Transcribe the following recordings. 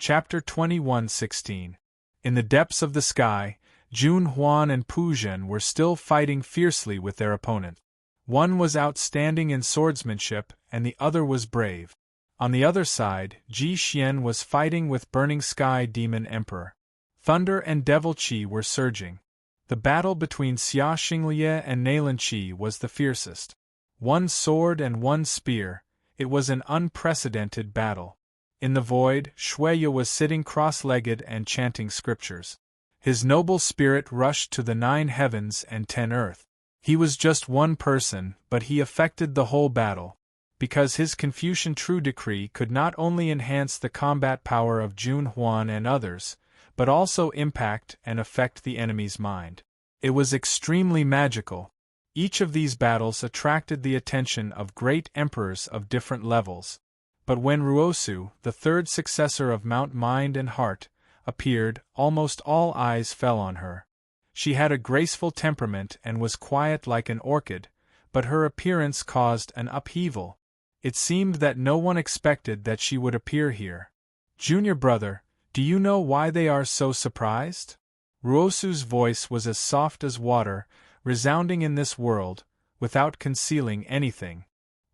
Chapter 21:16. In the depths of the sky, Jun Huan and Pu Zhen were still fighting fiercely with their opponent. One was outstanding in swordsmanship, and the other was brave. On the other side, Ji Xian was fighting with Burning Sky Demon Emperor. Thunder and Devil Qi were surging. The battle between Xia Xinglie and Nailan Qi was the fiercest. One sword and one spear, it was an unprecedented battle. In the void, Shuiya was sitting cross-legged and chanting scriptures. His noble spirit rushed to the 9 heavens and 10 earth. He was just one person, but he affected the whole battle, because his Confucian true decree could not only enhance the combat power of Jun Huan and others, but also impact and affect the enemy's mind. It was extremely magical. Each of these battles attracted the attention of great emperors of different levels. But when Ruosu, the third successor of Mount Mind and Heart, appeared, almost all eyes fell on her. She had a graceful temperament and was quiet like an orchid, but her appearance caused an upheaval. It seemed that no one expected that she would appear here. "Junior brother, do you know why they are so surprised?" Ruosu's voice was as soft as water, resounding in this world, without concealing anything.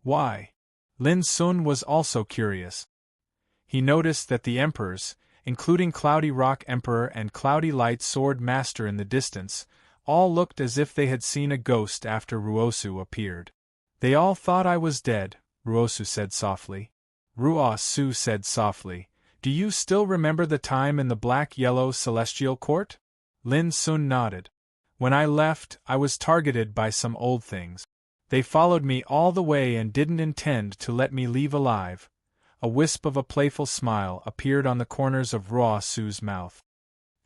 "Why?" Lin Sun was also curious. He noticed that the emperors, including Cloudy Rock Emperor and Cloudy Light Sword Master in the distance, all looked as if they had seen a ghost after Ruosu appeared. "They all thought I was dead," Ruosu said softly. Ruosu said softly, "Do you still remember the time in the black-yellow celestial court?" Lin Sun nodded. "When I left, I was targeted by some old things. They followed me all the way and didn't intend to let me leave alive." A wisp of a playful smile appeared on the corners of Ruosu's mouth.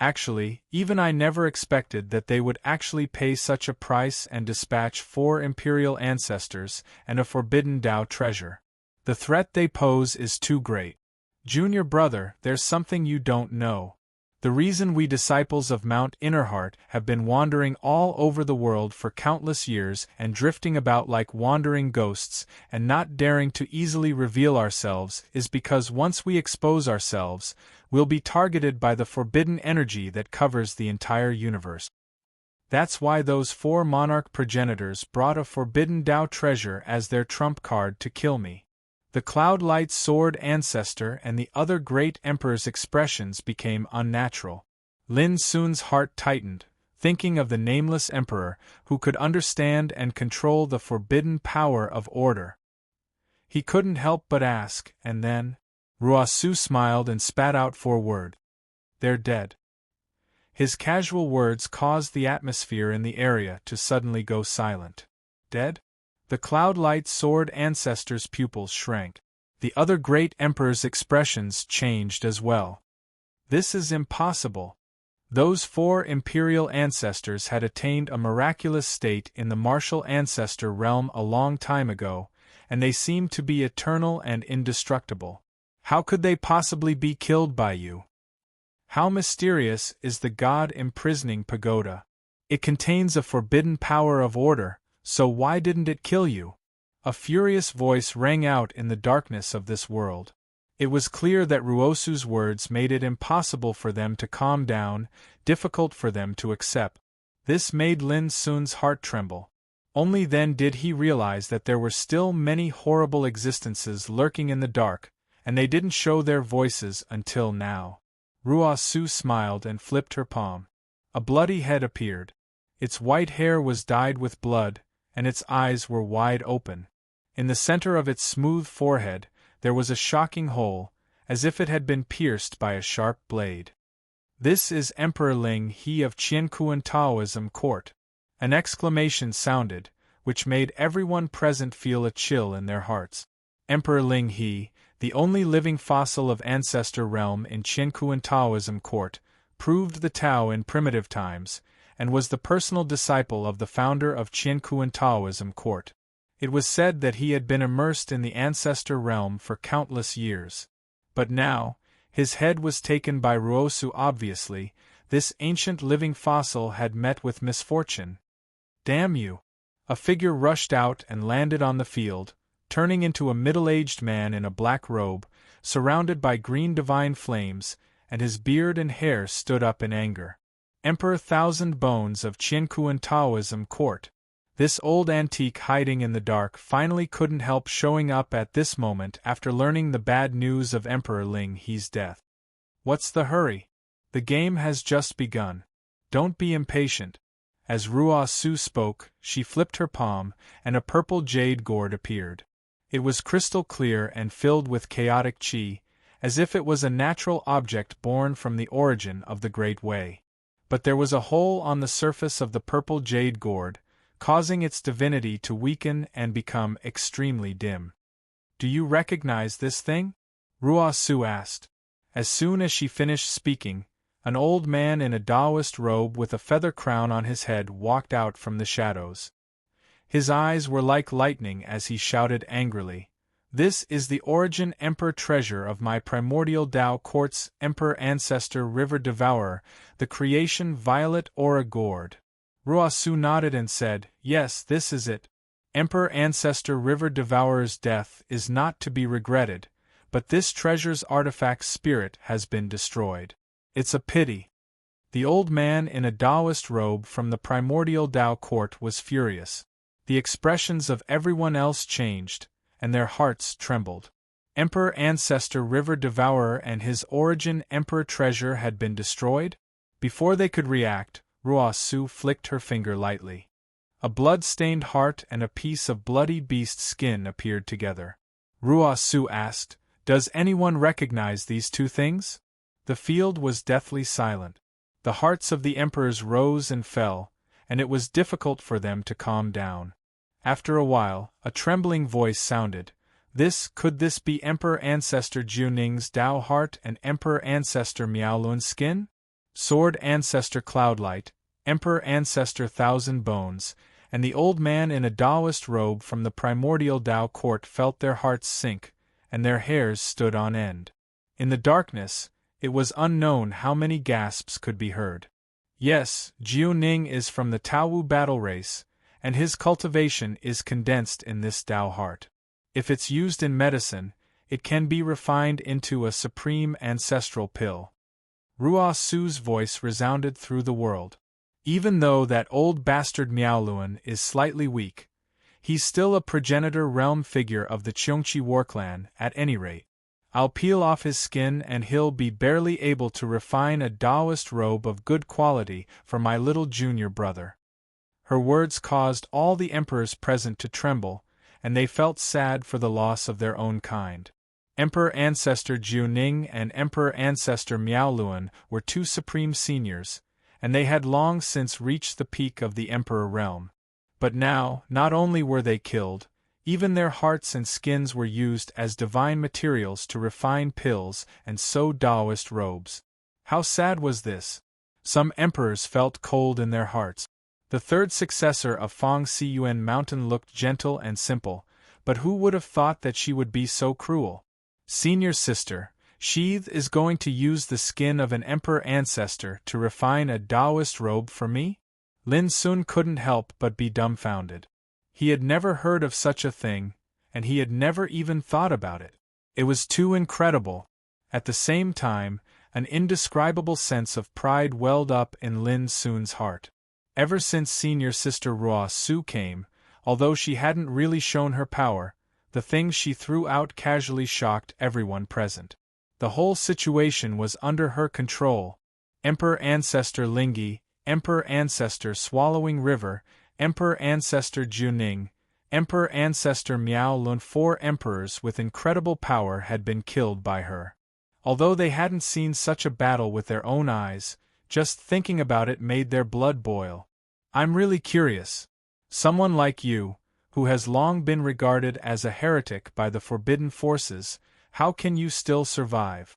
"Actually, even I never expected that they would actually pay such a price and dispatch 4 imperial ancestors and a forbidden Tao treasure. The threat they pose is too great. Junior brother, there's something you don't know. The reason we disciples of Mount Innerheart have been wandering all over the world for countless years and drifting about like wandering ghosts and not daring to easily reveal ourselves is because once we expose ourselves, we'll be targeted by the forbidden energy that covers the entire universe. That's why those 4 monarch progenitors brought a forbidden Tao treasure as their trump card to kill me." The Cloud Light Sword Ancestor and the other great emperor's expressions became unnatural. Lin Sun's heart tightened, thinking of the nameless emperor who could understand and control the forbidden power of order. He couldn't help but ask, and then, Ruosu smiled and spat out 4 words. "They're dead." His casual words caused the atmosphere in the area to suddenly go silent. "Dead?" The Cloud Light Sword Ancestor's pupils shrank. The other great emperor's expressions changed as well. "This is impossible." Those 4 imperial ancestors had attained a miraculous state in the martial ancestor realm a long time ago, and they seemed to be eternal and indestructible. How could they possibly be killed by you? How mysterious is the god imprisoning pagoda. It contains a forbidden power of order, so why didn't it kill you? A furious voice rang out in the darkness of this world. It was clear that Ruosu's words made it impossible for them to calm down, difficult for them to accept. This made Lin Sun's heart tremble. Only then did he realize that there were still many horrible existences lurking in the dark, and they didn't show their voices until now. Ruosu smiled and flipped her palm. A bloody head appeared. Its white hair was dyed with blood, and its eyes were wide open. In the center of its smooth forehead, there was a shocking hole, as if it had been pierced by a sharp blade. "This is Emperor Ling He of Qiankuan Taoism Court." An exclamation sounded, which made everyone present feel a chill in their hearts. Emperor Ling He, the only living fossil of ancestor realm in Qiankuan Taoism Court, proved the Tao in primitive times, and was the personal disciple of the founder of Qiankuan Taoism Court. It was said that he had been immersed in the ancestor realm for countless years. But now, his head was taken by Ruosu obviously, this ancient living fossil had met with misfortune. "Damn you!" A figure rushed out and landed on the field, turning into a middle-aged man in a black robe, surrounded by green divine flames, and his beard and hair stood up in anger. Emperor Thousand Bones of Qiankuan Taoism Court. This old antique hiding in the dark finally couldn't help showing up at this moment after learning the bad news of Emperor Ling He's death. What's the hurry? The game has just begun. Don't be impatient. As Ruo Su spoke, she flipped her palm, and a purple jade gourd appeared. It was crystal clear and filled with chaotic qi, as if it was a natural object born from the origin of the Great Way. But there was a hole on the surface of the purple jade gourd, causing its divinity to weaken and become extremely dim. Do you recognize this thing? Ruo Su asked. As soon as she finished speaking, an old man in a Taoist robe with a feather crown on his head walked out from the shadows. His eyes were like lightning as he shouted angrily, "This is the origin Emperor treasure of my primordial Tao courts, Emperor Ancestor River Devourer, the creation Violet Aura Gourd." Ruo Su nodded and said, "Yes, this is it. Emperor Ancestor River Devourer's death is not to be regretted, but this treasure's artifact spirit has been destroyed. It's a pity." The old man in a Taoist robe from the primordial Tao court was furious. The expressions of everyone else changed, and their hearts trembled. Emperor Ancestor River Devourer and his origin Emperor treasure had been destroyed? Before they could react, Ruo Su flicked her finger lightly. A blood-stained heart and a piece of bloody beast skin appeared together. Ruo Su asked, "Does anyone recognize these two things?" The field was deathly silent. The hearts of the emperors rose and fell, and it was difficult for them to calm down. After a while, a trembling voice sounded. Could this be Emperor Ancestor Jiuning's Tao heart and Emperor Ancestor Miaolun's skin? Sword Ancestor Cloudlight, Emperor Ancestor Thousand Bones, and the old man in a Taoist robe from the primordial Tao court felt their hearts sink, and their hairs stood on end. In the darkness, it was unknown how many gasps could be heard. Yes, Jiuning is from the Taowu battle race, and his cultivation is condensed in this Tao heart. If it's used in medicine, it can be refined into a supreme ancestral pill. Ruo Su's voice resounded through the world. Even though that old bastard Miaolun is slightly weak, he's still a progenitor realm figure of the Cheongqi war clan, at any rate. I'll peel off his skin and he'll be barely able to refine a Taoist robe of good quality for my little junior brother. Her words caused all the emperors present to tremble, and they felt sad for the loss of their own kind. Emperor Ancestor Jiuning and Emperor Ancestor Miaolun were two supreme seniors, and they had long since reached the peak of the emperor realm. But now, not only were they killed, even their hearts and skins were used as divine materials to refine pills and sew Taoist robes. How sad was this? Some emperors felt cold in their hearts. The third successor of Fang Siyuan Mountain looked gentle and simple, but who would have thought that she would be so cruel? Senior sister, Sheath is going to use the skin of an emperor ancestor to refine a Taoist robe for me? Lin Sun couldn't help but be dumbfounded. He had never heard of such a thing, and he had never even thought about it. It was too incredible. At the same time, an indescribable sense of pride welled up in Lin Sun's heart. Ever since senior sister Ruo Su came, although she hadn't really shown her power, the things she threw out casually shocked everyone present. The whole situation was under her control. Emperor Ancestor Lingyi, Emperor Ancestor Swallowing River, Emperor Ancestor Jiuning, Emperor Ancestor Miaolun, 4 emperors with incredible power had been killed by her. Although they hadn't seen such a battle with their own eyes, just thinking about it made their blood boil. I'm really curious. Someone like you, who has long been regarded as a heretic by the forbidden forces, how can you still survive?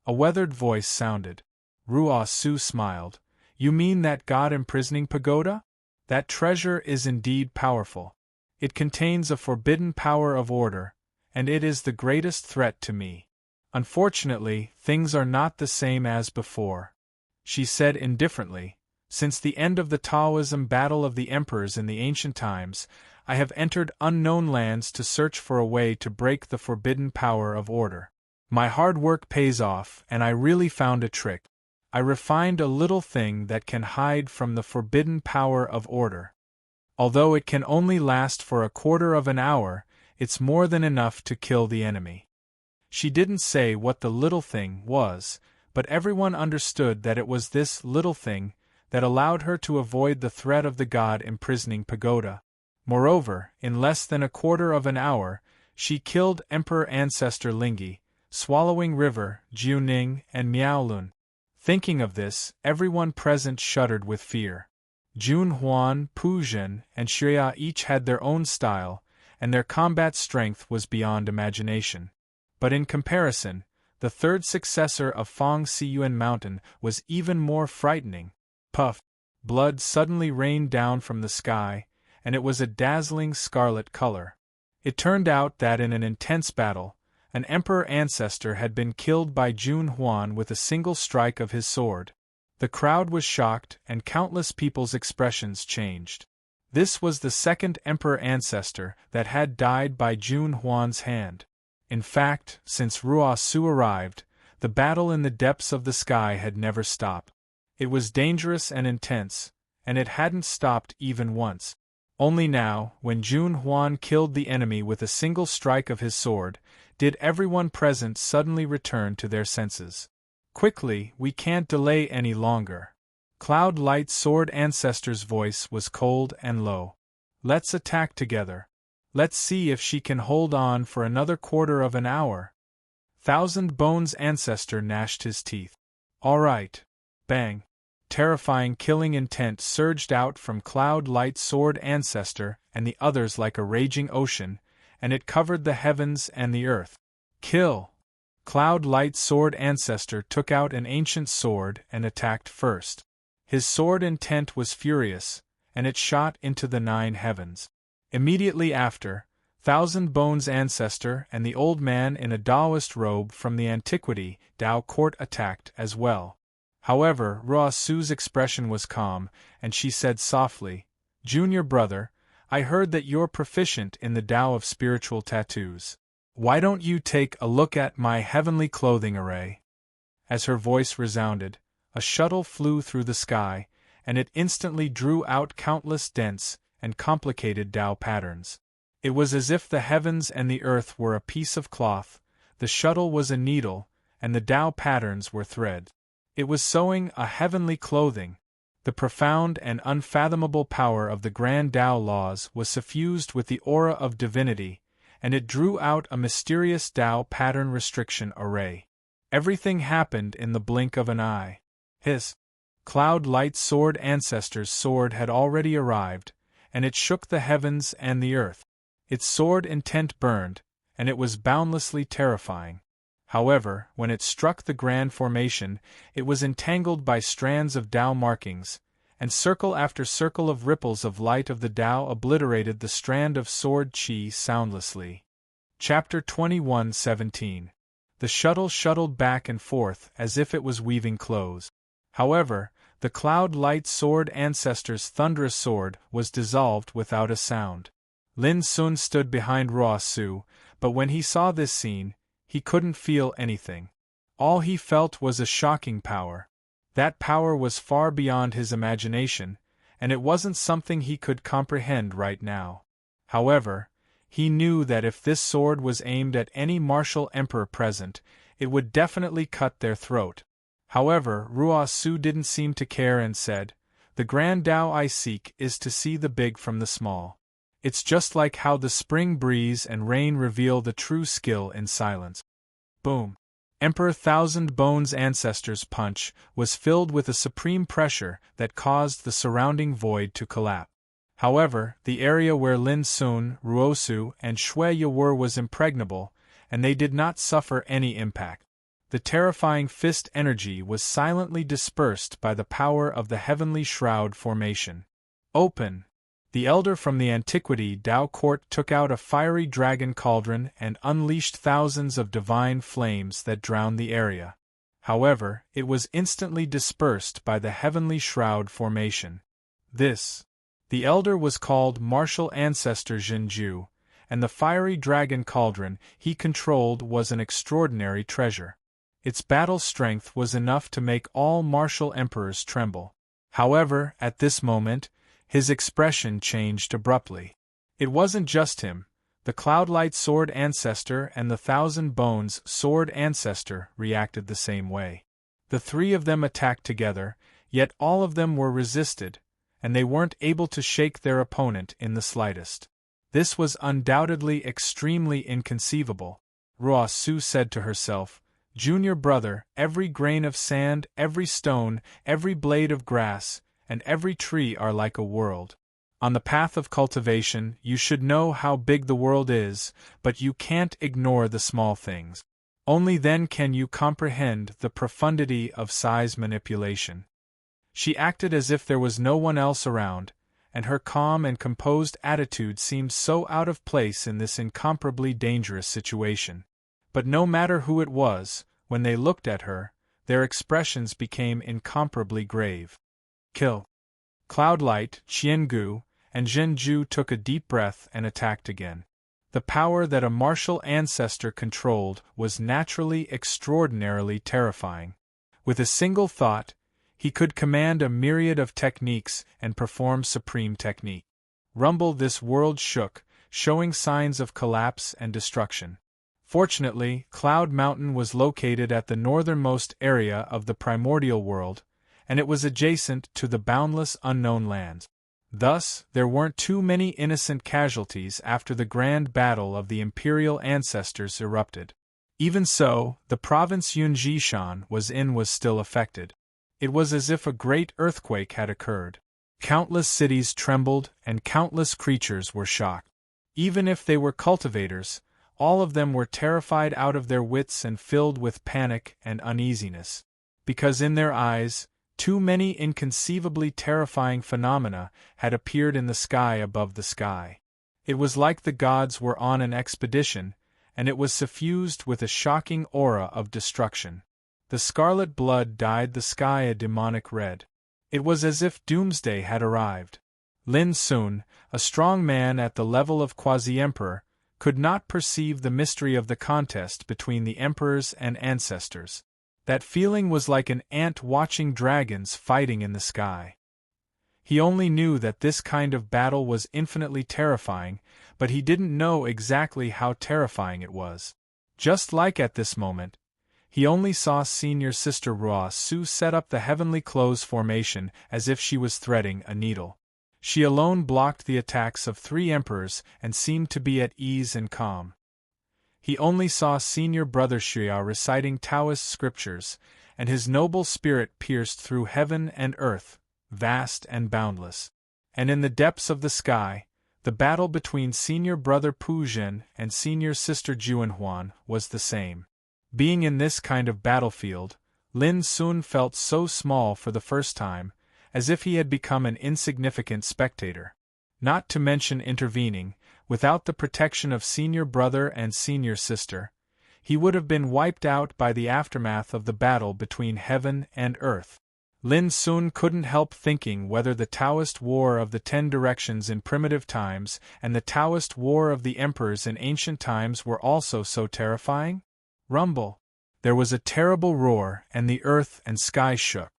A weathered voice sounded. Ruo Su smiled. You mean that God-imprisoning pagoda? That treasure is indeed powerful. It contains a forbidden power of order, and it is the greatest threat to me. Unfortunately, things are not the same as before, she said indifferently. Since the end of the Taoism battle of the emperors in the ancient times, I have entered unknown lands to search for a way to break the forbidden power of order. My hard work pays off, and I really found a trick. I refined a little thing that can hide from the forbidden power of order. Although it can only last for a quarter of an hour, it's more than enough to kill the enemy." She didn't say what the little thing was, but everyone understood that it was this little thing that allowed her to avoid the threat of the god imprisoning Pagoda. Moreover, in less than a quarter of an hour, she killed Emperor Ancestor Lingi, Swallowing River, Jiuning, and Miaolun. Thinking of this, everyone present shuddered with fear. Jun Huan, Pu Zhen, and Xue each had their own style, and their combat strength was beyond imagination. But in comparison, the third successor of Fang Siyuan Mountain was even more frightening. Puff! Blood suddenly rained down from the sky, and it was a dazzling scarlet color. It turned out that in an intense battle, an emperor ancestor had been killed by Jun Huan with a single strike of his sword. The crowd was shocked, and countless people's expressions changed. This was the second emperor ancestor that had died by Jun Huan's hand. In fact, since Ruo Su arrived, the battle in the depths of the sky had never stopped. It was dangerous and intense, and it hadn't stopped even once. Only now, when Jun Huan killed the enemy with a single strike of his sword, did everyone present suddenly return to their senses. "Quickly, we can't delay any longer." Cloud Light Sword Ancestor's voice was cold and low. "Let's attack together. Let's see if she can hold on for another quarter of an hour." Thousand Bones Ancestor gnashed his teeth. "All right." Bang! Terrifying killing intent surged out from Cloud Light Sword Ancestor and the others like a raging ocean, and it covered the heavens and the earth. "Kill!" Cloud Light Sword Ancestor took out an ancient sword and attacked first. His sword intent was furious, and it shot into the 9 heavens. Immediately after, Thousand Bones Ancestor and the old man in a Taoist robe from the antiquity Tao court attacked as well. However, Ruo Su's expression was calm, and she said softly, "Junior brother, I heard that you're proficient in the Tao of spiritual tattoos. Why don't you take a look at my heavenly clothing array?" As her voice resounded, a shuttle flew through the sky, and it instantly drew out countless dense and complicated Tao patterns. It was as if the heavens and the earth were a piece of cloth, the shuttle was a needle, and the Tao patterns were thread. It was sewing a heavenly clothing. The profound and unfathomable power of the grand Tao laws was suffused with the aura of divinity, and it drew out a mysterious Tao pattern restriction array. Everything happened in the blink of an eye. His Cloud Light Sword Ancestor's sword had already arrived, and it shook the heavens and the earth. Its sword intent burned, and it was boundlessly terrifying. However, when it struck the grand formation, it was entangled by strands of Tao markings, and circle after circle of ripples of light of the Tao obliterated the strand of sword chi soundlessly. Chapter 21:17. The shuttle shuttled back and forth as if it was weaving clothes. However, the Cloud Light Sword Ancestor's thunderous sword was dissolved without a sound. Lin Sun stood behind Ruo Su, but when he saw this scene, he couldn't feel anything. All he felt was a shocking power. That power was far beyond his imagination, and it wasn't something he could comprehend right now. However, he knew that if this sword was aimed at any martial emperor present, it would definitely cut their throat. However, Ruo Su didn't seem to care and said, "The grand Tao I seek is to see the big from the small. It's just like how the spring breeze and rain reveal the true skill in silence." Boom! Emperor Thousand Bones Ancestor's punch was filled with a supreme pressure that caused the surrounding void to collapse. However, the area where Lin Sun, Ruo Su, and Xue Ye were was impregnable, and they did not suffer any impact. The terrifying fist energy was silently dispersed by the power of the heavenly shroud formation. Open! The elder from the antiquity Tao court took out a fiery dragon cauldron and unleashed thousands of divine flames that drowned the area. However, it was instantly dispersed by the heavenly shroud formation. The elder was called Martial Ancestor Zhenju, and the fiery dragon cauldron he controlled was an extraordinary treasure. Its battle strength was enough to make all martial emperors tremble. However, at this moment, his expression changed abruptly. It wasn't just him. The Cloudlight Sword Ancestor and the Thousand Bones Sword Ancestor reacted the same way. The three of them attacked together, yet all of them were resisted, and they weren't able to shake their opponent in the slightest. This was undoubtedly extremely inconceivable, Ruosu said to herself. Junior brother, every grain of sand, every stone, every blade of grass, and every tree are like a world. On the path of cultivation, you should know how big the world is, but you can't ignore the small things. Only then can you comprehend the profundity of size manipulation. She acted as if there was no one else around, and her calm and composed attitude seemed so out of place in this incomparably dangerous situation. But no matter who it was, when they looked at her, their expressions became incomparably grave. Kill. Cloudlight, Qiangu, and Zhenju took a deep breath and attacked again. The power that a martial ancestor controlled was naturally extraordinarily terrifying. With a single thought, he could command a myriad of techniques and perform supreme technique. Rumble, this world shook, showing signs of collapse and destruction. Fortunately, Cloud Mountain was located at the northernmost area of the primordial world, and it was adjacent to the boundless unknown lands. Thus, there weren't too many innocent casualties after the grand battle of the imperial ancestors erupted. Even so, the province Yunjishan was still affected. It was as if a great earthquake had occurred. Countless cities trembled, and countless creatures were shocked. Even if they were cultivators, all of them were terrified out of their wits and filled with panic and uneasiness. Because in their eyes, too many inconceivably terrifying phenomena had appeared in the sky above the sky. It was like the gods were on an expedition, and it was suffused with a shocking aura of destruction. The scarlet blood dyed the sky a demonic red. It was as if doomsday had arrived. Lin Sun, a strong man at the level of quasi-emperor, could not perceive the mystery of the contest between the emperors and ancestors. That feeling was like an ant watching dragons fighting in the sky. He only knew that this kind of battle was infinitely terrifying, but he didn't know exactly how terrifying it was. Just like at this moment, he only saw senior sister Ruosu set up the heavenly close formation as if she was threading a needle. She alone blocked the attacks of three emperors and seemed to be at ease and calm. He only saw senior brother Xia reciting Taoist scriptures, and his noble spirit pierced through heaven and earth, vast and boundless. And in the depths of the sky, the battle between senior brother Pu Zhen and senior sister Juanhuan was the same. Being in this kind of battlefield, Lin Sun felt so small for the first time, as if he had become an insignificant spectator. Not to mention intervening, without the protection of senior brother and senior sister, he would have been wiped out by the aftermath of the battle between heaven and earth. Lin Sun couldn't help thinking whether the Taoist War of the 10 Directions in primitive times and the Taoist War of the Emperors in ancient times were also so terrifying. Rumble. There was a terrible roar, and the earth and sky shook.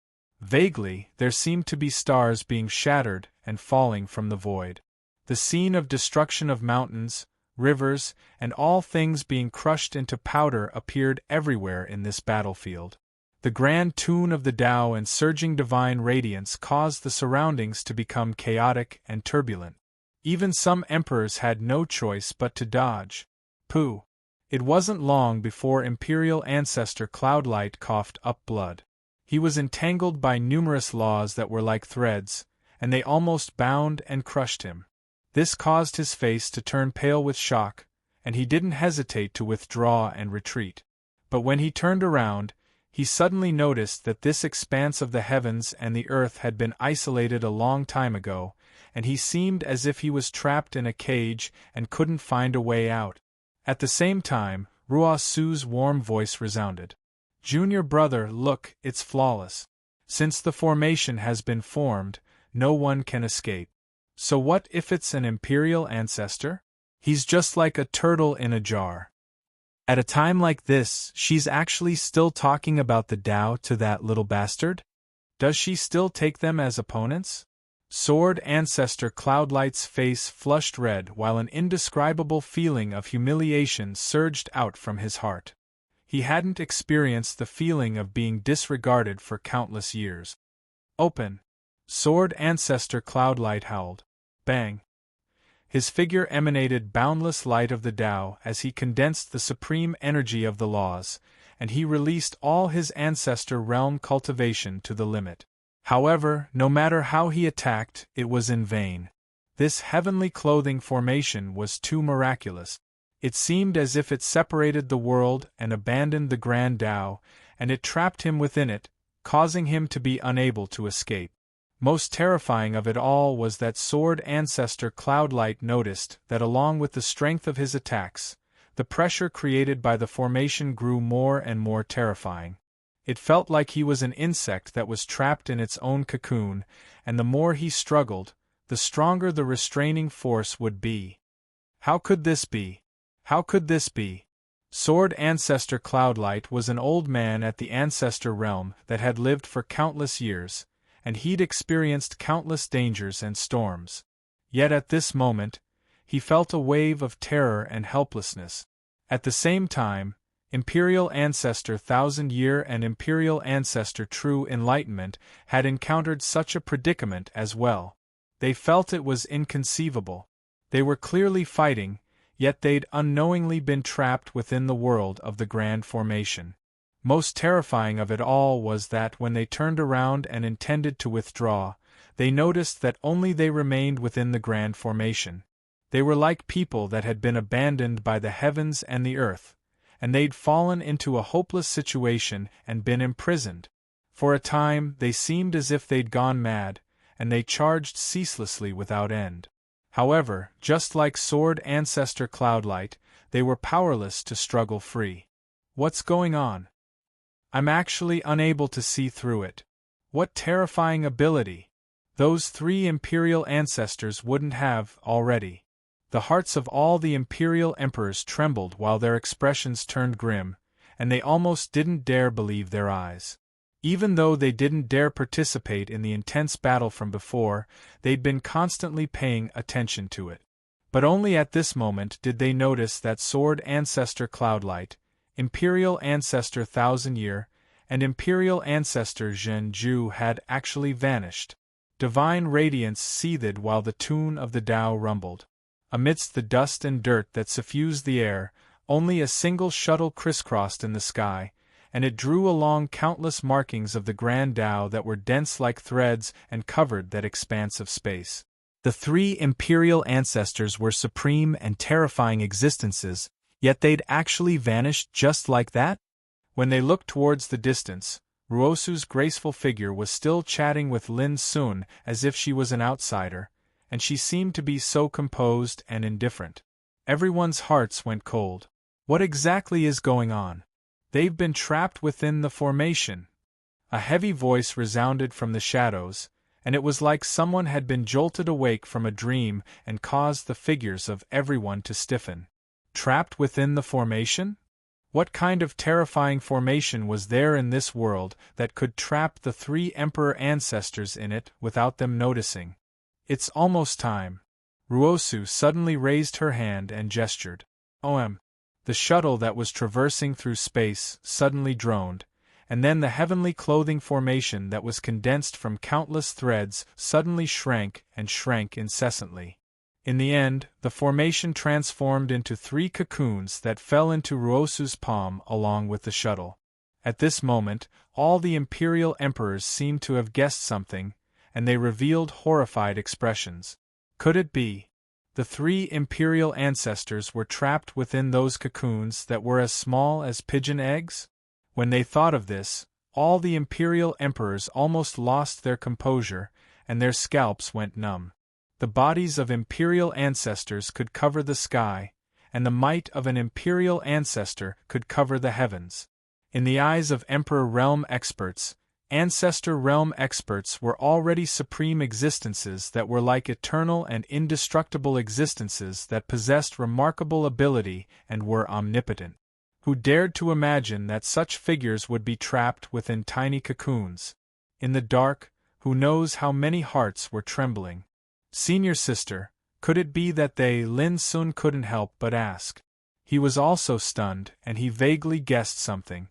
Vaguely, there seemed to be stars being shattered and falling from the void. The scene of destruction of mountains, rivers, and all things being crushed into powder appeared everywhere in this battlefield. The grand tune of the Tao and surging divine radiance caused the surroundings to become chaotic and turbulent. Even some emperors had no choice but to dodge. Pooh! It wasn't long before Imperial Ancestor Cloudlight coughed up blood. He was entangled by numerous laws that were like threads, and they almost bound and crushed him. This caused his face to turn pale with shock, and he didn't hesitate to withdraw and retreat. But when he turned around, he suddenly noticed that this expanse of the heavens and the earth had been isolated a long time ago, and he seemed as if he was trapped in a cage and couldn't find a way out. At the same time, Ruosu's warm voice resounded. "Junior brother, look, it's flawless. Since the formation has been formed, no one can escape. So what if it's an imperial ancestor?" He's just like a turtle in a jar. At a time like this, she's actually still talking about the Tao to that little bastard? Does she still take them as opponents? Sword Ancestor Cloudlight's face flushed red while an indescribable feeling of humiliation surged out from his heart. He hadn't experienced the feeling of being disregarded for countless years. Open! Sword Ancestor Cloudlight howled. Bang! His figure emanated boundless light of the Tao as he condensed the supreme energy of the laws, and he released all his ancestor realm cultivation to the limit. However, no matter how he attacked, it was in vain. This heavenly clothing formation was too miraculous. It seemed as if it separated the world and abandoned the grand Tao, and it trapped him within it, causing him to be unable to escape. Most terrifying of it all was that Sword Ancestor Cloudlight noticed that along with the strength of his attacks, the pressure created by the formation grew more and more terrifying. It felt like he was an insect that was trapped in its own cocoon, and the more he struggled, the stronger the restraining force would be. How could this be? How could this be? Sword Ancestor Cloudlight was an old man at the Ancestor realm that had lived for countless years, and he'd experienced countless dangers and storms. Yet at this moment, he felt a wave of terror and helplessness. At the same time, Imperial Ancestor Thousand Year and Imperial Ancestor True Enlightenment had encountered such a predicament as well. They felt it was inconceivable. They were clearly fighting, yet they'd unknowingly been trapped within the world of the Grand Formation. Most terrifying of it all was that when they turned around and intended to withdraw, they noticed that only they remained within the Grand Formation. They were like people that had been abandoned by the heavens and the earth, and they'd fallen into a hopeless situation and been imprisoned. For a time, they seemed as if they'd gone mad, and they charged ceaselessly without end. However, just like Sword Ancestor Cloudlight, they were powerless to struggle free. What's going on? I'm actually unable to see through it. What terrifying ability! Those three Imperial Ancestors wouldn't have, already. The hearts of all the Imperial Emperors trembled while their expressions turned grim, and they almost didn't dare believe their eyes. Even though they didn't dare participate in the intense battle from before, they'd been constantly paying attention to it. But only at this moment did they notice that Sword Ancestor Cloudlight, Imperial Ancestor Thousand Year, and Imperial Ancestor Zhen Ju had actually vanished. Divine radiance seethed while the tune of the Tao rumbled. Amidst the dust and dirt that suffused the air, only a single shuttle crisscrossed in the sky, and it drew along countless markings of the Grand Tao that were dense like threads and covered that expanse of space. The three Imperial Ancestors were supreme and terrifying existences, yet they'd actually vanished just like that? When they looked towards the distance, Ruosu's graceful figure was still chatting with Lin Sun as if she was an outsider, and she seemed to be so composed and indifferent. Everyone's hearts went cold. What exactly is going on? They've been trapped within the formation. A heavy voice resounded from the shadows, and it was like someone had been jolted awake from a dream and caused the figures of everyone to stiffen. Trapped within the formation? What kind of terrifying formation was there in this world that could trap the three Emperor Ancestors in it without them noticing? It's almost time. Ruosu suddenly raised her hand and gestured. OM. The shuttle that was traversing through space suddenly droned, and then the heavenly clothing formation that was condensed from countless threads suddenly shrank and shrank incessantly. In the end, the formation transformed into three cocoons that fell into Ruosu's palm along with the shuttle. At this moment, all the Imperial Emperors seemed to have guessed something, and they revealed horrified expressions. Could it be? The three Imperial Ancestors were trapped within those cocoons that were as small as pigeon eggs? When they thought of this, all the Imperial Emperors almost lost their composure, and their scalps went numb. The bodies of Imperial Ancestors could cover the sky, and the might of an Imperial Ancestor could cover the heavens. In the eyes of Emperor Realm experts, ancestor realm experts were already supreme existences that were like eternal and indestructible existences that possessed remarkable ability and were omnipotent. Who dared to imagine that such figures would be trapped within tiny cocoons? In the dark, who knows how many hearts were trembling? Senior sister, could it be that Lin Sun couldn't help but ask. He was also stunned, and he vaguely guessed something.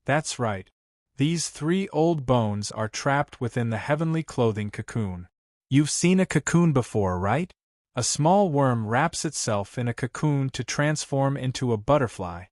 That's right. These 3 old bones are trapped within the heavenly clothing cocoon. You've seen a cocoon before, right? A small worm wraps itself in a cocoon to transform into a butterfly.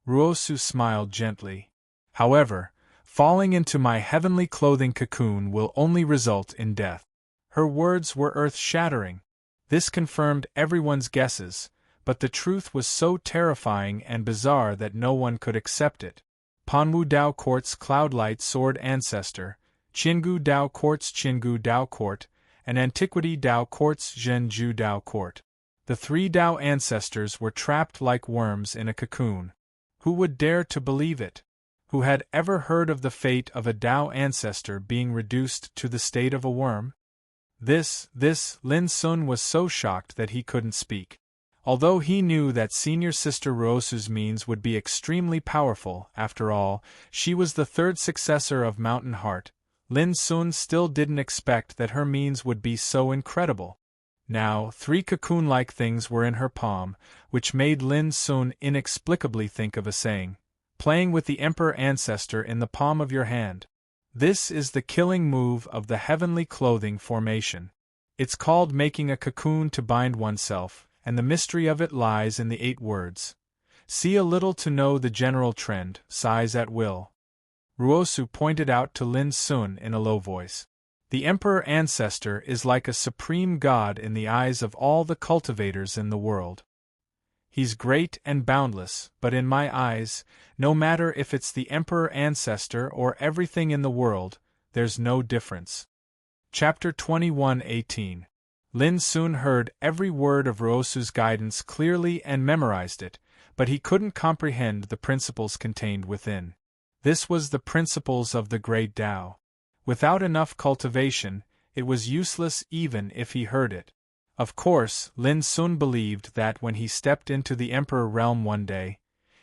Ruosu smiled gently. However, falling into my heavenly clothing cocoon will only result in death. Her words were earth-shattering. This confirmed everyone's guesses, but the truth was so terrifying and bizarre that no one could accept it. Panwu Dao Court's Cloudlight Sword Ancestor, Qingu Dao Court's Qingu Dao Court, and Antiquity Dao Court's Zhenju Dao Court. The 3 Dao ancestors were trapped like worms in a cocoon. Who would dare to believe it? Who had ever heard of the fate of a Dao ancestor being reduced to the state of a worm? Lin Sun was so shocked that he couldn't speak. Although he knew that senior sister Ruosu's means would be extremely powerful, after all, she was the 3rd successor of Mountain Heart, Lin Sun still didn't expect that her means would be so incredible. Now, 3 cocoon-like things were in her palm, which made Lin Sun inexplicably think of a saying, playing with the Emperor Ancestor in the palm of your hand. This is the killing move of the heavenly clothing formation. It's called making a cocoon to bind oneself, and the mystery of it lies in the 8 words. See a little to know the general trend, size at will. Ruosu pointed out to Lin Sun in a low voice. The Emperor Ancestor is like a supreme god in the eyes of all the cultivators in the world. He's great and boundless, but in my eyes, no matter if it's the Emperor Ancestor or everything in the world, there's no difference. Chapter 21:18. Lin Sun heard every word of Ruosu's guidance clearly and memorized it, but he couldn't comprehend the principles contained within. This was the principles of the Great Tao. Without enough cultivation, it was useless even if he heard it. Of course, Lin Sun believed that when he stepped into the Emperor realm one day,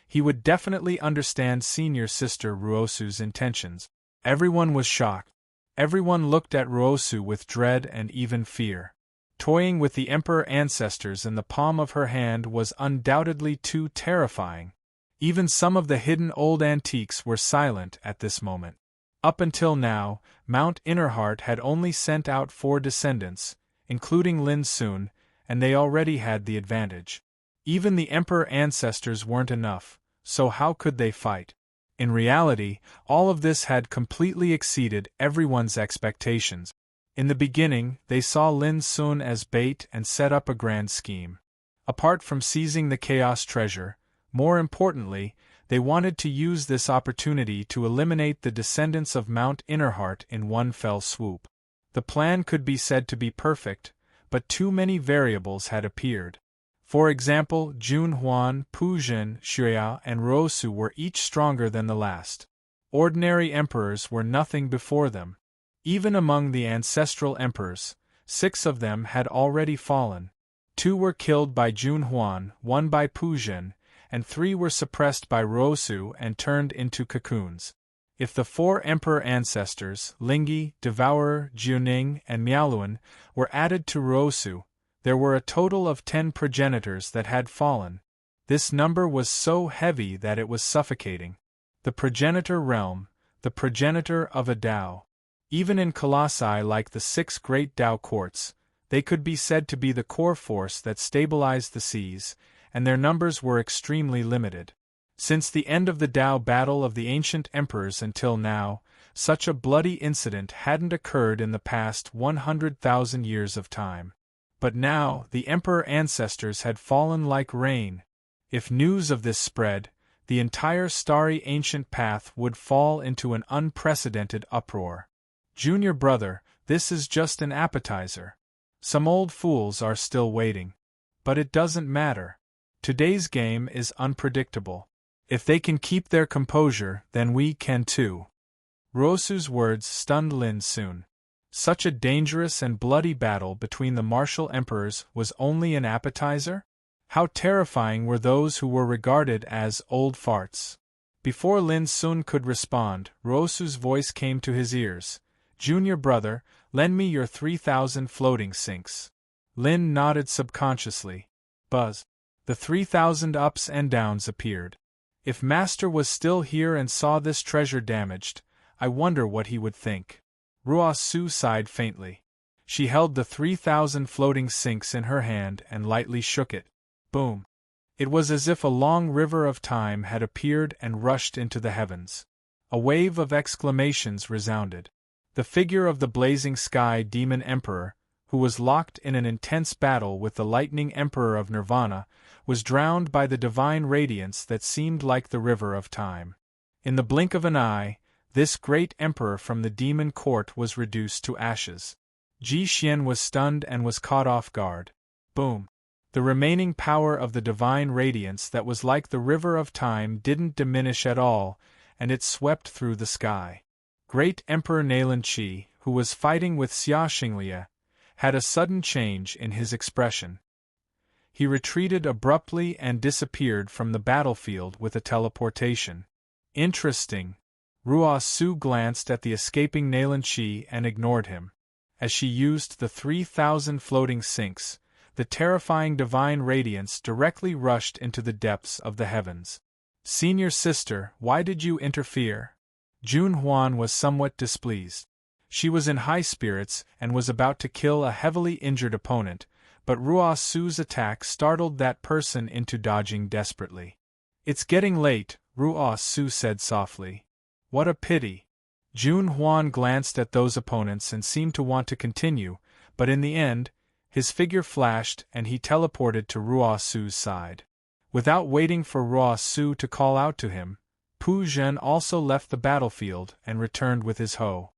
he would definitely understand senior sister Ruosu's intentions. Everyone was shocked. Everyone looked at Ruosu with dread and even fear. Toying with the Emperor Ancestors in the palm of her hand was undoubtedly too terrifying. Even some of the hidden old antiques were silent at this moment. Up until now, Mount Innerheart had only sent out 4 descendants, including Lin Sun, and they already had the advantage. Even the Emperor Ancestors weren't enough, so how could they fight? In reality, all of this had completely exceeded everyone's expectations. In the beginning, they saw Lin Sun as bait and set up a grand scheme. Apart from seizing the Chaos Treasure, more importantly, they wanted to use this opportunity to eliminate the descendants of Mount Innerheart in one fell swoop. The plan could be said to be perfect, but too many variables had appeared. For example, Jun Huan, Pu Zhen, Xuya, and Ruosu were each stronger than the last. Ordinary emperors were nothing before them. Even among the ancestral emperors, 6 of them had already fallen. 2 were killed by Jun Huan, 1 by Pu Zhen, and 3 were suppressed by Ruosu and turned into cocoons. If the 4 emperor ancestors, Lingyi, Devourer, Jiuning, and Miaoluan, were added to Ruosu, there were a total of 10 progenitors that had fallen. This number was so heavy that it was suffocating. The progenitor realm, the progenitor of a Tao. Even in colossi like the 6 great Tao courts, they could be said to be the core force that stabilized the seas, and their numbers were extremely limited. Since the end of the Tao battle of the ancient emperors until now, such a bloody incident hadn't occurred in the past 100,000 years of time. But now, the emperor ancestors had fallen like rain. If news of this spread, the entire starry ancient path would fall into an unprecedented uproar. Junior brother, this is just an appetizer. Some old fools are still waiting. But it doesn't matter. Today's game is unpredictable. If they can keep their composure, then we can too. Ruosu's words stunned Lin Sun. Such a dangerous and bloody battle between the martial emperors was only an appetizer? How terrifying were those who were regarded as old farts. Before Lin Sun could respond, Ruosu's voice came to his ears. "Junior brother, lend me your 3,000 floating sinks." Lin nodded subconsciously. Buzz. The 3,000 ups and downs appeared. If Master was still here and saw this treasure damaged, I wonder what he would think. Ruosu sighed faintly. She held the 3,000 floating sinks in her hand and lightly shook it. Boom. It was as if a long river of time had appeared and rushed into the heavens. A wave of exclamations resounded. The figure of the blazing sky demon emperor, who was locked in an intense battle with the lightning emperor of Nirvana, was drowned by the divine radiance that seemed like the river of time. In the blink of an eye, this great emperor from the demon court was reduced to ashes. Ji Xian was stunned and was caught off guard. Boom. The remaining power of the divine radiance that was like the river of time didn't diminish at all, and it swept through the sky. Great Emperor Nalan Qi, who was fighting with Xia Xinglie, had a sudden change in his expression. He retreated abruptly and disappeared from the battlefield with a teleportation. Interesting. Ruosu glanced at the escaping Nalan Qi and ignored him. As she used the 3,000 floating sinks, the terrifying divine radiance directly rushed into the depths of the heavens. "Senior sister, why did you interfere?" Jun Huan was somewhat displeased. She was in high spirits and was about to kill a heavily injured opponent, but Ruosu's attack startled that person into dodging desperately. "It's getting late," Ruosu said softly. "What a pity." Jun Huan glanced at those opponents and seemed to want to continue, but in the end, his figure flashed and he teleported to Ruosu's side. Without waiting for Ruosu to call out to him, Pu Zhen also left the battlefield and returned with his hoe.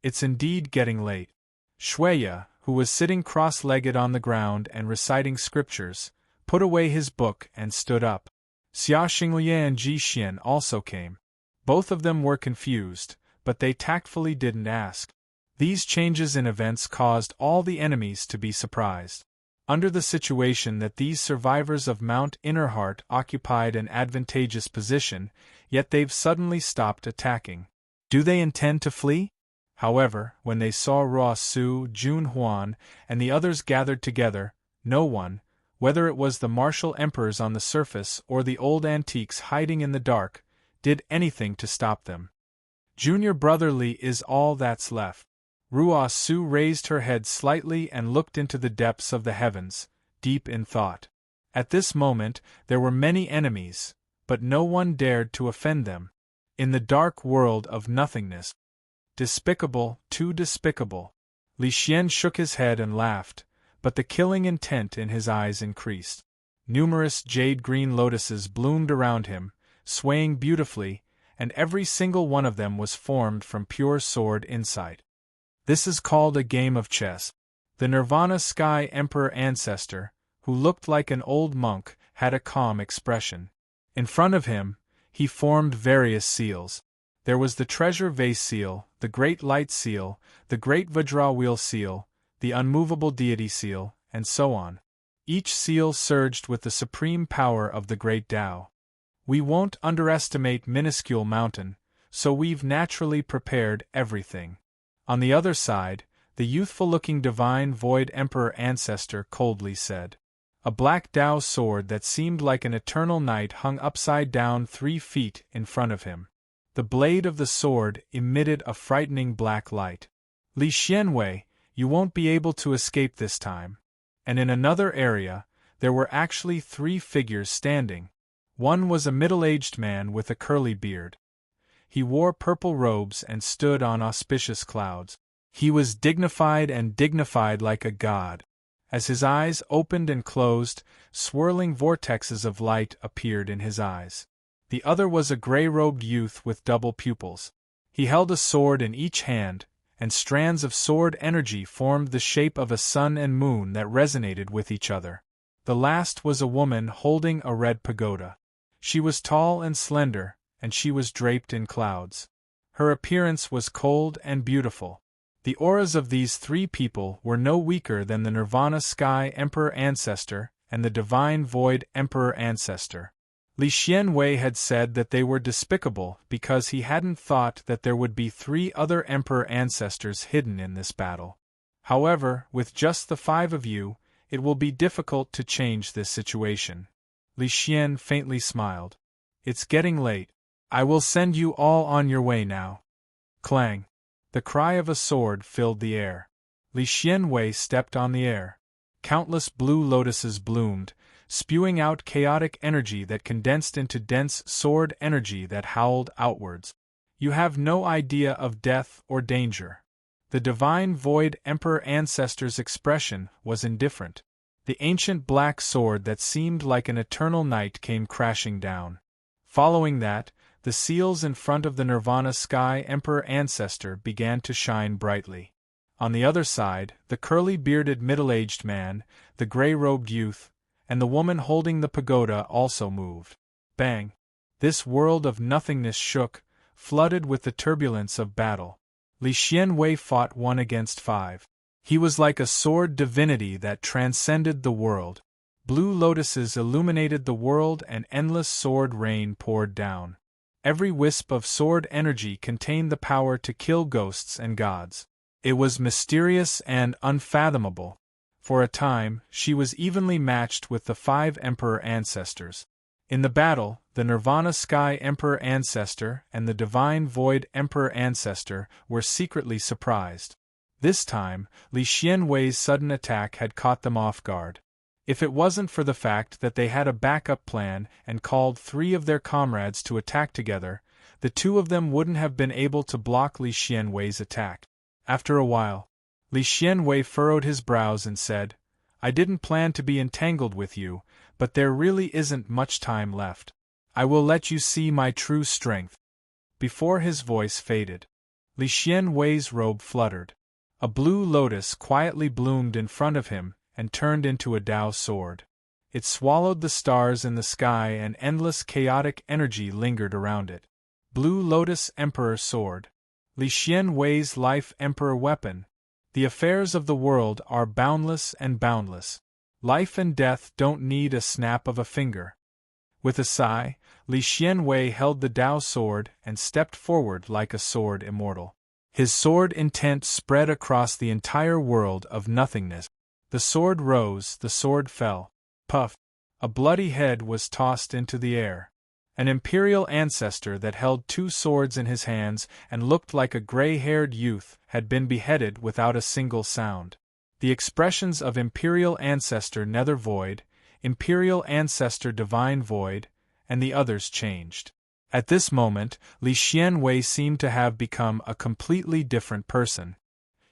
"It's indeed getting late." Shueya, who was sitting cross-legged on the ground and reciting scriptures, put away his book and stood up. Xia Xinglie and Ji Xian also came. Both of them were confused, but they tactfully didn't ask. These changes in events caused all the enemies to be surprised. Under the situation that these survivors of Mount Innerheart occupied an advantageous position, yet they've suddenly stopped attacking. Do they intend to flee? However, when they saw Ruosu, Jun Huan, and the others gathered together, no one, whether it was the martial emperors on the surface or the old antiques hiding in the dark, did anything to stop them. Junior brotherly is all that's left. Ruosu raised her head slightly and looked into the depths of the heavens, deep in thought. At this moment, there were many enemies, but no one dared to offend them. In the dark world of nothingness. Despicable, too despicable. Li Xian shook his head and laughed, but the killing intent in his eyes increased. Numerous jade-green lotuses bloomed around him, swaying beautifully, and every single one of them was formed from pure sword insight. This is called a game of chess. The Nirvana Sky Emperor ancestor, who looked like an old monk, had a calm expression. In front of him, he formed various seals. There was the treasure vase seal, the great light seal, the great Vajra wheel seal, the unmovable deity seal, and so on. Each seal surged with the supreme power of the great Tao. We won't underestimate minuscule mountain, so we've naturally prepared everything. On the other side, the youthful-looking divine void emperor ancestor coldly said. A black Tao sword that seemed like an eternal night hung upside down 3 feet in front of him. The blade of the sword emitted a frightening black light. Li Xianwei, you won't be able to escape this time. And in another area, there were actually 3 figures standing. One was a middle-aged man with a curly beard. He wore purple robes and stood on auspicious clouds. He was dignified like a god. As his eyes opened and closed, swirling vortexes of light appeared in his eyes. The other was a gray-robed youth with double pupils. He held a sword in each hand, and strands of sword energy formed the shape of a sun and moon that resonated with each other. The last was a woman holding a red pagoda. She was tall and slender, and she was draped in clouds. Her appearance was cold and beautiful. The auras of these three people were no weaker than the Nirvana Sky Emperor Ancestor and the Divine Void Emperor Ancestor. Li Xianwei had said that they were despicable because he hadn't thought that there would be 3 other Emperor Ancestors hidden in this battle. However, with just the 5 of you, it will be difficult to change this situation. Li Xian faintly smiled. It's getting late. I will send you all on your way now. Clang! The cry of a sword filled the air. Li Xianwei stepped on the air. Countless blue lotuses bloomed, spewing out chaotic energy that condensed into dense sword energy that howled outwards. You have no idea of death or danger. The Divine Void Emperor Ancestor's expression was indifferent. The ancient black sword that seemed like an eternal night came crashing down. Following that, the seals in front of the Nirvana Sky Emperor Ancestor began to shine brightly. On the other side, the curly-bearded middle-aged man, the gray-robed youth, and the woman holding the pagoda also moved. Bang! This world of nothingness shook, flooded with the turbulence of battle. Li Xianwei fought 1 against 5. He was like a sword divinity that transcended the world. Blue lotuses illuminated the world and endless sword rain poured down. Every wisp of sword energy contained the power to kill ghosts and gods. It was mysterious and unfathomable. For a time, she was evenly matched with the 5 Emperor Ancestors. In the battle, the Nirvana Sky Emperor Ancestor and the Divine Void Emperor Ancestor were secretly surprised. This time, Li Xianwei's sudden attack had caught them off guard. If it wasn't for the fact that they had a backup plan and called 3 of their comrades to attack together, the 2 of them wouldn't have been able to block Li Xianwei's attack. After a while, Li Xianwei furrowed his brows and said, I didn't plan to be entangled with you, but there really isn't much time left. I will let you see my true strength. Before his voice faded, Li Xianwei's robe fluttered. A blue lotus quietly bloomed in front of him and turned into a Dao sword. It swallowed the stars in the sky and endless chaotic energy lingered around it. Blue Lotus Emperor Sword. Li Xianwei's Life Emperor Weapon. The affairs of the world are boundless and boundless. Life and death don't need a snap of a finger. With a sigh, Li Xianwei held the Dao sword and stepped forward like a sword immortal. His sword intent spread across the entire world of nothingness. The sword rose, the sword fell. Puff! A bloody head was tossed into the air. An imperial ancestor that held 2 swords in his hands and looked like a gray-haired youth had been beheaded without a single sound. The expressions of Imperial Ancestor Nether Void, Imperial Ancestor Divine Void, and the others changed. At this moment, Li Xianwei seemed to have become a completely different person.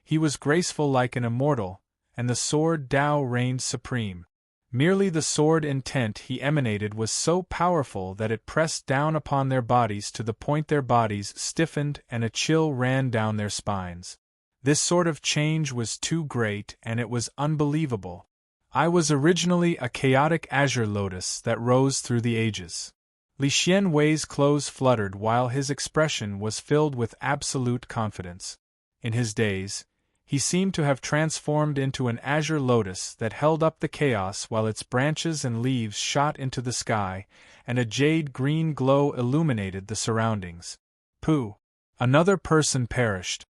He was graceful like an immortal, and the sword Dao reigned supreme. Merely the sword intent he emanated was so powerful that it pressed down upon their bodies to the point their bodies stiffened and a chill ran down their spines. This sort of change was too great and it was unbelievable. I was originally a chaotic azure lotus that rose through the ages. Li Xianwei's clothes fluttered while his expression was filled with absolute confidence. In his days, he seemed to have transformed into an azure lotus that held up the chaos while its branches and leaves shot into the sky, and a jade-green glow illuminated the surroundings. Pooh! Another person perished.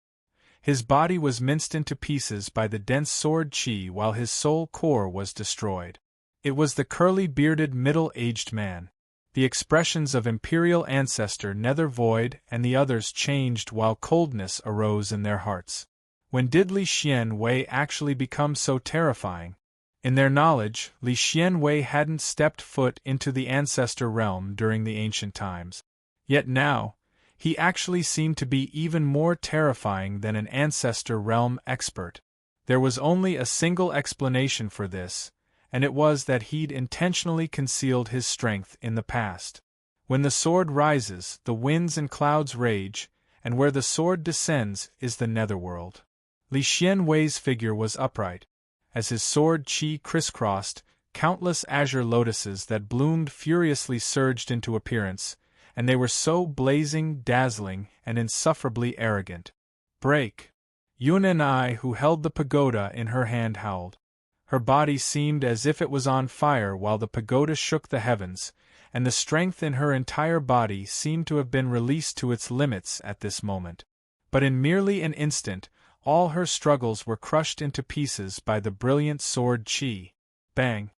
His body was minced into pieces by the dense sword chi while his soul core was destroyed. It was the curly-bearded middle-aged man. The expressions of Imperial Ancestor Nether Void and the others changed while coldness arose in their hearts. When did Li Xianwei actually become so terrifying? In their knowledge, Li Xianwei hadn't stepped foot into the Ancestor realm during the ancient times. Yet now, he actually seemed to be even more terrifying than an Ancestor realm expert. There was only a single explanation for this, and it was that he'd intentionally concealed his strength in the past. When the sword rises, the winds and clouds rage, and where the sword descends is the netherworld. Li Xianwei's figure was upright. As his sword chi crisscrossed, countless azure lotuses that bloomed furiously surged into appearance, and they were so blazing, dazzling, and insufferably arrogant. Break! Yun and I, who held the pagoda in her hand, howled. Her body seemed as if it was on fire while the pagoda shook the heavens, and the strength in her entire body seemed to have been released to its limits at this moment. But in merely an instant, all her struggles were crushed into pieces by the brilliant sword chi. Bang!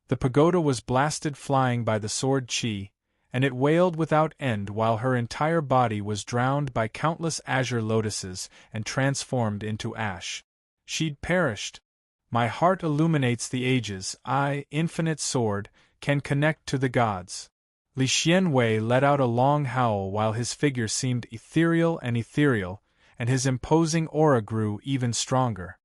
The pagoda was blasted flying by the sword chi, and it wailed without end while her entire body was drowned by countless azure lotuses and transformed into ash. She'd perished. My heart illuminates the ages. I, infinite sword, can connect to the gods. Li Xianwei let out a long howl while his figure seemed ethereal, and his imposing aura grew even stronger.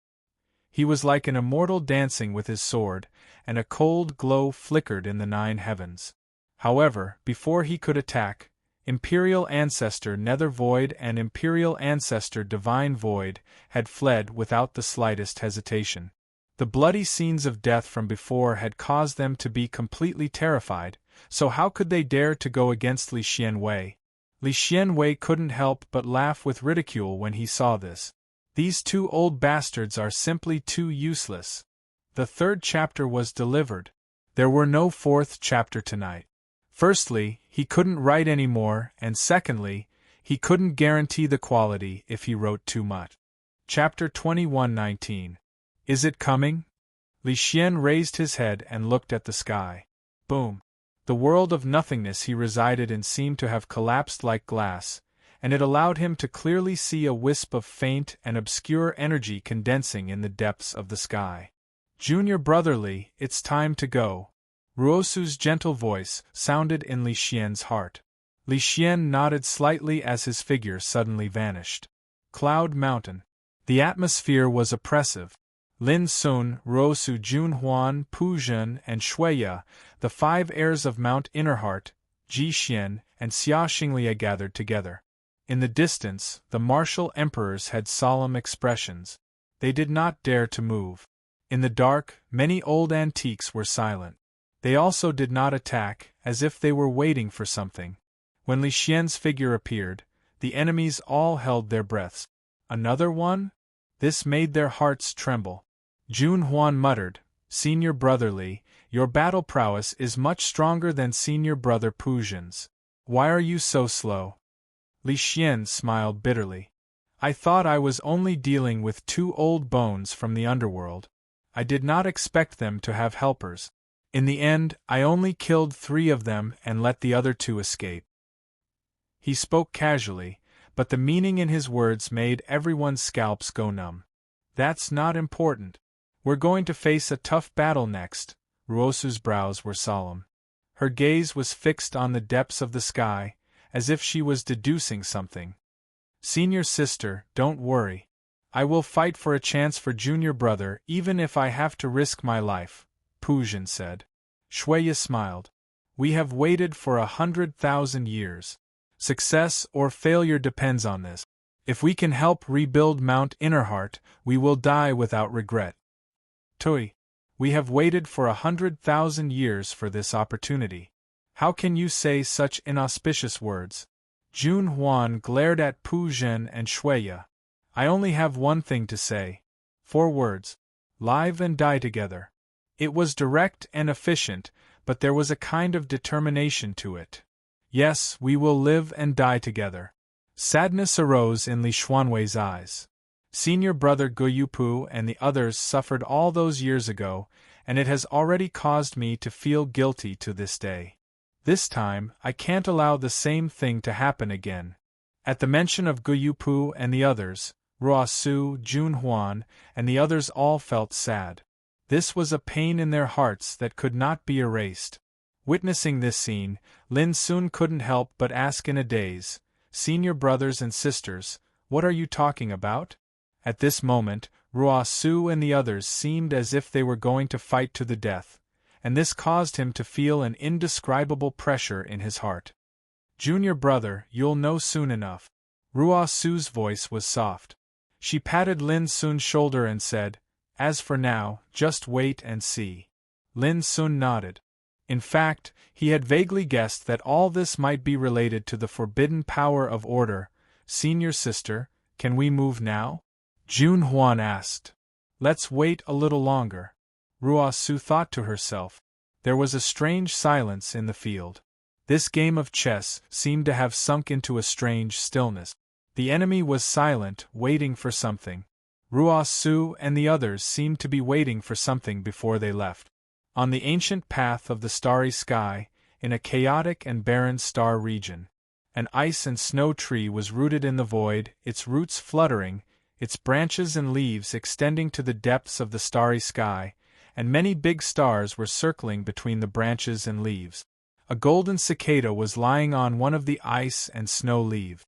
He was like an immortal dancing with his sword, and a cold glow flickered in the 9 heavens. However, before he could attack, Imperial Ancestor Nether Void and Imperial Ancestor Divine Void had fled without the slightest hesitation. The bloody scenes of death from before had caused them to be completely terrified, so how could they dare to go against Li Xianwei? Li Xianwei couldn't help but laugh with ridicule when he saw this. These 2 old bastards are simply too useless. The 3rd chapter was delivered. There were no 4th chapter tonight. Firstly, he couldn't write any more, and secondly, he couldn't guarantee the quality if he wrote too much. Chapter 21:19. Is it coming? Li Xian raised his head and looked at the sky. Boom! The world of nothingness he resided in seemed to have collapsed like glass, and it allowed him to clearly see a wisp of faint and obscure energy condensing in the depths of the sky. Junior brotherly, it's time to go. Ruosu's gentle voice sounded in Li Xian's heart. Li Xian nodded slightly as his figure suddenly vanished. Cloud Mountain. The atmosphere was oppressive. Lin Sun, Ruosu Junhuan, Pu Zhen, and Shuiya, the 5 heirs of Mount Innerheart, Ji Xian, and Xia Xinglia gathered together. In the distance, the martial emperors had solemn expressions. They did not dare to move. In the dark, many old antiques were silent. They also did not attack, as if they were waiting for something. When Li Xian's figure appeared, the enemies all held their breaths. Another one? This made their hearts tremble. Jun Huan muttered, Senior Brother Li, your battle prowess is much stronger than Senior Brother Pu Zhen's. Why are you so slow? Li Xian smiled bitterly. I thought I was only dealing with 2 old bones from the underworld. I did not expect them to have helpers. In the end, I only killed 3 of them and let the other 2 escape. He spoke casually, but the meaning in his words made everyone's scalps go numb. That's not important. We're going to face a tough battle next. Ruosu's brows were solemn. Her gaze was fixed on the depths of the sky, as if she was deducing something. Senior sister, don't worry. I will fight for a chance for junior brother even if I have to risk my life, Pu Zhen said. Shuiya smiled. We have waited for 100,000 years. Success or failure depends on this. If we can help rebuild Mount Innerheart, we will die without regret. Tui, we have waited for 100,000 years for this opportunity. How can you say such inauspicious words? Jun Huan glared at Pu Zhen and Shuiya. I only have one thing to say. 4 words. Live and die together. It was direct and efficient, but there was a kind of determination to it. Yes, we will live and die together. Sadness arose in Li Xuanwei's eyes. Senior brother Guyupu and the others suffered all those years ago, and it has already caused me to feel guilty to this day. This time, I can't allow the same thing to happen again. At the mention of Guyupu and the others, Ruosu, Jun Huan, and the others all felt sad. This was a pain in their hearts that could not be erased. Witnessing this scene, Lin Sun couldn't help but ask in a daze, Senior brothers and sisters, what are you talking about? At this moment, Ruosu and the others seemed as if they were going to fight to the death, and this caused him to feel an indescribable pressure in his heart. Junior brother, you'll know soon enough. Ruosu's voice was soft. She patted Lin Sun's shoulder and said, As for now, just wait and see. Lin Sun nodded. In fact, he had vaguely guessed that all this might be related to the forbidden power of order. Senior sister, can we move now? June Huan asked. Let's wait a little longer. Ruosu thought to herself. There was a strange silence in the field. This game of chess seemed to have sunk into a strange stillness. The enemy was silent, waiting for something. Ruosu and the others seemed to be waiting for something before they left. On the ancient path of the starry sky, in a chaotic and barren star region, an ice and snow tree was rooted in the void, its roots fluttering, its branches and leaves extending to the depths of the starry sky, and many big stars were circling between the branches and leaves. A golden cicada was lying on one of the ice and snow leaves.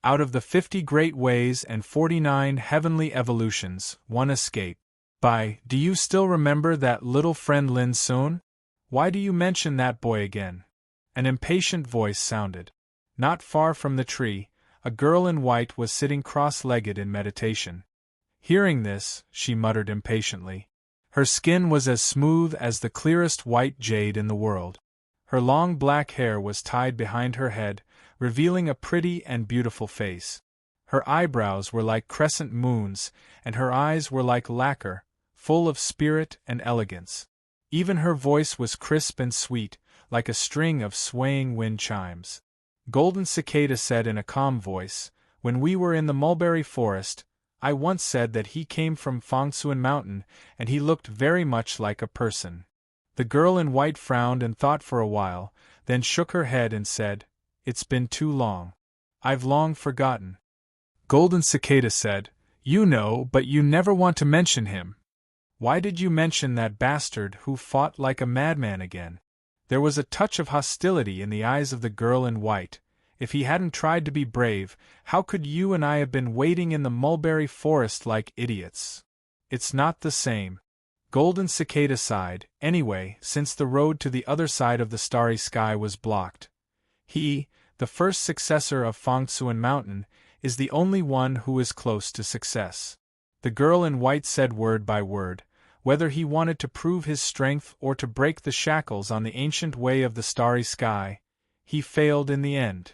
Out of the 50 great ways and 49 heavenly evolutions, one escaped. Do you still remember that little friend Lin Sun? Why do you mention that boy again? An impatient voice sounded. Not far from the tree, a girl in white was sitting cross-legged in meditation. Hearing this, she muttered impatiently. Her skin was as smooth as the clearest white jade in the world. Her long black hair was tied behind her head, revealing a pretty and beautiful face. Her eyebrows were like crescent moons, and her eyes were like lacquer, full of spirit and elegance. Even her voice was crisp and sweet, like a string of swaying wind chimes. Golden Cicada said in a calm voice, "When we were in the mulberry forest, I once said that he came from Fangsuan Mountain, and he looked very much like a person." The girl in white frowned and thought for a while, then shook her head and said, "It's been too long. I've long forgotten." Golden Cicada said, "You know, but you never want to mention him. Why did you mention that bastard who fought like a madman again?" There was a touch of hostility in the eyes of the girl in white. If he hadn't tried to be brave, how could you and I have been waiting in the mulberry forest like idiots? It's not the same. Golden Cicada sighed. Anyway, since the road to the other side of the starry sky was blocked, he, the first successor of Fangsuan Mountain, is the only one who is close to success. The girl in white said word by word, whether he wanted to prove his strength or to break the shackles on the ancient way of the starry sky, he failed in the end.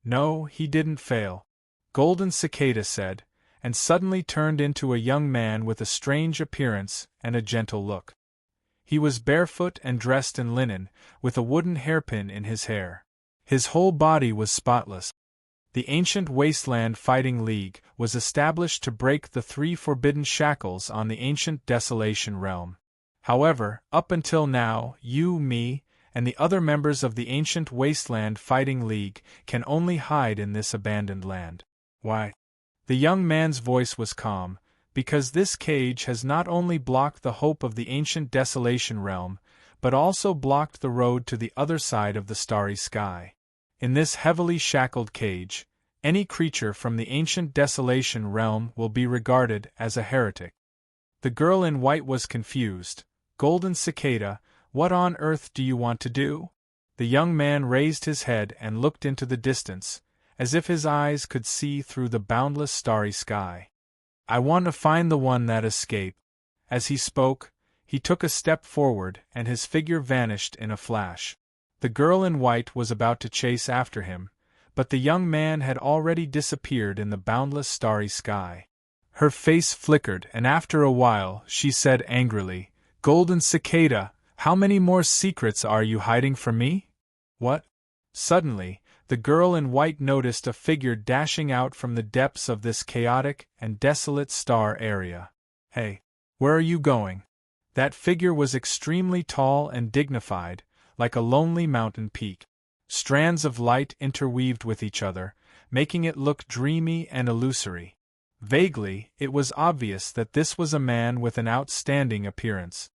No, he didn't fail. Golden Cicada said, and suddenly turned into a young man with a strange appearance and a gentle look. He was barefoot and dressed in linen, with a wooden hairpin in his hair. His whole body was spotless. The ancient Wasteland Fighting League was established to break the 3 forbidden shackles on the ancient Desolation Realm. However, up until now, you, me, and the other members of the ancient Wasteland Fighting League can only hide in this abandoned land. Why? The young man's voice was calm, because this cage has not only blocked the hope of the ancient Desolation Realm, but also blocked the road to the other side of the starry sky. In this heavily shackled cage, any creature from the ancient Desolation Realm will be regarded as a heretic. The girl in white was confused. Golden Cicada, what on earth do you want to do? The young man raised his head and looked into the distance, as if his eyes could see through the boundless starry sky. I want to find the one that escaped. As he spoke, he took a step forward and his figure vanished in a flash. The girl in white was about to chase after him, but the young man had already disappeared in the boundless starry sky. Her face flickered, and after a while she said angrily, "Golden Cicada, how many more secrets are you hiding from me?" What? Suddenly, the girl in white noticed a figure dashing out from the depths of this chaotic and desolate star area. "Hey, where are you going?" That figure was extremely tall and dignified, like a lonely mountain peak. Strands of light interweaved with each other, making it look dreamy and illusory. Vaguely, it was obvious that this was a man with an outstanding appearance.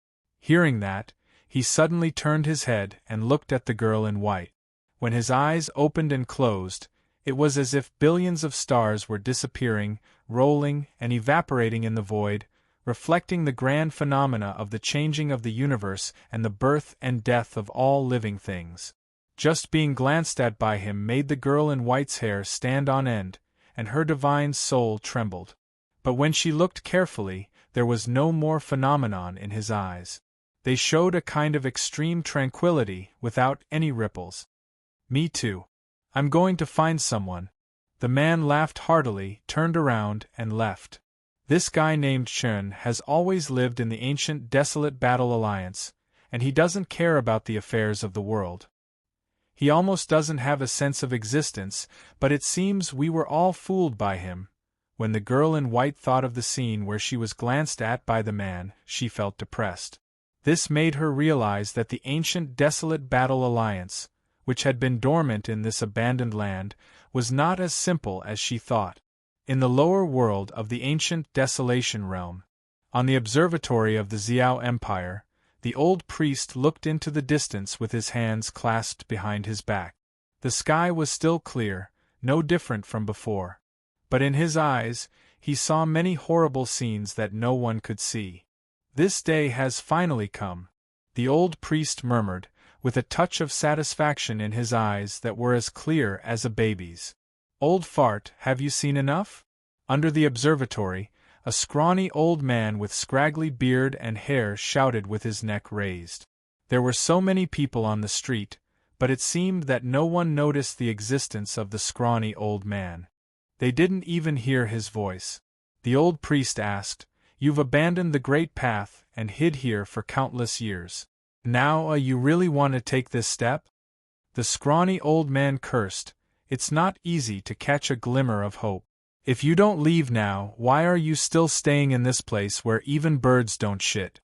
Hearing that, he suddenly turned his head and looked at the girl in white. When his eyes opened and closed, it was as if billions of stars were disappearing, rolling, and evaporating in the void, reflecting the grand phenomena of the changing of the universe and the birth and death of all living things. Just being glanced at by him made the girl in white's hair stand on end, and her divine soul trembled. But when she looked carefully, there was no more phenomenon in his eyes. They showed a kind of extreme tranquility without any ripples. Me too. I'm going to find someone. The man laughed heartily, turned around, and left. This guy named Chen has always lived in the ancient desolate Battle Alliance, and he doesn't care about the affairs of the world. He almost doesn't have a sense of existence, but it seems we were all fooled by him. When the girl in white thought of the scene where she was glanced at by the man, she felt depressed. This made her realize that the ancient desolate Battle Alliance, which had been dormant in this abandoned land, was not as simple as she thought. In the lower world of the ancient Desolation Realm, on the observatory of the Xiao Empire, the old priest looked into the distance with his hands clasped behind his back. The sky was still clear, no different from before. But in his eyes, he saw many horrible scenes that no one could see. "This day has finally come," the old priest murmured, with a touch of satisfaction in his eyes that were as clear as a baby's. "Old fart, have you seen enough?" Under the observatory, a scrawny old man with scraggly beard and hair shouted with his neck raised. There were so many people on the street, but it seemed that no one noticed the existence of the scrawny old man. They didn't even hear his voice. The old priest asked, "You've abandoned the great path and hid here for countless years. Now you really want to take this step?" The scrawny old man cursed. "It's not easy to catch a glimmer of hope. If you don't leave now, why are you still staying in this place where even birds don't shit?"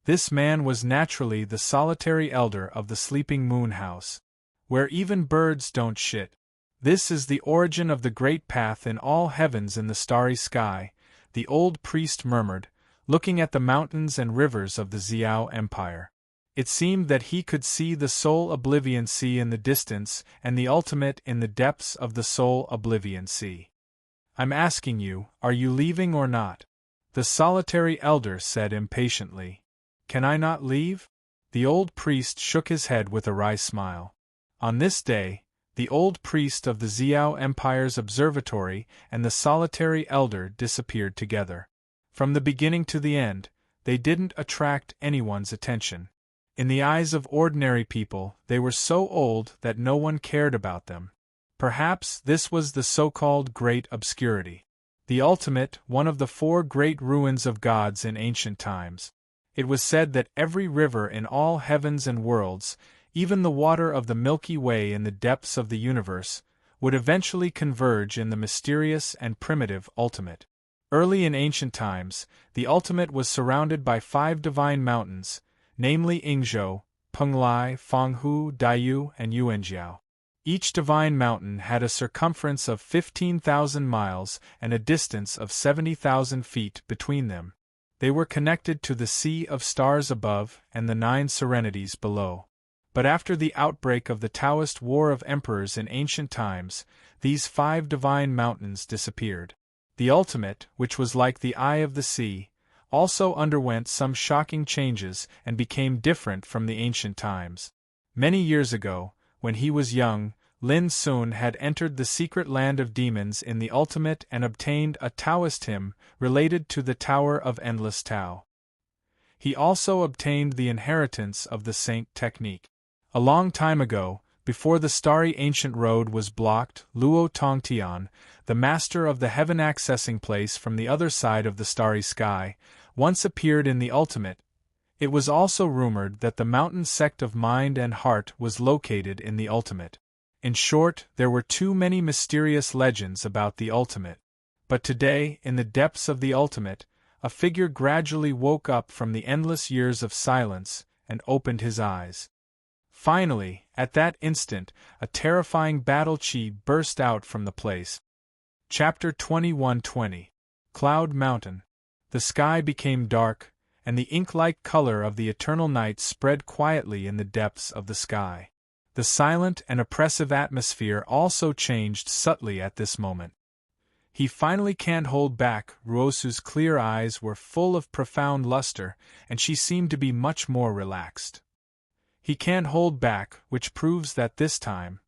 This man was naturally the solitary elder of the Sleeping Moon House. Where even birds don't shit. This is the origin of the great path in all heavens in the starry sky, the old priest murmured, looking at the mountains and rivers of the Xiao Empire. It seemed that he could see the Soul Oblivion Sea in the distance and the ultimate in the depths of the Soul Oblivion Sea. "I'm asking you, are you leaving or not?" the solitary elder said impatiently. "Can I not leave?" The old priest shook his head with a wry smile. On this day, the old priest of the Xiao Empire's observatory and the solitary elder disappeared together. From the beginning to the end, they didn't attract anyone's attention. In the eyes of ordinary people, they were so old that no one cared about them. Perhaps this was the so-called Great Obscurity. The ultimate, one of the four great ruins of gods in ancient times. It was said that every river in all heavens and worlds, even the water of the Milky Way in the depths of the universe, would eventually converge in the mysterious and primitive ultimate. Early in ancient times, the ultimate was surrounded by 5 divine mountains, namely Yingzhou, Penglai, Fanghu, Daiyu, and Yuanjiao. Each divine mountain had a circumference of 15,000 miles and a distance of 70,000 feet between them. They were connected to the sea of stars above and the 9 serenities below. But after the outbreak of the Taoist War of Emperors in ancient times, these 5 divine mountains disappeared. The ultimate, which was like the eye of the sea, also underwent some shocking changes and became different from the ancient times. Many years ago, when he was young, Lin Sun had entered the secret land of demons in the ultimate and obtained a Taoist hymn related to the Tower of Endless Tao. He also obtained the inheritance of the Saint technique. A long time ago, before the starry ancient road was blocked, Luo Tongtian, the master of the heaven accessing place from the other side of the starry sky, once appeared in the ultimate. It was also rumored that the mountain sect of mind and heart was located in the ultimate. In short, there were too many mysterious legends about the ultimate. But today, in the depths of the ultimate, a figure gradually woke up from the endless years of silence and opened his eyes. Finally, at that instant, a terrifying battle chi burst out from the place. Chapter 21:20. Cloud Mountain. The sky became dark, and the ink-like color of the eternal night spread quietly in the depths of the sky. The silent and oppressive atmosphere also changed subtly at this moment. "He finally can't hold back." Ruosu's clear eyes were full of profound luster, and she seemed to be much more relaxed. "He can't hold back, which proves that this time,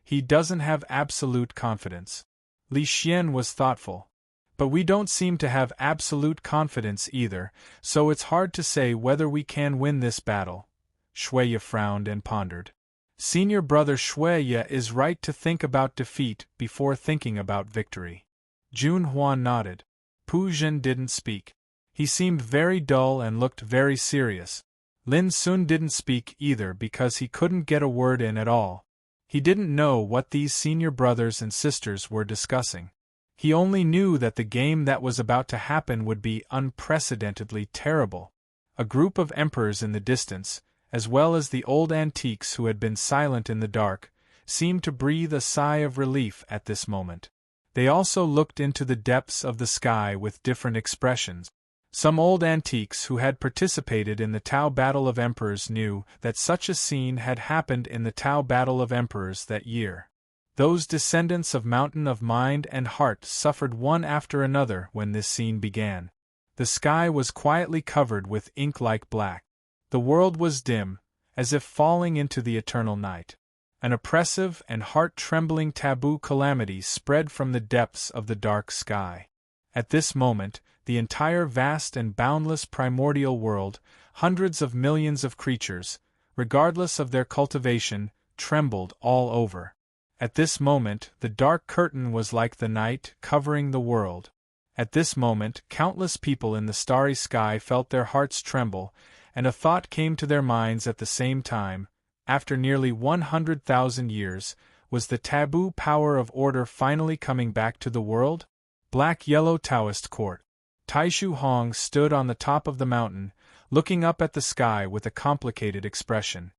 he doesn't have absolute confidence." Li Xian was thoughtful. But we don't seem to have absolute confidence either, so it's hard to say whether we can win this battle. Shuya frowned and pondered. Senior brother Shuya is right to think about defeat before thinking about victory. Jun Huan nodded. Pu Zhen didn't speak. He seemed very dull and looked very serious. Lin Sun didn't speak either because he couldn't get a word in at all. He didn't know what these senior brothers and sisters were discussing. He only knew that the game that was about to happen would be unprecedentedly terrible. A group of emperors in the distance, as well as the old antiques who had been silent in the dark, seemed to breathe a sigh of relief at this moment. They also looked into the depths of the sky with different expressions. Some old antiques who had participated in the Tao Battle of Emperors knew that such a scene had happened in the Tao Battle of Emperors that year. Those descendants of Mountain of Mind and Heart suffered one after another when this scene began. The sky was quietly covered with ink-like black. The world was dim, as if falling into the eternal night. An oppressive and heart-trembling taboo calamity spread from the depths of the dark sky. At this moment, the entire vast and boundless primordial world, hundreds of millions of creatures, regardless of their cultivation, trembled all over. At this moment, the dark curtain was like the night covering the world. At this moment, countless people in the starry sky felt their hearts tremble, and a thought came to their minds at the same time. After nearly 100,000 years, was the taboo power of order finally coming back to the world? Black-yellow Taoist court. Taishu Hong stood on the top of the mountain, looking up at the sky with a complicated expression.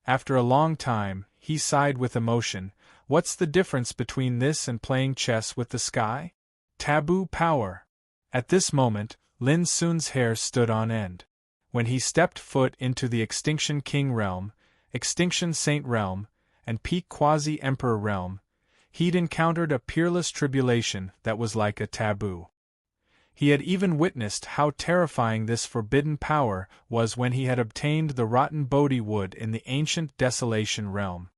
After a long time, he sighed with emotion. What's the difference between this and playing chess with the sky? Taboo power. At this moment, Lin Sun's hair stood on end. When he stepped foot into the Extinction King realm, Extinction Saint realm, and Peak Quasi-Emperor realm, he'd encountered a peerless tribulation that was like a taboo. He had even witnessed how terrifying this forbidden power was when he had obtained the rotten Bodhi wood in the ancient Desolation realm.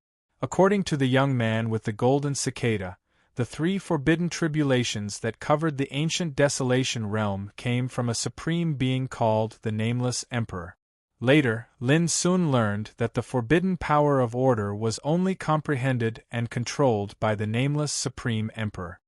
According to the young man with the golden cicada, the three forbidden tribulations that covered the ancient Desolation realm came from a supreme being called the Nameless Emperor. Later, Lin Sun learned that the forbidden power of order was only comprehended and controlled by the Nameless Supreme Emperor.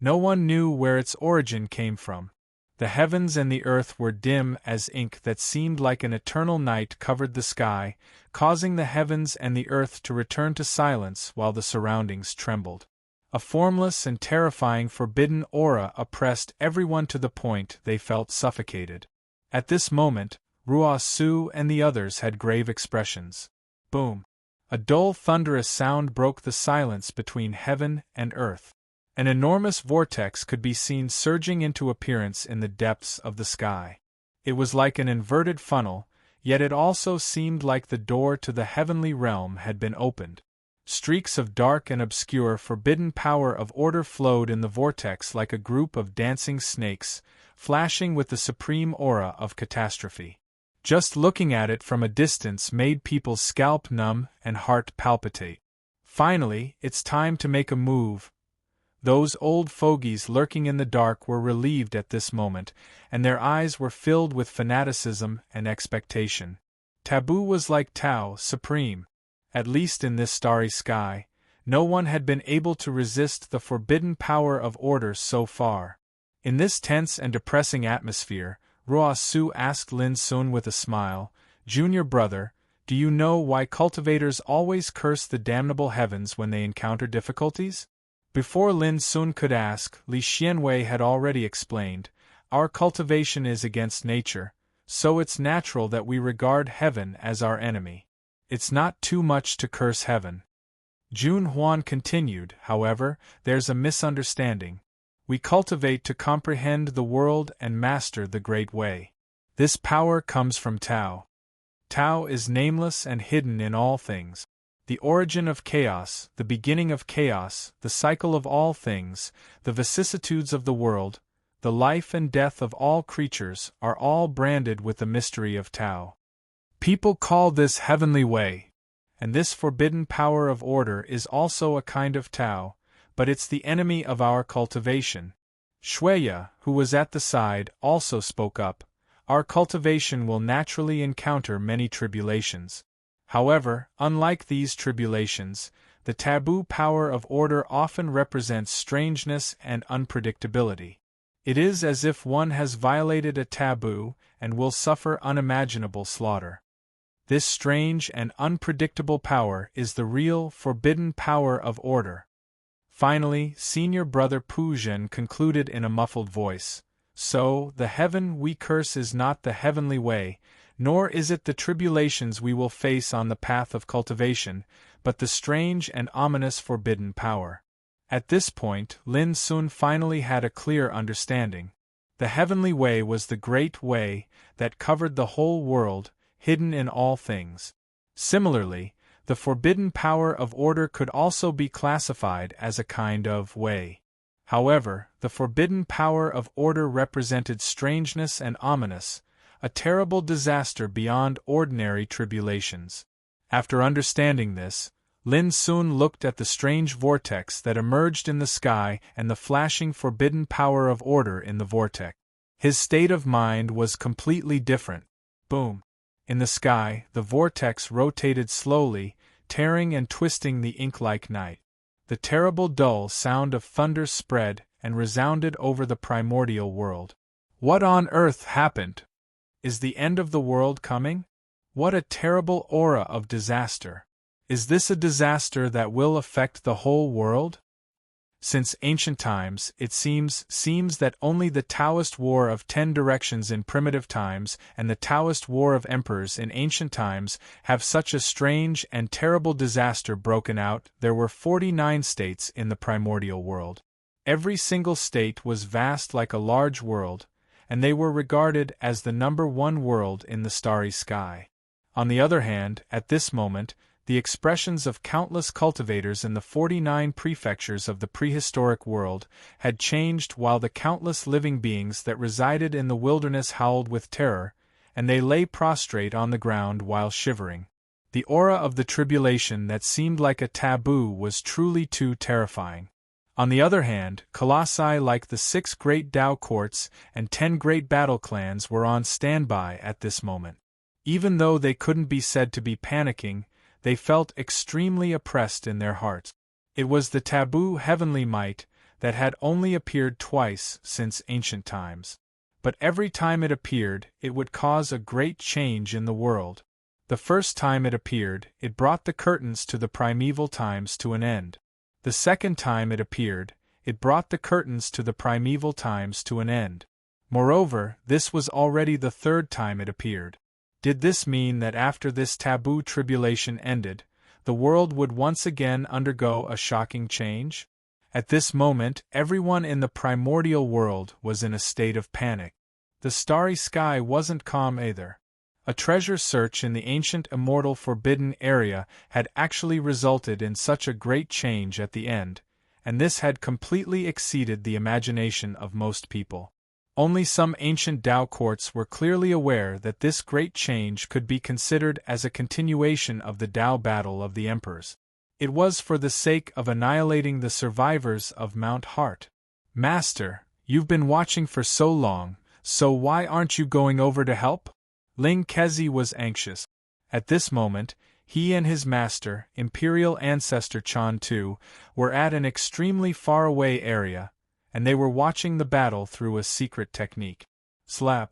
No one knew where its origin came from. The heavens and the earth were dim as ink that seemed like an eternal night covered the sky, causing the heavens and the earth to return to silence while the surroundings trembled. A formless and terrifying forbidden aura oppressed everyone to the point they felt suffocated. At this moment, Ruo Su and the others had grave expressions. Boom! A dull thunderous sound broke the silence between heaven and earth. An enormous vortex could be seen surging into appearance in the depths of the sky. It was like an inverted funnel, yet it also seemed like the door to the heavenly realm had been opened. Streaks of dark and obscure forbidden power of order flowed in the vortex like a group of dancing snakes, flashing with the supreme aura of catastrophe. Just looking at it from a distance made people's scalp numb and heart palpitate. Finally, it's time to make a move. Those old fogies lurking in the dark were relieved at this moment, and their eyes were filled with fanaticism and expectation. Taboo was like Tao, supreme. At least in this starry sky, no one had been able to resist the forbidden power of order so far. In this tense and depressing atmosphere, Ruo Su asked Lin Sun with a smile, "Junior brother, do you know why cultivators always curse the damnable heavens when they encounter difficulties?" Before Lin Sun could ask, Li Xianwei had already explained, "Our cultivation is against nature, so it's natural that we regard heaven as our enemy. It's not too much to curse heaven." Jun Huan continued, "However, there's a misunderstanding. We cultivate to comprehend the world and master the Great Way. This power comes from Tao. Tao is nameless and hidden in all things. The origin of chaos, the beginning of chaos, the cycle of all things, the vicissitudes of the world, the life and death of all creatures are all branded with the mystery of Tao. People call this heavenly way, and this forbidden power of order is also a kind of Tao, but it's the enemy of our cultivation." Shueya, who was at the side, also spoke up. Our cultivation will naturally encounter many tribulations. However, unlike these tribulations, the taboo power of order often represents strangeness and unpredictability. It is as if one has violated a taboo and will suffer unimaginable slaughter. This strange and unpredictable power is the real, forbidden power of order. Finally, Senior Brother Puzhen concluded in a muffled voice, "So, the heaven we curse is not the heavenly way, nor is it the tribulations we will face on the path of cultivation, but the strange and ominous forbidden power." At this point, Lin Sun finally had a clear understanding. The heavenly way was the great way that covered the whole world, hidden in all things. Similarly, the forbidden power of order could also be classified as a kind of way. However, the forbidden power of order represented strangeness and ominous, a terrible disaster beyond ordinary tribulations. After understanding this, Lin Sun looked at the strange vortex that emerged in the sky and the flashing forbidden power of order in the vortex. His state of mind was completely different. Boom! In the sky, the vortex rotated slowly, tearing and twisting the ink-like night. The terrible dull sound of thunder spread and resounded over the primordial world. What on earth happened? Is the end of the world coming? What a terrible aura of disaster! Is this a disaster that will affect the whole world? Since ancient times, it seems that only the Taoist War of 10 Directions in primitive times and the Taoist War of Emperors in ancient times have such a strange and terrible disaster broken out. There were 49 states in the primordial world. Every single state was vast like a large world, and they were regarded as the number one world in the starry sky. On the other hand, at this moment, the expressions of countless cultivators in the 49 prefectures of the prehistoric world had changed while the countless living beings that resided in the wilderness howled with terror, and they lay prostrate on the ground while shivering. The aura of the tribulation that seemed like a taboo was truly too terrifying. On the other hand, colossi like the 6 great Tao courts and 10 great battle clans were on standby at this moment. Even though they couldn't be said to be panicking, they felt extremely oppressed in their hearts. It was the taboo heavenly might that had only appeared twice since ancient times. But every time it appeared, it would cause a great change in the world. The first time it appeared, it brought the curtains to the primeval times to an end. The second time it appeared, it brought the curtains to the primeval times to an end. Moreover, this was already the third time it appeared. Did this mean that after this taboo tribulation ended, the world would once again undergo a shocking change? At this moment, everyone in the primordial world was in a state of panic. The starry sky wasn't calm either. A treasure search in the ancient immortal forbidden area had actually resulted in such a great change at the end, and this had completely exceeded the imagination of most people. Only some ancient Tao courts were clearly aware that this great change could be considered as a continuation of the Tao battle of the emperors. It was for the sake of annihilating the survivors of Mount Heart. "Master, you've been watching for so long, so why aren't you going over to help?" Ling Kezi was anxious. At this moment, he and his master, Imperial Ancestor Chan Tu, were at an extremely far-away area, and they were watching the battle through a secret technique. Slap!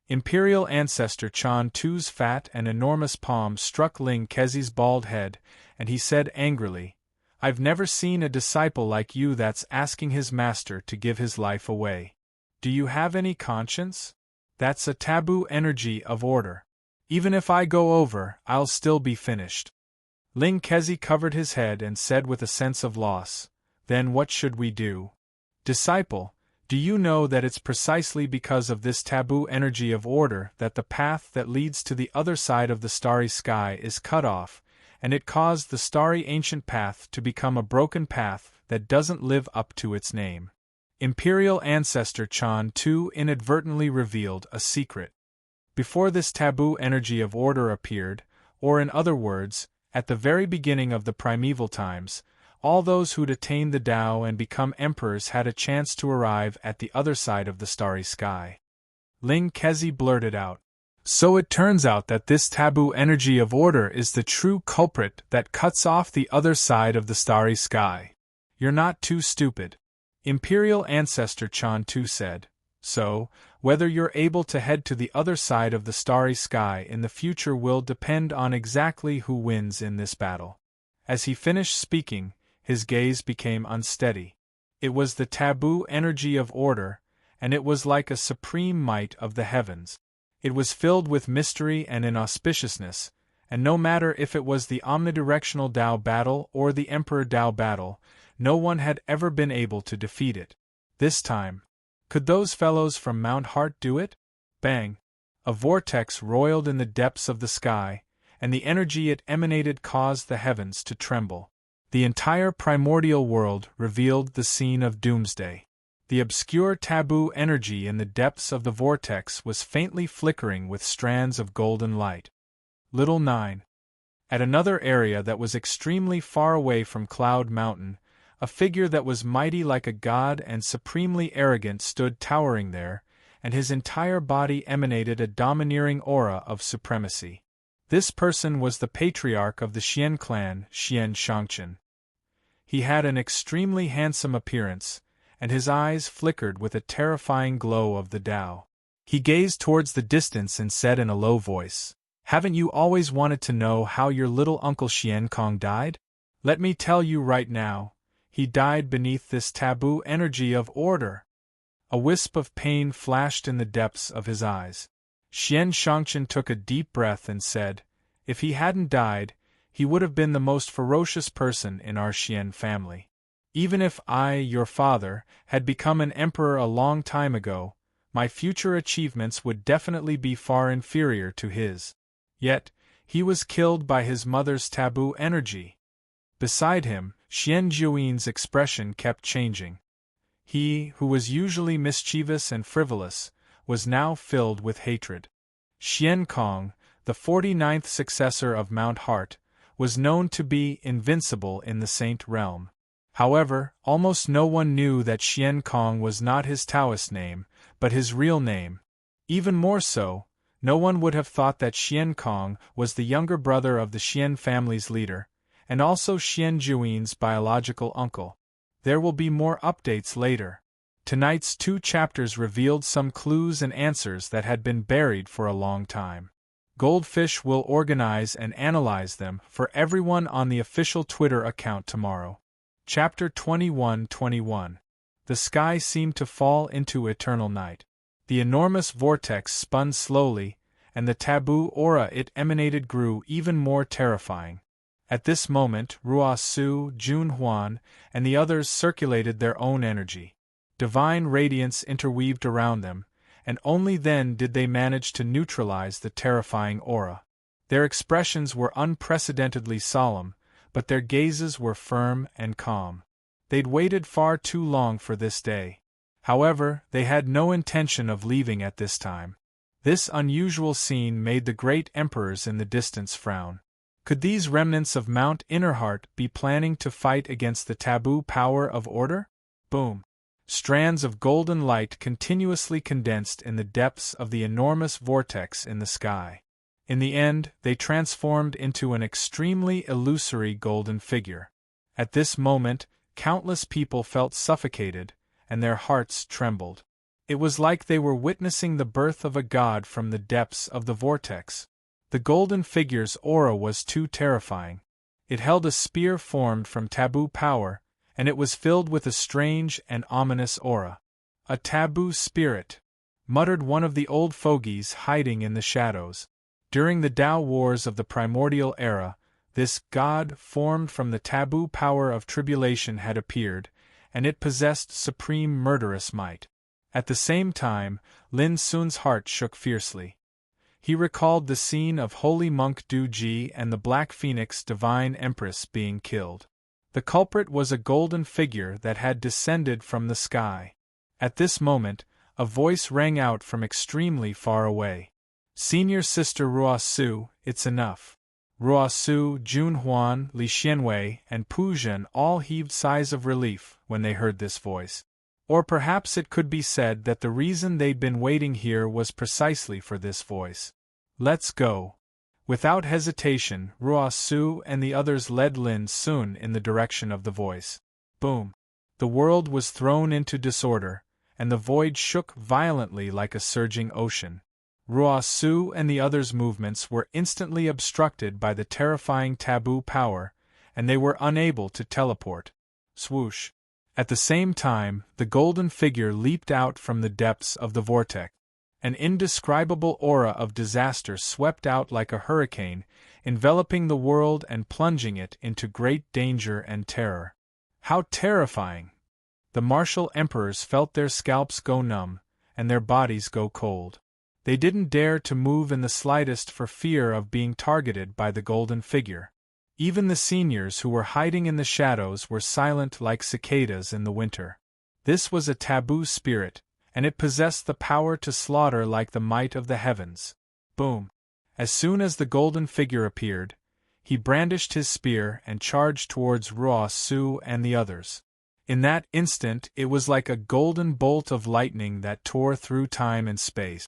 Imperial Ancestor Chan Tu's fat and enormous palm struck Ling Kezi's bald head, and he said angrily, "I've never seen a disciple like you that's asking his master to give his life away. Do you have any conscience? That's a taboo energy of order. Even if I go over, I'll still be finished." Ling Kezi covered his head and said with a sense of loss, "Then what should we do?" "Disciple, do you know that it's precisely because of this taboo energy of order that the path that leads to the other side of the starry sky is cut off, and it caused the starry ancient path to become a broken path that doesn't live up to its name?" Imperial Ancestor Chan Tu inadvertently revealed a secret. Before this taboo energy of order appeared, or in other words, at the very beginning of the primeval times, All those who'd attained the Tao and become emperors had a chance to arrive at the other side of the starry sky. Ling Kezi blurted out. So it turns out that this taboo energy of order is the true culprit that cuts off the other side of the starry sky. You're not too stupid. Imperial Ancestor Chan Tu said. So, whether you're able to head to the other side of the starry sky in the future will depend on exactly who wins in this battle. As he finished speaking, his gaze became unsteady. It was the taboo energy of order, and it was like a supreme might of the heavens. It was filled with mystery and inauspiciousness, and no matter if it was the omnidirectional Tao battle or the Emperor Tao battle, no one had ever been able to defeat it. This time, could those fellows from Mount Hart do it? Bang! A vortex roiled in the depths of the sky, and the energy it emanated caused the heavens to tremble. The entire primordial world revealed the scene of doomsday. The obscure taboo energy in the depths of the vortex was faintly flickering with strands of golden light. Little 9. At another area that was extremely far away from Cloud Mountain, a figure that was mighty like a god and supremely arrogant stood towering there, and his entire body emanated a domineering aura of supremacy. This person was the patriarch of the Xian clan, Xian Shangchen. He had an extremely handsome appearance, and his eyes flickered with a terrifying glow of the Tao. He gazed towards the distance and said in a low voice, "Haven't you always wanted to know how your little uncle Xian Kong died? Let me tell you right now, he died beneath this taboo energy of order." A wisp of pain flashed in the depths of his eyes. Xian Shangchen took a deep breath and said, "If he hadn't died, he would have been the most ferocious person in our Xian family. Even if I, your father, had become an emperor a long time ago, my future achievements would definitely be far inferior to his. Yet, he was killed by his mother's taboo energy." Beside him, Xian Jiuyin's expression kept changing. He, who was usually mischievous and frivolous, was now filled with hatred. Xian Kong, the 49th successor of Mount Hart, was known to be invincible in the Saint realm. However, almost no one knew that Xian Kong was not his Taoist name, but his real name. Even more so, no one would have thought that Xian Kong was the younger brother of the Xian family's leader, and also Xian Jiuyin's biological uncle. There will be more updates later. Tonight's 2 chapters revealed some clues and answers that had been buried for a long time. Goldfish will organize and analyze them for everyone on the official Twitter account tomorrow. Chapter 21-21. The sky seemed to fall into eternal night. The enormous vortex spun slowly, and the taboo aura it emanated grew even more terrifying. At this moment, Ruo Su, Jun Huan, and the others circulated their own energy. Divine radiance interweaved around them, and only then did they manage to neutralize the terrifying aura. Their expressions were unprecedentedly solemn, but their gazes were firm and calm. They'd waited far too long for this day. However, they had no intention of leaving at this time. This unusual scene made the great emperors in the distance frown. Could these remnants of Mount Innerheart be planning to fight against the taboo power of order? Boom! Strands of golden light continuously condensed in the depths of the enormous vortex in the sky. In the end, they transformed into an extremely illusory golden figure. At this moment, countless people felt suffocated, and their hearts trembled. It was like they were witnessing the birth of a god from the depths of the vortex. The golden figure's aura was too terrifying. It held a spear formed from taboo power, and it was filled with a strange and ominous aura. "A taboo spirit," muttered one of the old fogies hiding in the shadows. During the Tao Wars of the primordial era, this god formed from the taboo power of tribulation had appeared, and it possessed supreme murderous might. At the same time, Lin Sun's heart shook fiercely. He recalled the scene of Holy Monk Du Ji and the Black Phoenix Divine Empress being killed. The culprit was a golden figure that had descended from the sky. At this moment, a voice rang out from extremely far away. "Senior Sister Ruo Su, it's enough. Ruosu, Junhuan, Li Xianwei, and Pu Zhen all heaved sighs of relief when they heard this voice. Or perhaps it could be said that the reason they'd been waiting here was precisely for this voice. Let's go. Without hesitation, Ruosu and the others led Lin Sun in the direction of the voice. Boom! The world was thrown into disorder, and the void shook violently like a surging ocean. Ruosu and the others' movements were instantly obstructed by the terrifying taboo power, and they were unable to teleport. Swoosh! At the same time, the golden figure leaped out from the depths of the vortex. An indescribable aura of disaster swept out like a hurricane, enveloping the world and plunging it into great danger and terror. How terrifying! The martial emperors felt their scalps go numb, and their bodies go cold. They didn't dare to move in the slightest for fear of being targeted by the golden figure. Even the seniors who were hiding in the shadows were silent like cicadas in the winter. This was a taboo spirit, and it possessed the power to slaughter like the might of the heavens. Boom! As soon as the golden figure appeared, he brandished his spear and charged towards Ruosu and the others. In that instant it was like a golden bolt of lightning that tore through time and space.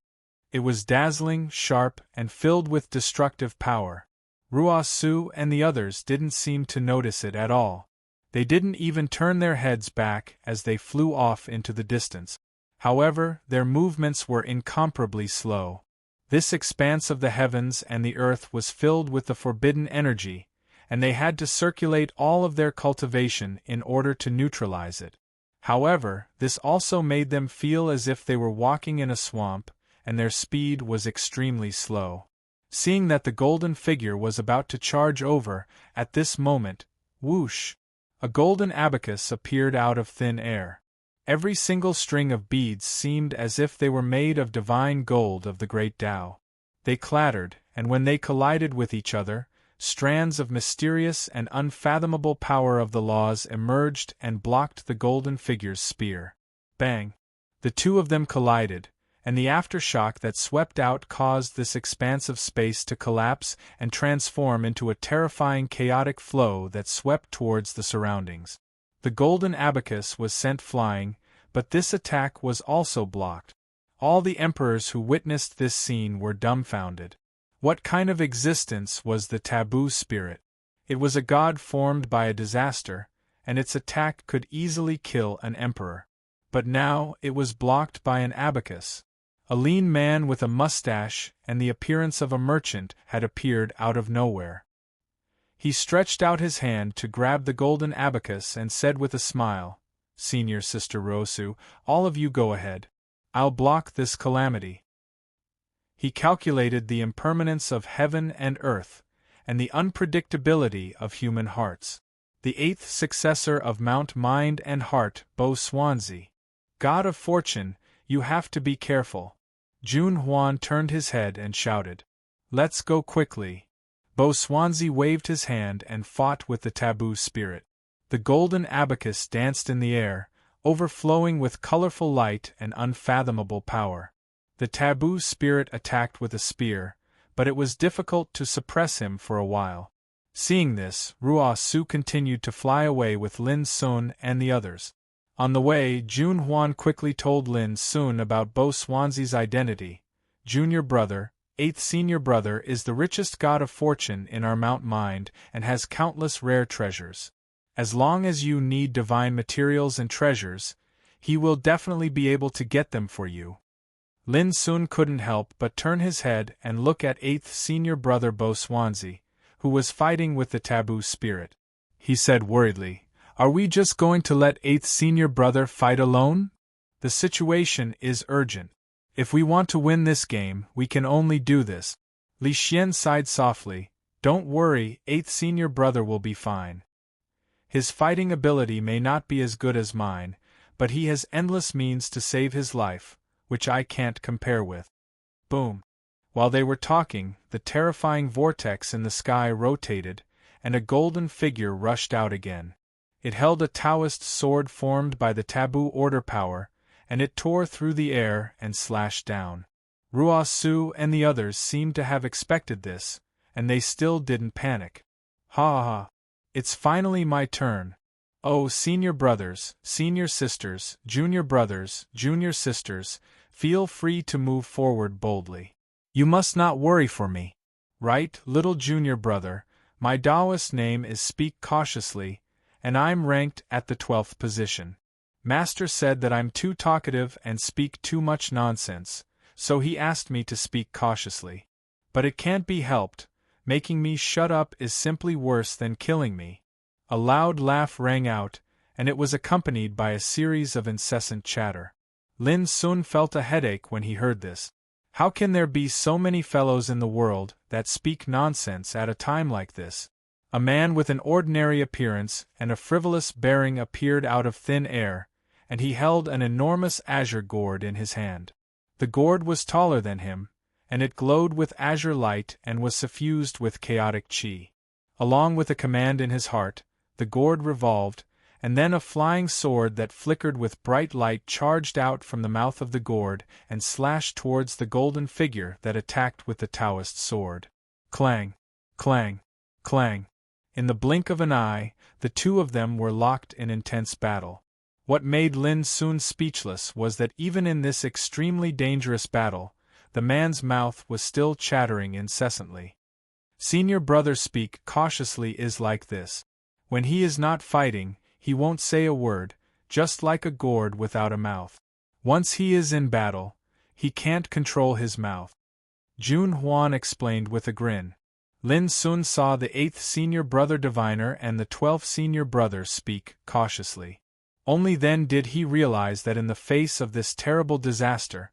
It was dazzling, sharp, and filled with destructive power. Ruosu and the others didn't seem to notice it at all. They didn't even turn their heads back as they flew off into the distance. However, their movements were incomparably slow. This expanse of the heavens and the earth was filled with the forbidden energy, and they had to circulate all of their cultivation in order to neutralize it. However, this also made them feel as if they were walking in a swamp, and their speed was extremely slow. Seeing that the golden figure was about to charge over, at this moment, whoosh! A golden abacus appeared out of thin air. Every single string of beads seemed as if they were made of divine gold of the great Tao. They clattered, and when they collided with each other, strands of mysterious and unfathomable power of the laws emerged and blocked the golden figure's spear. Bang! The two of them collided, and the aftershock that swept out caused this expanse of space to collapse and transform into a terrifying chaotic flow that swept towards the surroundings. The golden abacus was sent flying, but this attack was also blocked. All the emperors who witnessed this scene were dumbfounded. What kind of existence was the taboo spirit? It was a god formed by a disaster, and its attack could easily kill an emperor. But now it was blocked by an abacus. A lean man with a mustache and the appearance of a merchant had appeared out of nowhere. He stretched out his hand to grab the golden abacus and said with a smile, "Senior Sister Rosu, all of you go ahead. I'll block this calamity." He calculated the impermanence of heaven and earth, and the unpredictability of human hearts. The eighth successor of Mount Mind and Heart, Bo Swansea. God of Fortune, you have to be careful. Jun Huan turned his head and shouted, "Let's go quickly." Bo Swansea waved his hand and fought with the taboo spirit. The golden abacus danced in the air, overflowing with colorful light and unfathomable power. The taboo spirit attacked with a spear, but it was difficult to suppress him for a while. Seeing this, Ruosu continued to fly away with Lin Sun and the others. On the way, Jun Huan quickly told Lin Sun about Bo Swansea's identity. Junior brother, eighth senior brother, is the richest god of fortune in our Mount Mind and has countless rare treasures. As long as you need divine materials and treasures, he will definitely be able to get them for you. Lin Sun couldn't help but turn his head and look at eighth senior brother Bo Swansea, who was fighting with the taboo spirit. He said worriedly, "Are we just going to let eighth senior brother fight alone? The situation is urgent. If we want to win this game, we can only do this." Li Xian sighed softly, "Don't worry, eighth senior brother will be fine. His fighting ability may not be as good as mine, but he has endless means to save his life, which I can't compare with." Boom! While they were talking, the terrifying vortex in the sky rotated, and a golden figure rushed out again. It held a Taoist sword formed by the taboo order power, and it tore through the air and slashed down. Ruosu and the others seemed to have expected this, and they still didn't panic. Ha ha ha. It's finally my turn. Oh, senior brothers, senior sisters, junior brothers, junior sisters, feel free to move forward boldly. You must not worry for me. Right, little junior brother, my Taoist name is Speak Cautiously, and I'm ranked at the 12th position. Master said that I'm too talkative and speak too much nonsense, so he asked me to speak cautiously. But it can't be helped, making me shut up is simply worse than killing me. A loud laugh rang out, and it was accompanied by a series of incessant chatter. Lin Sun felt a headache when he heard this. How can there be so many fellows in the world that speak nonsense at a time like this? A man with an ordinary appearance and a frivolous bearing appeared out of thin air, and he held an enormous azure gourd in his hand. The gourd was taller than him, and it glowed with azure light and was suffused with chaotic qi. Along with a command in his heart, the gourd revolved, and then a flying sword that flickered with bright light charged out from the mouth of the gourd and slashed towards the golden figure that attacked with the Taoist sword. Clang! Clang! Clang! In the blink of an eye, the two of them were locked in intense battle. What made Lin Sun speechless was that even in this extremely dangerous battle, the man's mouth was still chattering incessantly. Senior brother Speak Cautiously is like this. When he is not fighting, he won't say a word, just like a gourd without a mouth. Once he is in battle, he can't control his mouth. Jun Huan explained with a grin. Lin Sun saw the 8th senior brother diviner and the 12th senior brother speak cautiously. Only then did he realize that in the face of this terrible disaster,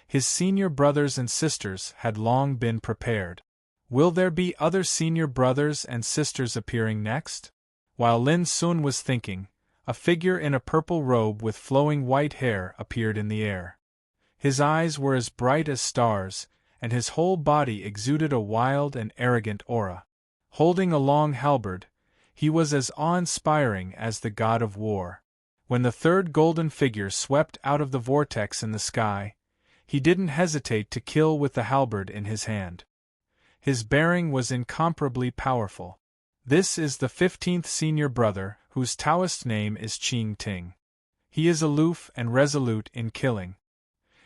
his senior brothers and sisters had long been prepared. Will there be other senior brothers and sisters appearing next? While Lin Sun was thinking, a figure in a purple robe with flowing white hair appeared in the air. His eyes were as bright as stars, and his whole body exuded a wild and arrogant aura. Holding a long halberd, he was as awe-inspiring as the god of war. When the third golden figure swept out of the vortex in the sky, he didn't hesitate to kill with the halberd in his hand. His bearing was incomparably powerful. This is the 15th senior brother, whose Taoist name is Qing Ting. He is aloof and resolute in killing.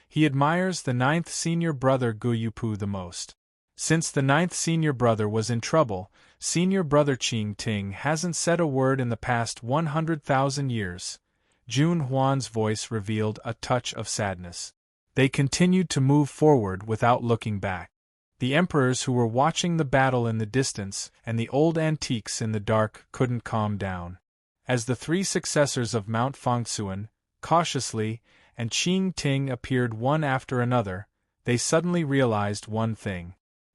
He admires the 9th senior brother Guyupu the most. Since the 9th senior brother was in trouble, senior brother Qing Ting hasn't said a word in the past 100,000 years. Jun Huan's voice revealed a touch of sadness. They continued to move forward without looking back. The emperors who were watching the battle in the distance and the old antiques in the dark couldn't calm down. As the 3 successors of Mount Fangsuan, Cautiously, and Qing Ting appeared one after another, they suddenly realized one thing.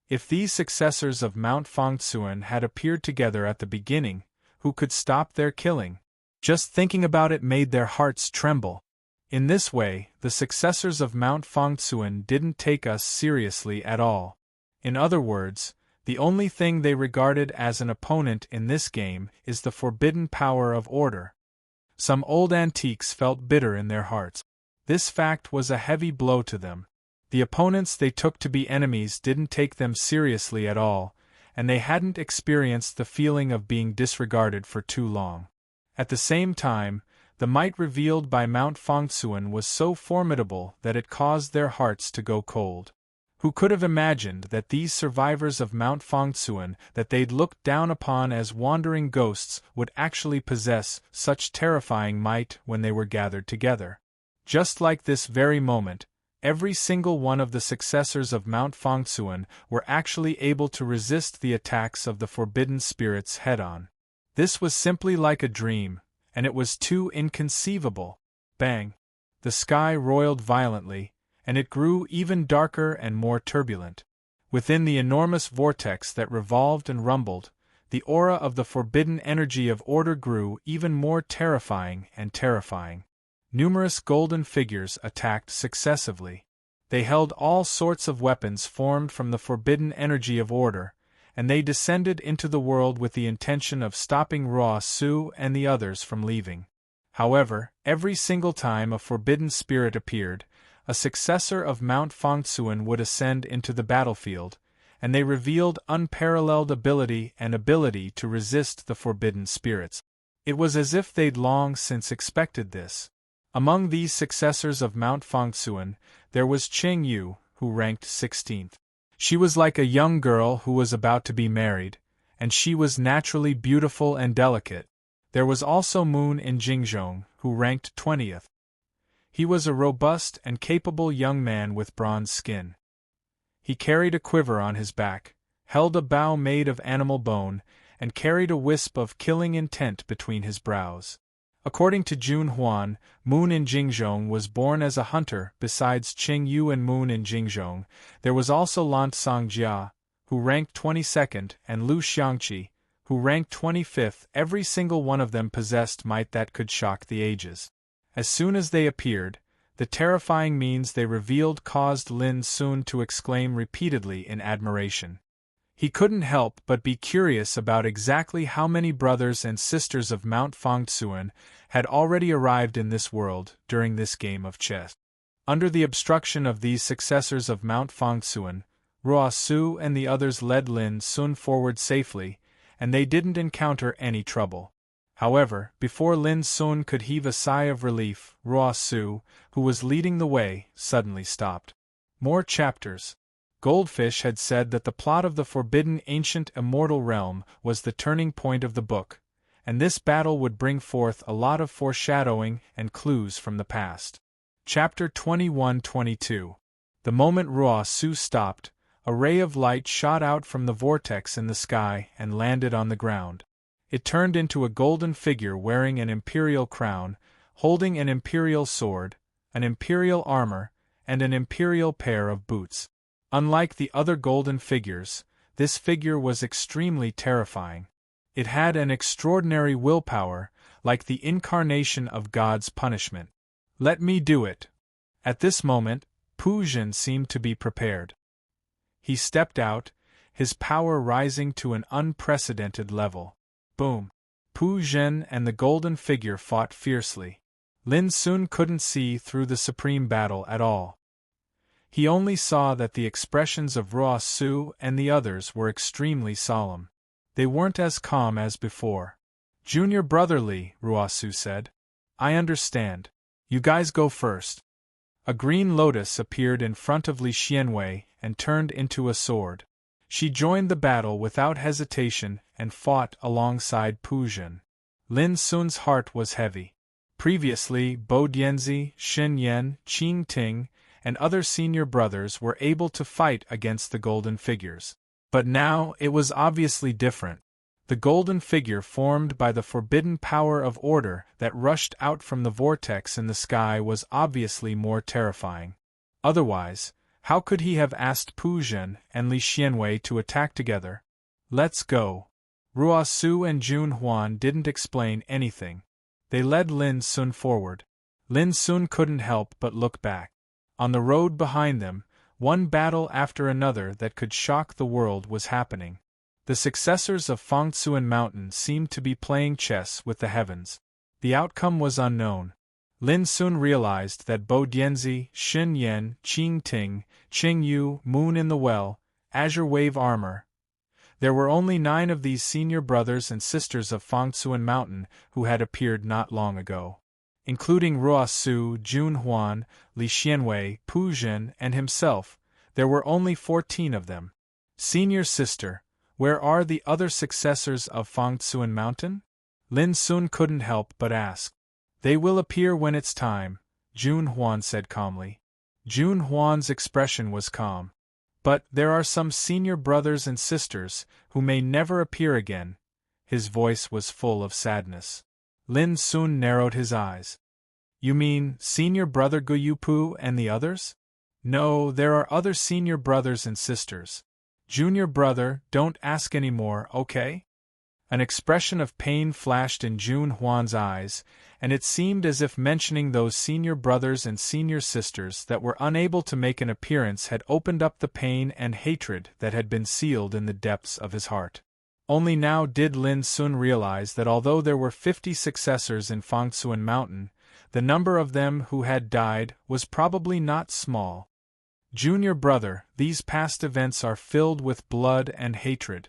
If these successors of Mount Fangsuan had appeared together at the beginning, who could stop their killing? Just thinking about it made their hearts tremble. In this way, the successors of Mount Fangsuan didn't take us seriously at all. In other words, the only thing they regarded as an opponent in this game is the forbidden power of order. Some old antiques felt bitter in their hearts. This fact was a heavy blow to them. The opponents they took to be enemies didn't take them seriously at all, and they hadn't experienced the feeling of being disregarded for too long. At the same time, the might revealed by Mount Fangsuan was so formidable that it caused their hearts to go cold. Who could have imagined that these survivors of Mount Fangsuan that they'd looked down upon as wandering ghosts would actually possess such terrifying might when they were gathered together? Just like this very moment, every single one of the successors of Mount Fangsuan were actually able to resist the attacks of the forbidden spirits head-on. This was simply like a dream, and it was too inconceivable. Bang! The sky roiled violently, and it grew even darker and more turbulent. Within the enormous vortex that revolved and rumbled, the aura of the forbidden energy of order grew even more terrifying and terrifying. Numerous golden figures attacked successively. They held all sorts of weapons formed from the forbidden energy of order, and they descended into the world with the intention of stopping Ruo Su and the others from leaving. However, every single time a forbidden spirit appeared, a successor of Mount Fangsuan would ascend into the battlefield, and they revealed unparalleled ability to resist the forbidden spirits. It was as if they'd long since expected this. Among these successors of Mount Fangsuan, there was Qing Yu, who ranked 16th. She was like a young girl who was about to be married, and she was naturally beautiful and delicate. There was also Moon in Jingzhong, who ranked 20th. He was a robust and capable young man with bronze skin. He carried a quiver on his back, held a bow made of animal bone, and carried a wisp of killing intent between his brows. According to Jun Huan, Moon in Jingzhong was born as a hunter. Besides Qing Yu and Moon in Jingzhong, there was also Lant Songjia, who ranked 22nd, and Lu Xiangqi, who ranked 25th. Every single one of them possessed might that could shock the ages. As soon as they appeared, the terrifying means they revealed caused Lin Sun to exclaim repeatedly in admiration. He couldn't help but be curious about exactly how many brothers and sisters of Mount Fangsuan had already arrived in this world during this game of chess. Under the obstruction of these successors of Mount Fangsuan, Ruo Su and the others led Lin Sun forward safely, and they didn't encounter any trouble. However, before Lin Sun could heave a sigh of relief, Ruo Su, who was leading the way, suddenly stopped. More chapters. Goldfish had said that the plot of the forbidden ancient immortal realm was the turning point of the book, and this battle would bring forth a lot of foreshadowing and clues from the past. Chapter 21-22. The moment Ruo Su stopped, a ray of light shot out from the vortex in the sky and landed on the ground. It turned into a golden figure wearing an imperial crown, holding an imperial sword, an imperial armor, and an imperial pair of boots. Unlike the other golden figures, this figure was extremely terrifying. It had an extraordinary willpower, like the incarnation of God's punishment. Let me do it. At this moment, Pu Zhen seemed to be prepared. He stepped out, his power rising to an unprecedented level. Boom! Pu Zhen and the golden figure fought fiercely. Lin Sun couldn't see through the supreme battle at all. He only saw that the expressions of Ruo Su and the others were extremely solemn. They weren't as calm as before. "Junior brotherly," Ruo Su said. "I understand. You guys go first." A green lotus appeared in front of Li Xianwei and turned into a sword. She joined the battle without hesitation and fought alongside Pu Zhen. Lin Sun's heart was heavy. Previously, Bo Dianzi, Xin Yan, Qing Ting, and other senior brothers were able to fight against the golden figures. But now it was obviously different. The golden figure formed by the forbidden power of order that rushed out from the vortex in the sky was obviously more terrifying. Otherwise, how could he have asked Pu Zhen and Li Xianwei to attack together? "Let's go." Ruo Su and Jun Huan didn't explain anything. They led Lin Sun forward. Lin Sun couldn't help but look back. On the road behind them, one battle after another that could shock the world was happening. The successors of Fangsuan Mountain seemed to be playing chess with the heavens. The outcome was unknown. Lin Sun realized that Bo Dianzi, Xin Yan, Qing Ting, Qing Yu, Moon in the Well, Azure Wave Armor. There were only 9 of these senior brothers and sisters of Fangsuan Mountain who had appeared not long ago. Including Ruo Su, Jun Huan, Li Xianwei, Pu Zhen, and himself, there were only 14 of them. "Senior sister, where are the other successors of Fangsuan Mountain?" Lin Sun couldn't help but ask. "They will appear when it's time," Jun Huan said calmly. Jun Huan's expression was calm. "But there are some senior brothers and sisters who may never appear again." His voice was full of sadness. Lin Sun narrowed his eyes. "You mean senior brother Guyupu and the others?" "No, there are other senior brothers and sisters. Junior brother, don't ask any more, okay?" An expression of pain flashed in Jun Huan's eyes, and it seemed as if mentioning those senior brothers and senior sisters that were unable to make an appearance had opened up the pain and hatred that had been sealed in the depths of his heart. Only now did Lin Sun realize that although there were 50 successors in Fangsuan Mountain, the number of them who had died was probably not small. Junior brother, these past events are filled with blood and hatred.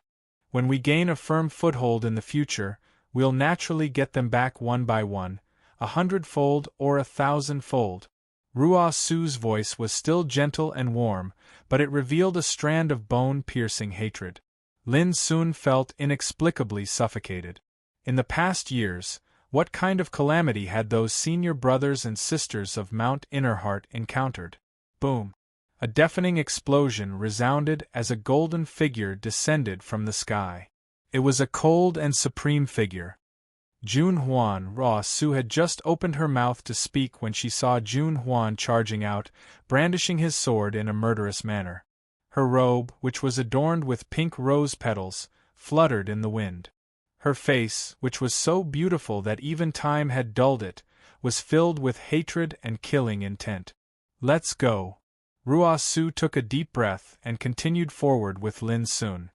When we gain a firm foothold in the future, we'll naturally get them back one by one, 100-fold or 1,000-fold. Ruo Su's voice was still gentle and warm, but it revealed a strand of bone-piercing hatred. Lin Sun felt inexplicably suffocated. In the past years, what kind of calamity had those senior brothers and sisters of Mount Innerheart encountered? Boom! A deafening explosion resounded as a golden figure descended from the sky. It was a cold and supreme figure. Jun Huan. Ruo Su had just opened her mouth to speak when she saw Jun Huan charging out, brandishing his sword in a murderous manner. Her robe, which was adorned with pink rose petals, fluttered in the wind. Her face, which was so beautiful that even time had dulled it, was filled with hatred and killing intent. "Let's go." Ruo Su took a deep breath and continued forward with Lin Sun.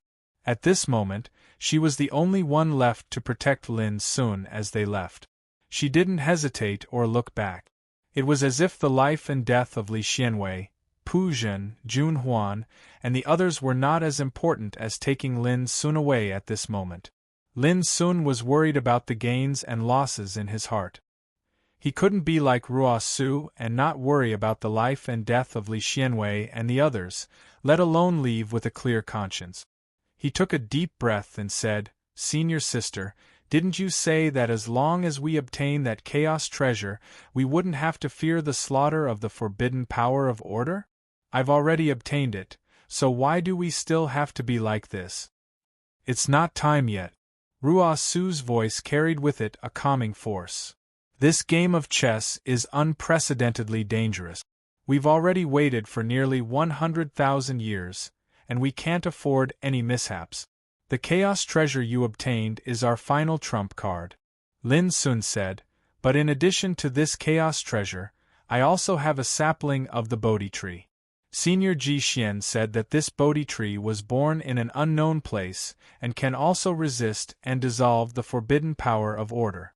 At this moment, she was the only one left to protect Lin Sun as they left. She didn't hesitate or look back. It was as if the life and death of Li Xianwei, Pu Zhen, Jun Huan, and the others were not as important as taking Lin Sun away at this moment. Lin Sun was worried about the gains and losses in his heart. He couldn't be like Ruo Su and not worry about the life and death of Li Xianwei and the others, let alone leave with a clear conscience. He took a deep breath and said, "Senior sister, didn't you say that as long as we obtain that chaos treasure, we wouldn't have to fear the slaughter of the forbidden power of order? I've already obtained it, so why do we still have to be like this? It's not time yet." Ruo Su's voice carried with it a calming force. "This game of chess is unprecedentedly dangerous. We've already waited for nearly 100,000 years, and we can't afford any mishaps. The chaos treasure you obtained is our final trump card," Lin Sun said, "but in addition to this chaos treasure, I also have a sapling of the Bodhi tree. Senior Ji Xian said that this Bodhi tree was born in an unknown place and can also resist and dissolve the forbidden power of order."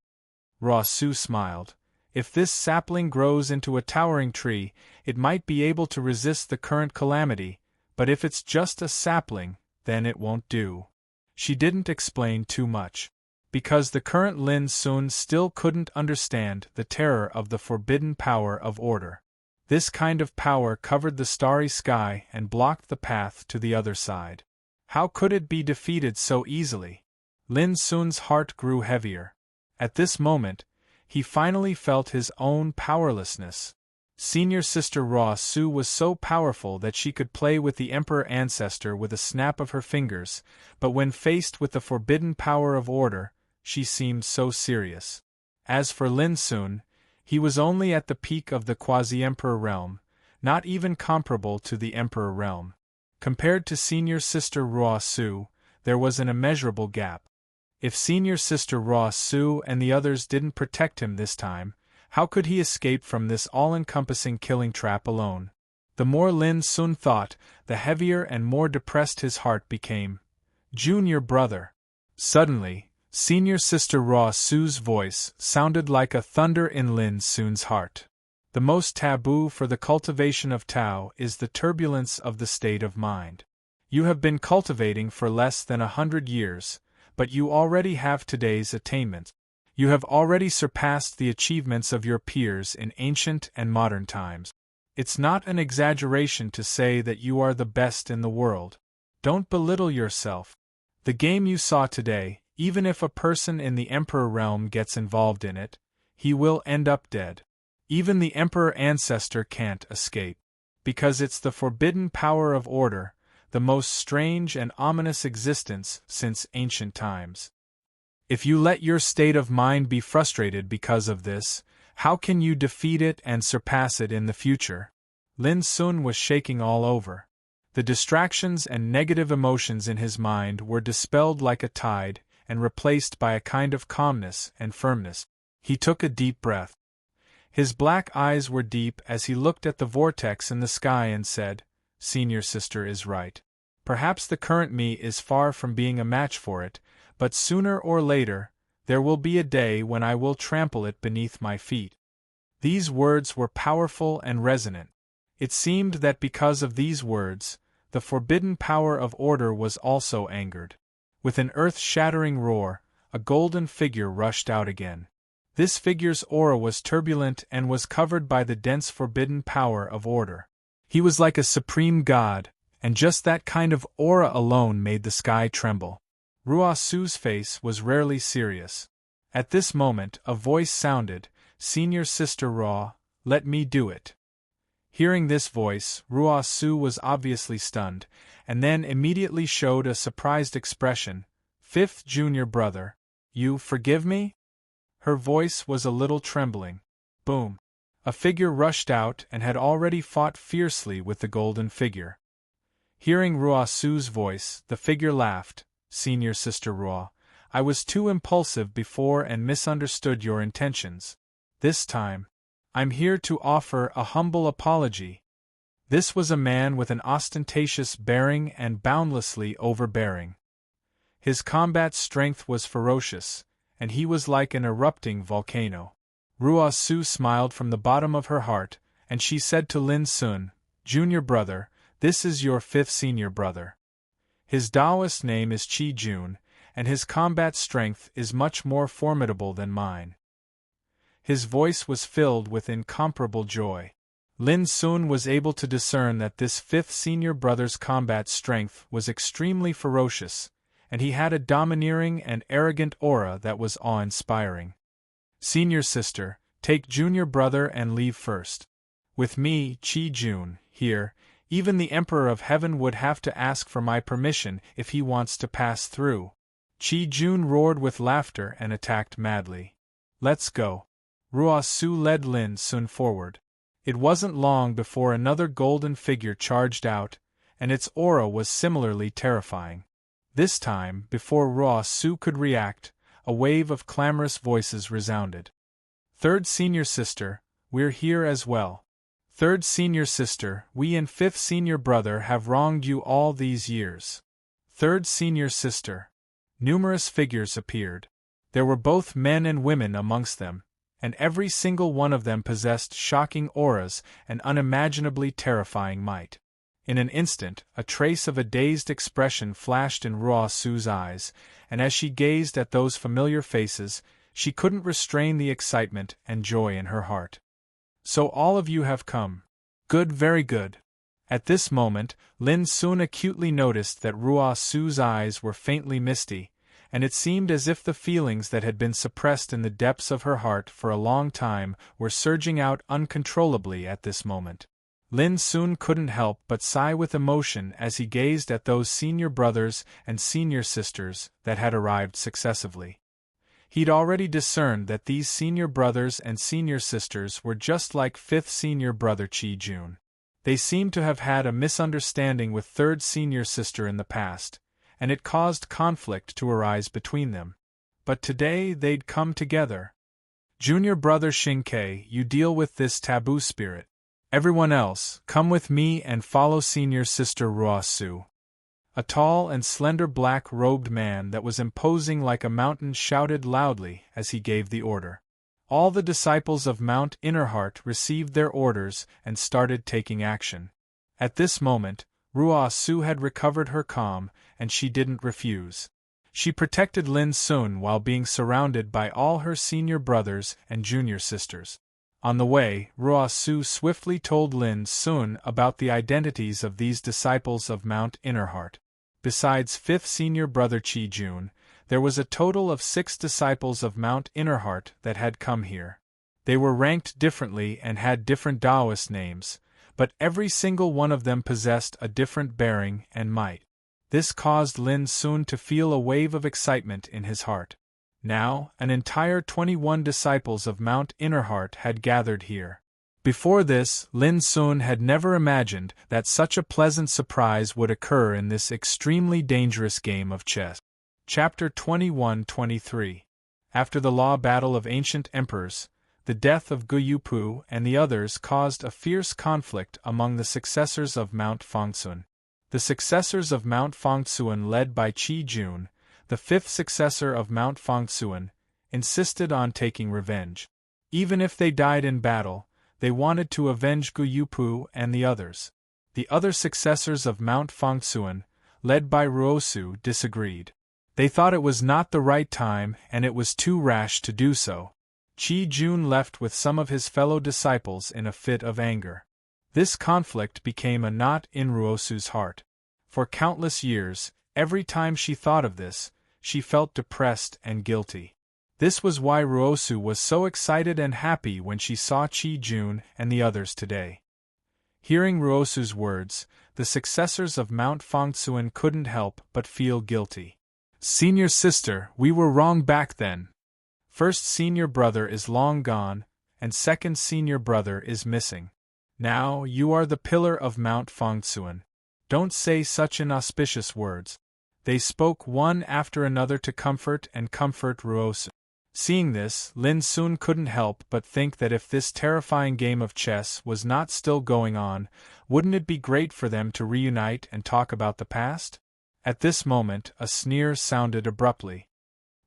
Ruo Su smiled. "If this sapling grows into a towering tree, it might be able to resist the current calamity, but if it's just a sapling, then it won't do." She didn't explain too much, because the current Lin Sun still couldn't understand the terror of the forbidden power of order. This kind of power covered the starry sky and blocked the path to the other side. How could it be defeated so easily? Lin Sun's heart grew heavier. At this moment, he finally felt his own powerlessness. Senior sister Ruo Su was so powerful that she could play with the Emperor Ancestor with a snap of her fingers, but when faced with the forbidden power of order, she seemed so serious. As for Lin Sun, he was only at the peak of the quasi-emperor realm, not even comparable to the emperor realm. Compared to senior sister Ruo Su, there was an immeasurable gap. If senior sister Ruo Su and the others didn't protect him this time, how could he escape from this all-encompassing killing trap alone? The more Lin Sun thought, the heavier and more depressed his heart became. "Junior brother." Suddenly, senior sister Ruo Su's voice sounded like a thunder in Lin Sun's heart. "The most taboo for the cultivation of Tao is the turbulence of the state of mind. You have been cultivating for less than 100 years, but you already have today's attainments. You have already surpassed the achievements of your peers in ancient and modern times. It's not an exaggeration to say that you are the best in the world. Don't belittle yourself. The game you saw today, even if a person in the Emperor realm gets involved in it, he will end up dead. Even the Emperor Ancestor can't escape. Because it's the forbidden power of order, the most strange and ominous existence since ancient times. If you let your state of mind be frustrated because of this, how can you defeat it and surpass it in the future?" Lin Sun was shaking all over. The distractions and negative emotions in his mind were dispelled like a tide and replaced by a kind of calmness and firmness. He took a deep breath. His black eyes were deep as he looked at the vortex in the sky and said, "Senior sister is right. Perhaps the current me is far from being a match for it, but sooner or later, there will be a day when I will trample it beneath my feet." These words were powerful and resonant. It seemed that because of these words, the forbidden power of order was also angered. With an earth-shattering roar, a golden figure rushed out again. This figure's aura was turbulent and was covered by the dense forbidden power of order. He was like a supreme god, and just that kind of aura alone made the sky tremble. Ruo Su's face was rarely serious. At this moment, a voice sounded, "Senior Sister Ruo, let me do it." Hearing this voice, Ruo Su was obviously stunned, and then immediately showed a surprised expression. "Fifth junior brother, you forgive me?" Her voice was a little trembling. Boom! A figure rushed out and had already fought fiercely with the golden figure. Hearing Ruo Su's voice, the figure laughed. "Senior Sister Ruo, I was too impulsive before and misunderstood your intentions. This time, I'm here to offer a humble apology." This was a man with an ostentatious bearing and boundlessly overbearing. His combat strength was ferocious, and he was like an erupting volcano. Ruo Su smiled from the bottom of her heart, and she said to Lin Sun, "Junior brother, this is your fifth senior brother. His Taoist name is Qi Jun, and his combat strength is much more formidable than mine." His voice was filled with incomparable joy. Lin Sun was able to discern that this fifth senior brother's combat strength was extremely ferocious, and he had a domineering and arrogant aura that was awe-inspiring. "Senior sister, take junior brother and leave first. With me, Qi Jun, here, even the Emperor of Heaven would have to ask for my permission if he wants to pass through." Qi Jun roared with laughter and attacked madly. "Let's go." Ruo Su led Lin Sun forward. It wasn't long before another golden figure charged out, and its aura was similarly terrifying. This time, before Ruo Su could react, a wave of clamorous voices resounded. "Third senior sister, we're here as well. Third senior sister, we and fifth senior brother have wronged you all these years. Third senior sister." Numerous figures appeared. There were both men and women amongst them, and every single one of them possessed shocking auras and unimaginably terrifying might. In an instant, a trace of a dazed expression flashed in Ruo Su's eyes, and as she gazed at those familiar faces, she couldn't restrain the excitement and joy in her heart. "So all of you have come. Good, very good." At this moment, Lin Sun acutely noticed that Ruo Su's eyes were faintly misty, and it seemed as if the feelings that had been suppressed in the depths of her heart for a long time were surging out uncontrollably at this moment. Lin Sun couldn't help but sigh with emotion as he gazed at those senior brothers and senior sisters that had arrived successively. He'd already discerned that these senior brothers and senior sisters were just like fifth senior brother Qi Jun. They seemed to have had a misunderstanding with third senior sister in the past, and it caused conflict to arise between them. But today they'd come together. "Junior brother Shinkei, you deal with this taboo spirit. Everyone else, come with me and follow senior sister Ruo Su." A tall and slender black-robed man that was imposing like a mountain shouted loudly as he gave the order. All the disciples of Mount Innerheart received their orders and started taking action. At this moment, Ruo Su had recovered her calm, and she didn't refuse. She protected Lin Sun while being surrounded by all her senior brothers and junior sisters. On the way, Ruo Su swiftly told Lin Sun about the identities of these disciples of Mount Innerheart. Besides fifth senior brother Qi Jun, there was a total of 6 disciples of Mount Innerheart that had come here. They were ranked differently and had different Taoist names, but every single one of them possessed a different bearing and might. This caused Lin Sun to feel a wave of excitement in his heart. Now, an entire 21 disciples of Mount Innerheart had gathered here. Before this, Lin Sun had never imagined that such a pleasant surprise would occur in this extremely dangerous game of chess. Chapter 21-23. After the law battle of ancient emperors, the death of Guyupu and the others caused a fierce conflict among the successors of Mount Fangsun. The successors of Mount Fangsun, led by Qi Jun, the 5th successor of Mount Fangsun, insisted on taking revenge. Even if they died in battle, they wanted to avenge Guyupu and the others. The other successors of Mount Fangtsuan, led by Ruosu, disagreed. They thought it was not the right time and it was too rash to do so. Qi Jun left with some of his fellow disciples in a fit of anger. This conflict became a knot in Ruosu's heart. For countless years, every time she thought of this, she felt depressed and guilty. This was why Ruosu was so excited and happy when she saw Qi Jun and the others today. Hearing Ruosu's words, the successors of Mount Fangtsuan couldn't help but feel guilty. Senior sister, we were wrong back then. First senior brother is long gone, and second senior brother is missing. Now you are the pillar of Mount Fangtsuan. Don't say such inauspicious words. They spoke one after another to comfort Ruosu. Seeing this, Lin Sun couldn't help but think that if this terrifying game of chess was not still going on, wouldn't it be great for them to reunite and talk about the past? At this moment, a sneer sounded abruptly.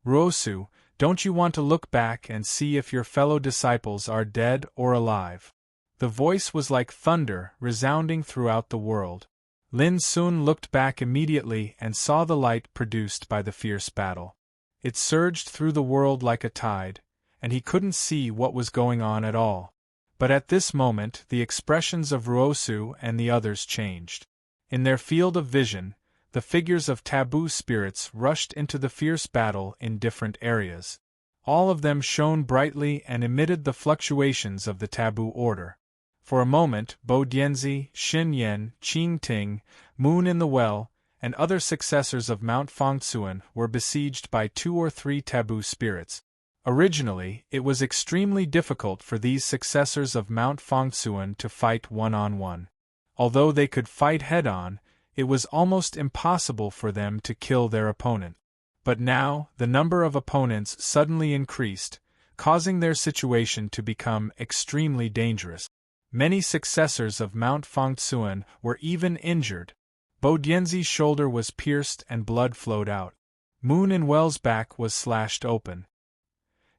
Ruosu, don't you want to look back and see if your fellow disciples are dead or alive? The voice was like thunder, resounding throughout the world. Lin Sun looked back immediately and saw the light produced by the fierce battle. It surged through the world like a tide, and he couldn't see what was going on at all. But at this moment the expressions of Ruosu and the others changed. In their field of vision, the figures of taboo spirits rushed into the fierce battle in different areas. All of them shone brightly and emitted the fluctuations of the taboo order. For a moment, Bo Dianzi, Xin Yan, Qing Ting, Moon in the Well, and other successors of Mount Fangtsuan were besieged by 2 or 3 taboo spirits. Originally, it was extremely difficult for these successors of Mount Fangtsuan to fight one-on-one. Although they could fight head-on, it was almost impossible for them to kill their opponent. But now, the number of opponents suddenly increased, causing their situation to become extremely dangerous. Many successors of Mount Fangtsuan were even injured. Bo Dianzi's shoulder was pierced and blood flowed out. Moon in Well's back was slashed open.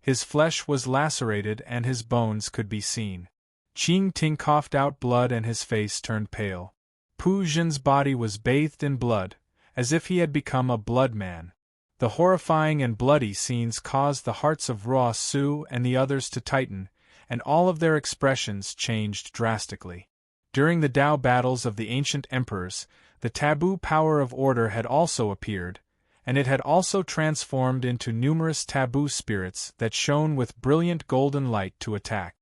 His flesh was lacerated and his bones could be seen. Qing Ting coughed out blood and his face turned pale. Pu Zhen's body was bathed in blood, as if he had become a blood man. The horrifying and bloody scenes caused the hearts of Ruosu and the others to tighten, and all of their expressions changed drastically. During the Tao battles of the ancient emperors, the taboo power of order had also appeared, and it had also transformed into numerous taboo spirits that shone with brilliant golden light to attack.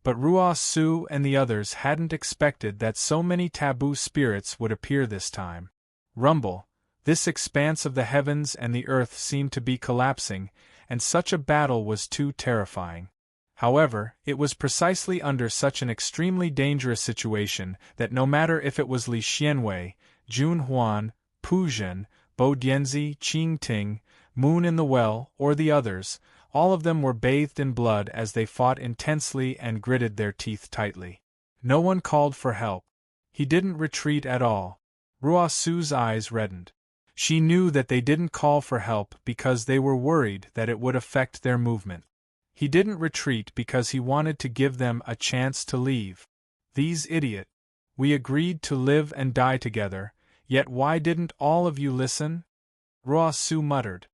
But Ruosu and the others hadn't expected that so many taboo spirits would appear this time. Rumble, this expanse of the heavens and the earth seemed to be collapsing, and such a battle was too terrifying. However, it was precisely under such an extremely dangerous situation that no matter if it was Li Xianwei, Jun Huan, Pu Zhen, Bo Dianzi, Qing Ting, Moon in the Well, or the others, all of them were bathed in blood as they fought intensely and gritted their teeth tightly. No one called for help. He didn't retreat at all. Ruosu's eyes reddened. She knew that they didn't call for help because they were worried that it would affect their movement. He didn't retreat because he wanted to give them a chance to leave. These idiots. We agreed to live and die together, yet why didn't all of you listen? Ruosu muttered.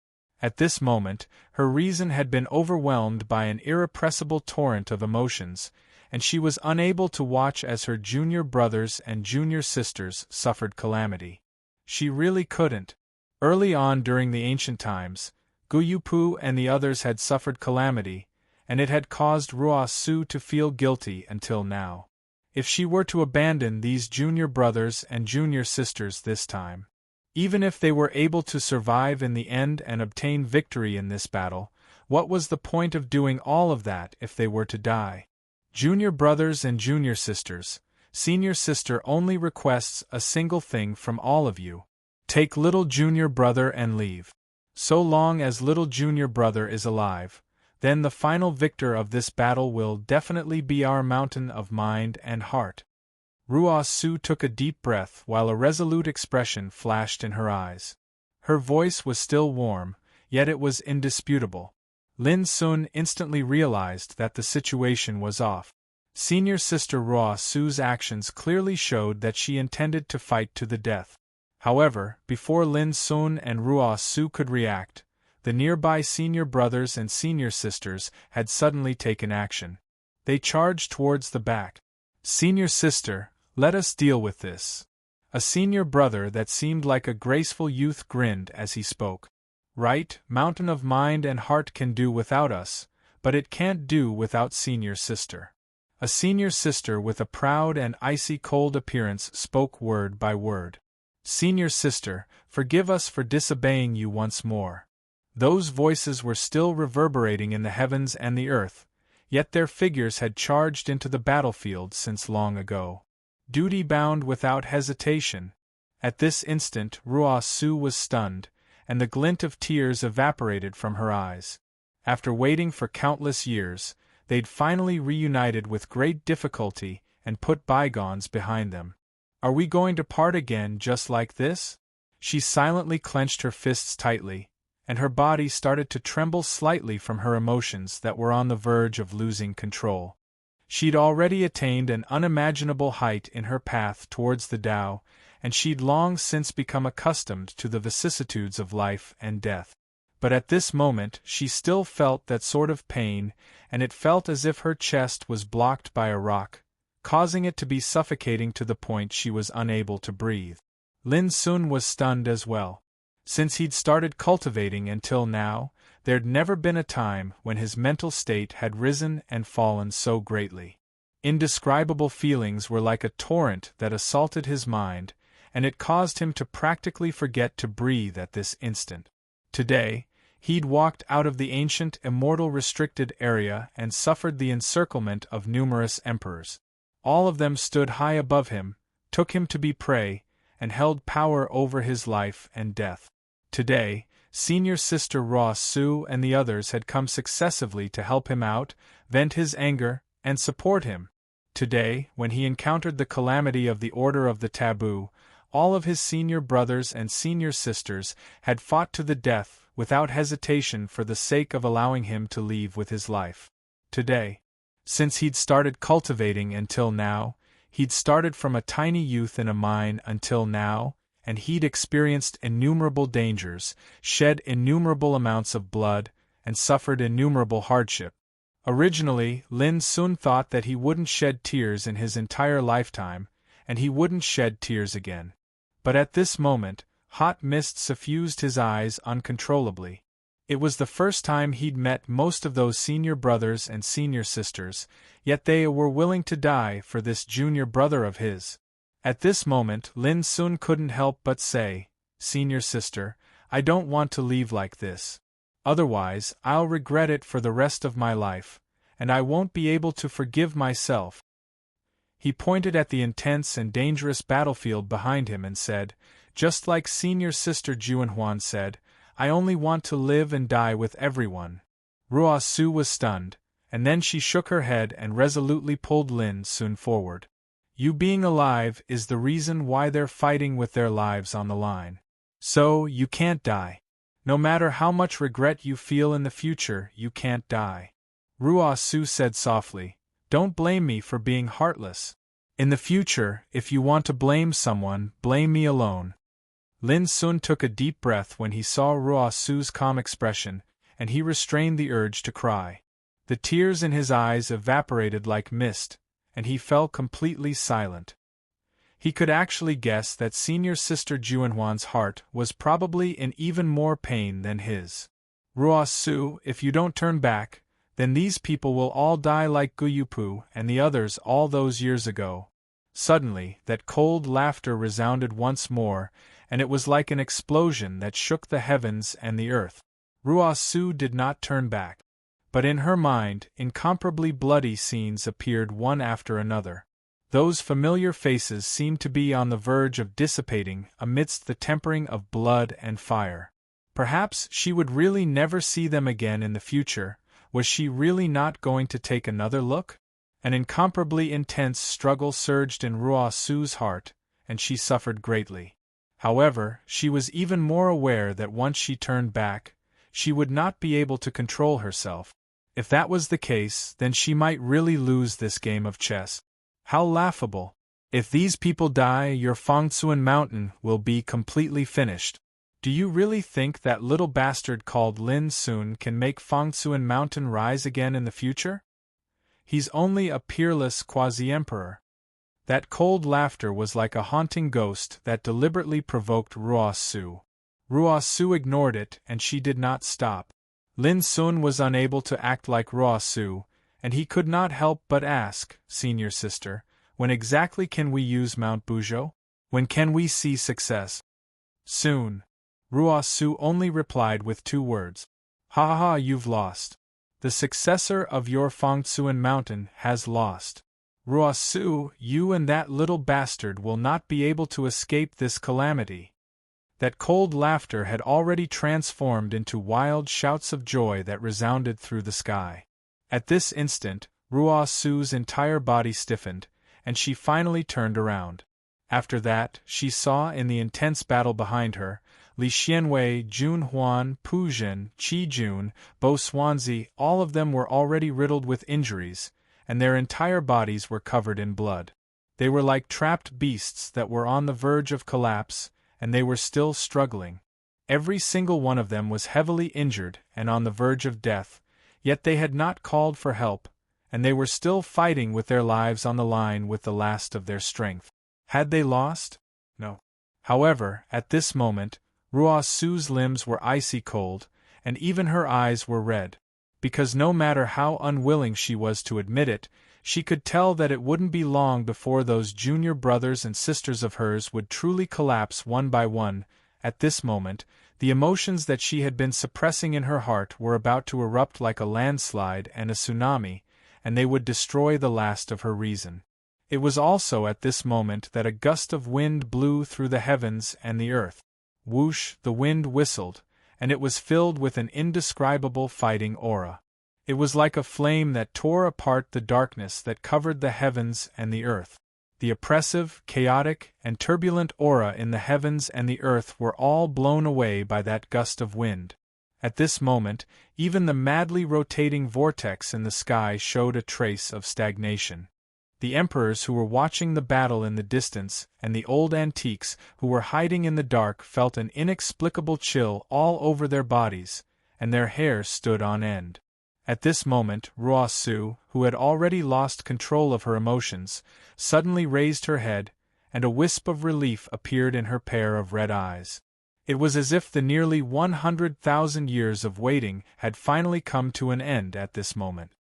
At this moment, her reason had been overwhelmed by an irrepressible torrent of emotions, and she was unable to watch as her junior brothers and junior sisters suffered calamity. She really couldn't. Early on during the ancient times, Guyupu and the others had suffered calamity, and it had caused Ruosu to feel guilty until now. If she were to abandon these junior brothers and junior sisters this time, even if they were able to survive in the end and obtain victory in this battle, what was the point of doing all of that if they were to die? Junior brothers and junior sisters, senior sister only requests a single thing from all of you. Take little junior brother and leave. So long as little junior brother is alive, then the final victor of this battle will definitely be our mountain of mind and heart. Ruosu took a deep breath while a resolute expression flashed in her eyes. Her voice was still warm, yet it was indisputable. Lin Sun instantly realized that the situation was off. Senior Sister Ruo Su's actions clearly showed that she intended to fight to the death. However, before Lin Sun and Ruo Su could react, the nearby senior brothers and senior sisters had suddenly taken action. They charged towards the back. "Senior sister, let us deal with this." A senior brother that seemed like a graceful youth grinned as he spoke. "Right, Mountain of Mind and Heart can do without us, but it can't do without senior sister." A senior sister with a proud and icy cold appearance spoke word by word. "Senior sister, forgive us for disobeying you once more." Those voices were still reverberating in the heavens and the earth, yet their figures had charged into the battlefield since long ago. Duty-bound without hesitation. At this instant Ruo Su was stunned, and the glint of tears evaporated from her eyes. After waiting for countless years, they'd finally reunited with great difficulty and put bygones behind them. "Are we going to part again just like this?" She silently clenched her fists tightly, and her body started to tremble slightly from her emotions that were on the verge of losing control. She'd already attained an unimaginable height in her path towards the Tao, and she'd long since become accustomed to the vicissitudes of life and death. But at this moment she still felt that sort of pain, and it felt as if her chest was blocked by a rock, causing it to be suffocating to the point she was unable to breathe. Lin Sun was stunned as well. Since he'd started cultivating until now, there'd never been a time when his mental state had risen and fallen so greatly. Indescribable feelings were like a torrent that assaulted his mind, and it caused him to practically forget to breathe at this instant. Today, he'd walked out of the ancient immortal restricted area and suffered the encirclement of numerous emperors. All of them stood high above him, took him to be prey, and held power over his life and death. Today, Senior Sister Ruo Su and the others had come successively to help him out, vent his anger, and support him. Today, when he encountered the calamity of the Order of the Taboo, all of his senior brothers and senior sisters had fought to the death without hesitation for the sake of allowing him to leave with his life. Today, since he'd started cultivating until now, he'd started from a tiny youth in a mine until now, and he'd experienced innumerable dangers, shed innumerable amounts of blood, and suffered innumerable hardship. Originally, Lin Sun thought that he wouldn't shed tears in his entire lifetime, and he wouldn't shed tears again. But at this moment, hot mist suffused his eyes uncontrollably. It was the first time he'd met most of those senior brothers and senior sisters, yet they were willing to die for this junior brother of his. At this moment Lin Sun couldn't help but say, "Senior sister, I don't want to leave like this. Otherwise, I'll regret it for the rest of my life, and I won't be able to forgive myself." He pointed at the intense and dangerous battlefield behind him and said, just like Senior Sister Juanhuan said, "I only want to live and die with everyone." Ruo Su was stunned, and then she shook her head and resolutely pulled Lin Sun forward. "You being alive is the reason why they're fighting with their lives on the line. So, you can't die. No matter how much regret you feel in the future, you can't die." Ruo Su said softly, "Don't blame me for being heartless. In the future, if you want to blame someone, blame me alone." Lin Sun took a deep breath when he saw Ruo Su's calm expression, and he restrained the urge to cry. The tears in his eyes evaporated like mist, and he fell completely silent. He could actually guess that Senior Sister Juanhuan's heart was probably in even more pain than his. "Ruo Su, if you don't turn back, then these people will all die like Guyupu and the others all those years ago." Suddenly, that cold laughter resounded once more, and it was like an explosion that shook the heavens and the earth. Ruo Su did not turn back. But in her mind, incomparably bloody scenes appeared one after another. Those familiar faces seemed to be on the verge of dissipating amidst the tempering of blood and fire. Perhaps she would really never see them again in the future. Was she really not going to take another look? An incomparably intense struggle surged in Ruo Su's heart, and she suffered greatly. However, she was even more aware that once she turned back, she would not be able to control herself. If that was the case, then she might really lose this game of chess. How laughable! If these people die, your Fangtsuan mountain will be completely finished. Do you really think that little bastard called Lin Sun can make Fangtsuan mountain rise again in the future? He's only a peerless quasi-emperor. That cold laughter was like a haunting ghost that deliberately provoked Ruo Su. Ruo Su ignored it, and she did not stop. Lin Sun was unable to act like Ruo Su, and he could not help but ask, "Senior sister, when exactly can we use Mount Buzhou? When can we see success?" "Soon." Ruo Su only replied with 2 words. "Ha ha ha, you've lost. The successor of your Fangtsuan mountain has lost. Ruo Su, you and that little bastard will not be able to escape this calamity." That cold laughter had already transformed into wild shouts of joy that resounded through the sky. At this instant, Ruo Su's entire body stiffened, and she finally turned around. After that, she saw in the intense battle behind her, Li Xianwei, Jun Huan, Pu Zhen, Qi Jun, Bo Xuanzi, all of them were already riddled with injuries, and their entire bodies were covered in blood. They were like trapped beasts that were on the verge of collapse, and they were still struggling. Every single one of them was heavily injured and on the verge of death, yet they had not called for help, and they were still fighting with their lives on the line with the last of their strength. Had they lost? No. However, at this moment, Ruo Su's limbs were icy cold, and even her eyes were red. Because no matter how unwilling she was to admit it, she could tell that it wouldn't be long before those junior brothers and sisters of hers would truly collapse one by one. At this moment, the emotions that she had been suppressing in her heart were about to erupt like a landslide and a tsunami, and they would destroy the last of her reason. It was also at this moment that a gust of wind blew through the heavens and the earth. Whoosh, the wind whistled, and it was filled with an indescribable fighting aura. It was like a flame that tore apart the darkness that covered the heavens and the earth. The oppressive, chaotic, and turbulent aura in the heavens and the earth were all blown away by that gust of wind. At this moment, even the madly rotating vortex in the sky showed a trace of stagnation. The emperors who were watching the battle in the distance and the old antiques who were hiding in the dark felt an inexplicable chill all over their bodies, and their hair stood on end. At this moment, Ruo Su, who had already lost control of her emotions, suddenly raised her head, and a wisp of relief appeared in her pair of red eyes. It was as if the nearly 100,000 years of waiting had finally come to an end at this moment.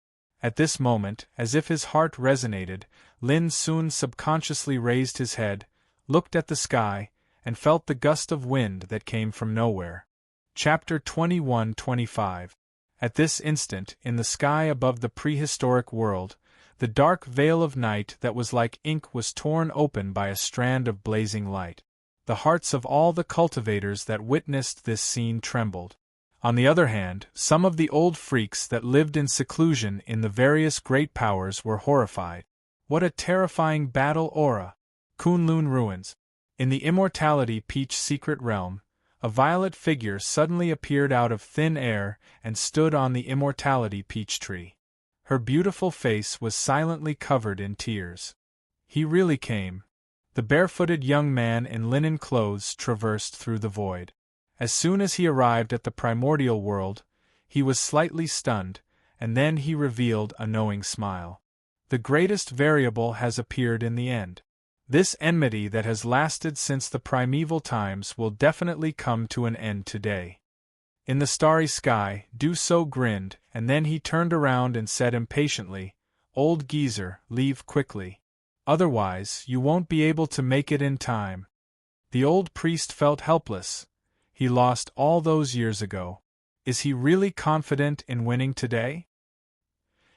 At this moment, as if his heart resonated, Lin Sun subconsciously raised his head, looked at the sky, and felt the gust of wind that came from nowhere. Chapter 21-25. At this instant, in the sky above the prehistoric world, the dark veil of night that was like ink was torn open by a strand of blazing light. The hearts of all the cultivators that witnessed this scene trembled. On the other hand, some of the old freaks that lived in seclusion in the various great powers were horrified. What a terrifying battle aura! Kunlun ruins. In the Immortality Peach secret realm, a violet figure suddenly appeared out of thin air and stood on the Immortality Peach tree. Her beautiful face was silently covered in tears. He really came. The barefooted young man in linen clothes traversed through the void. As soon as he arrived at the primordial world, he was slightly stunned, and then he revealed a knowing smile. The greatest variable has appeared in the end. This enmity that has lasted since the primeval times will definitely come to an end today. In the starry sky, Du So grinned, and then he turned around and said impatiently, "Old geezer, leave quickly. Otherwise, you won't be able to make it in time." The old priest felt helpless. He lost all those years ago. Is he really confident in winning today?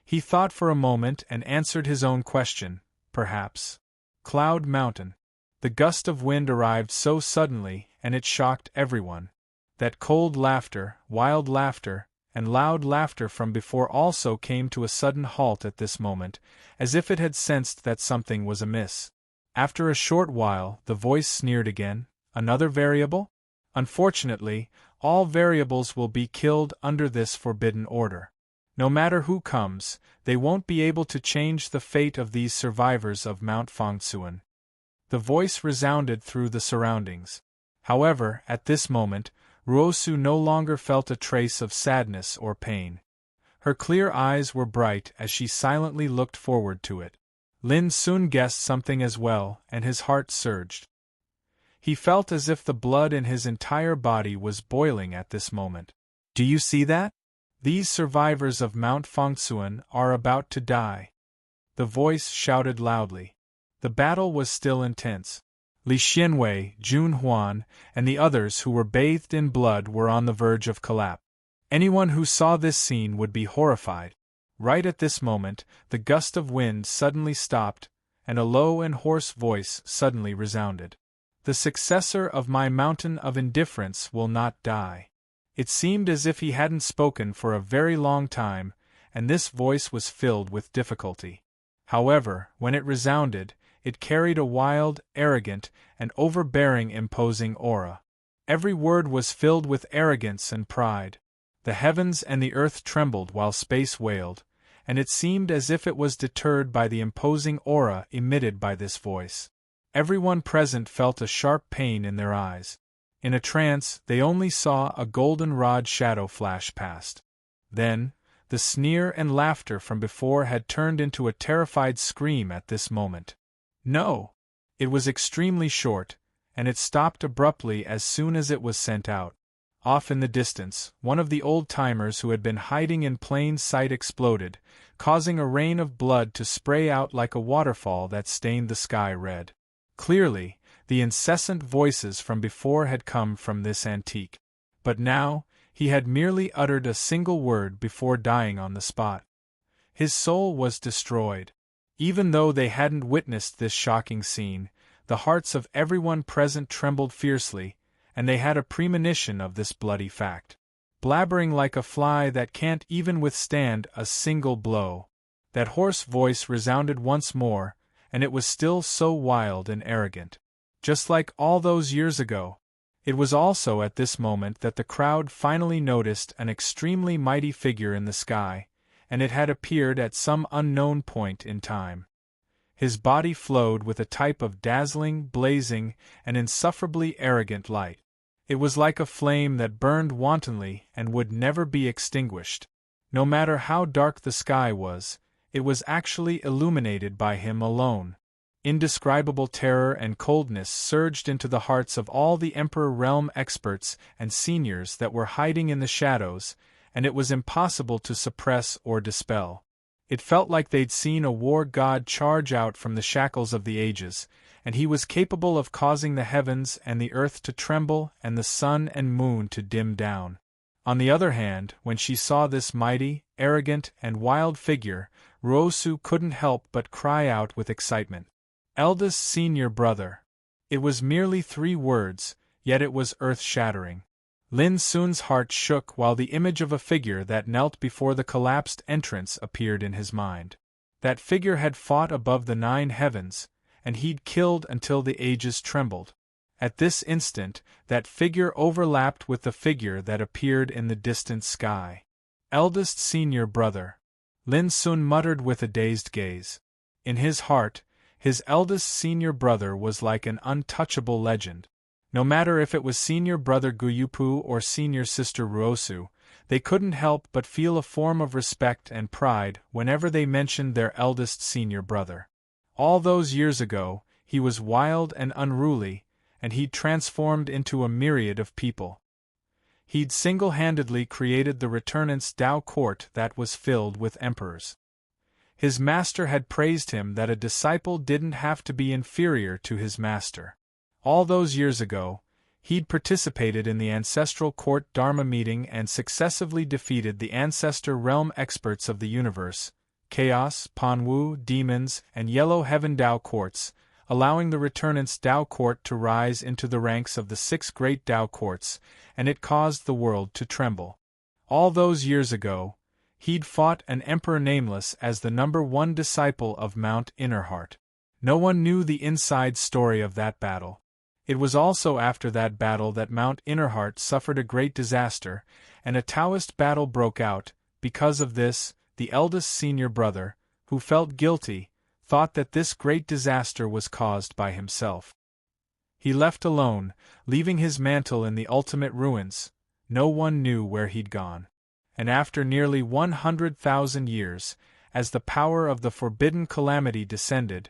He thought for a moment and answered his own question, perhaps. Cloud Mountain. The gust of wind arrived so suddenly, and it shocked everyone. That cold laughter, wild laughter, and loud laughter from before also came to a sudden halt at this moment, as if it had sensed that something was amiss. After a short while, the voice sneered again, "Another variable? Unfortunately, all variables will be killed under this forbidden order. No matter who comes, they won't be able to change the fate of these survivors of Mount Fangsuan. The voice resounded through the surroundings. However, at this moment, Ruosu no longer felt a trace of sadness or pain. Her clear eyes were bright as she silently looked forward to it. Lin soon guessed something as well, and his heart surged. He felt as if the blood in his entire body was boiling at this moment. Do you see that? These survivors of Mount Fangsuan are about to die. The voice shouted loudly. The battle was still intense. Li Xianwei, Jun Huan, and the others who were bathed in blood were on the verge of collapse. Anyone who saw this scene would be horrified. Right at this moment, the gust of wind suddenly stopped, and a low and hoarse voice suddenly resounded. The successor of my mountain of indifference will not die. It seemed as if he hadn't spoken for a very long time, and this voice was filled with difficulty. However, when it resounded, it carried a wild, arrogant, and overbearing imposing aura. Every word was filled with arrogance and pride. The heavens and the earth trembled while space wailed, and it seemed as if it was deterred by the imposing aura emitted by this voice. Everyone present felt a sharp pain in their eyes. In a trance, they only saw a golden-rod shadow flash past. Then, the sneer and laughter from before had turned into a terrified scream at this moment. No! It was extremely short, and it stopped abruptly as soon as it was sent out. Off in the distance, one of the old-timers who had been hiding in plain sight exploded, causing a rain of blood to spray out like a waterfall that stained the sky red. Clearly, the incessant voices from before had come from this antique. But now, he had merely uttered a single word before dying on the spot. His soul was destroyed. Even though they hadn't witnessed this shocking scene, the hearts of everyone present trembled fiercely, and they had a premonition of this bloody fact. Blabbering like a fly that can't even withstand a single blow, that hoarse voice resounded once more, and it was still so wild and arrogant. Just like all those years ago. It was also at this moment that the crowd finally noticed an extremely mighty figure in the sky, and it had appeared at some unknown point in time. His body flowed with a type of dazzling, blazing, and insufferably arrogant light. It was like a flame that burned wantonly and would never be extinguished. No matter how dark the sky was, it was actually illuminated by him alone. Indescribable terror and coldness surged into the hearts of all the Emperor Realm experts and seniors that were hiding in the shadows, and it was impossible to suppress or dispel. It felt like they'd seen a war god charge out from the shackles of the ages, and he was capable of causing the heavens and the earth to tremble and the sun and moon to dim down. On the other hand, when she saw this mighty, arrogant, and wild figure, Ruosu couldn't help but cry out with excitement. Eldest senior brother. It was merely 3 words, yet it was earth-shattering. Lin Sun's heart shook while the image of a figure that knelt before the collapsed entrance appeared in his mind. That figure had fought above the 9 heavens, and he'd killed until the ages trembled. At this instant, that figure overlapped with the figure that appeared in the distant sky. Eldest senior brother. Lin Sun muttered with a dazed gaze. In his heart, his eldest senior brother was like an untouchable legend. No matter if it was senior brother Guyupu or senior sister Ruosu, they couldn't help but feel a form of respect and pride whenever they mentioned their eldest senior brother. All those years ago, he was wild and unruly, and he'd transformed into a myriad of people. He'd single-handedly created the Returnant's Tao court that was filled with emperors. His master had praised him that a disciple didn't have to be inferior to his master. All those years ago, he'd participated in the ancestral court Dharma meeting and successively defeated the ancestor realm experts of the universe, Chaos, Panwu, Demons, and Yellow Heaven Tao courts, allowing the Returnant's Tao court to rise into the ranks of the 6 great Tao courts, and it caused the world to tremble. All those years ago, he'd fought an emperor nameless as the #1 disciple of Mount Innerheart. No one knew the inside story of that battle. It was also after that battle that Mount Innerheart suffered a great disaster, and a Taoist battle broke out, Because of this, the eldest senior brother, who felt guilty, thought that this great disaster was caused by himself. He left alone, leaving his mantle in the ultimate ruins. No one knew where he'd gone. And after nearly 100,000 years, as the power of the forbidden calamity descended,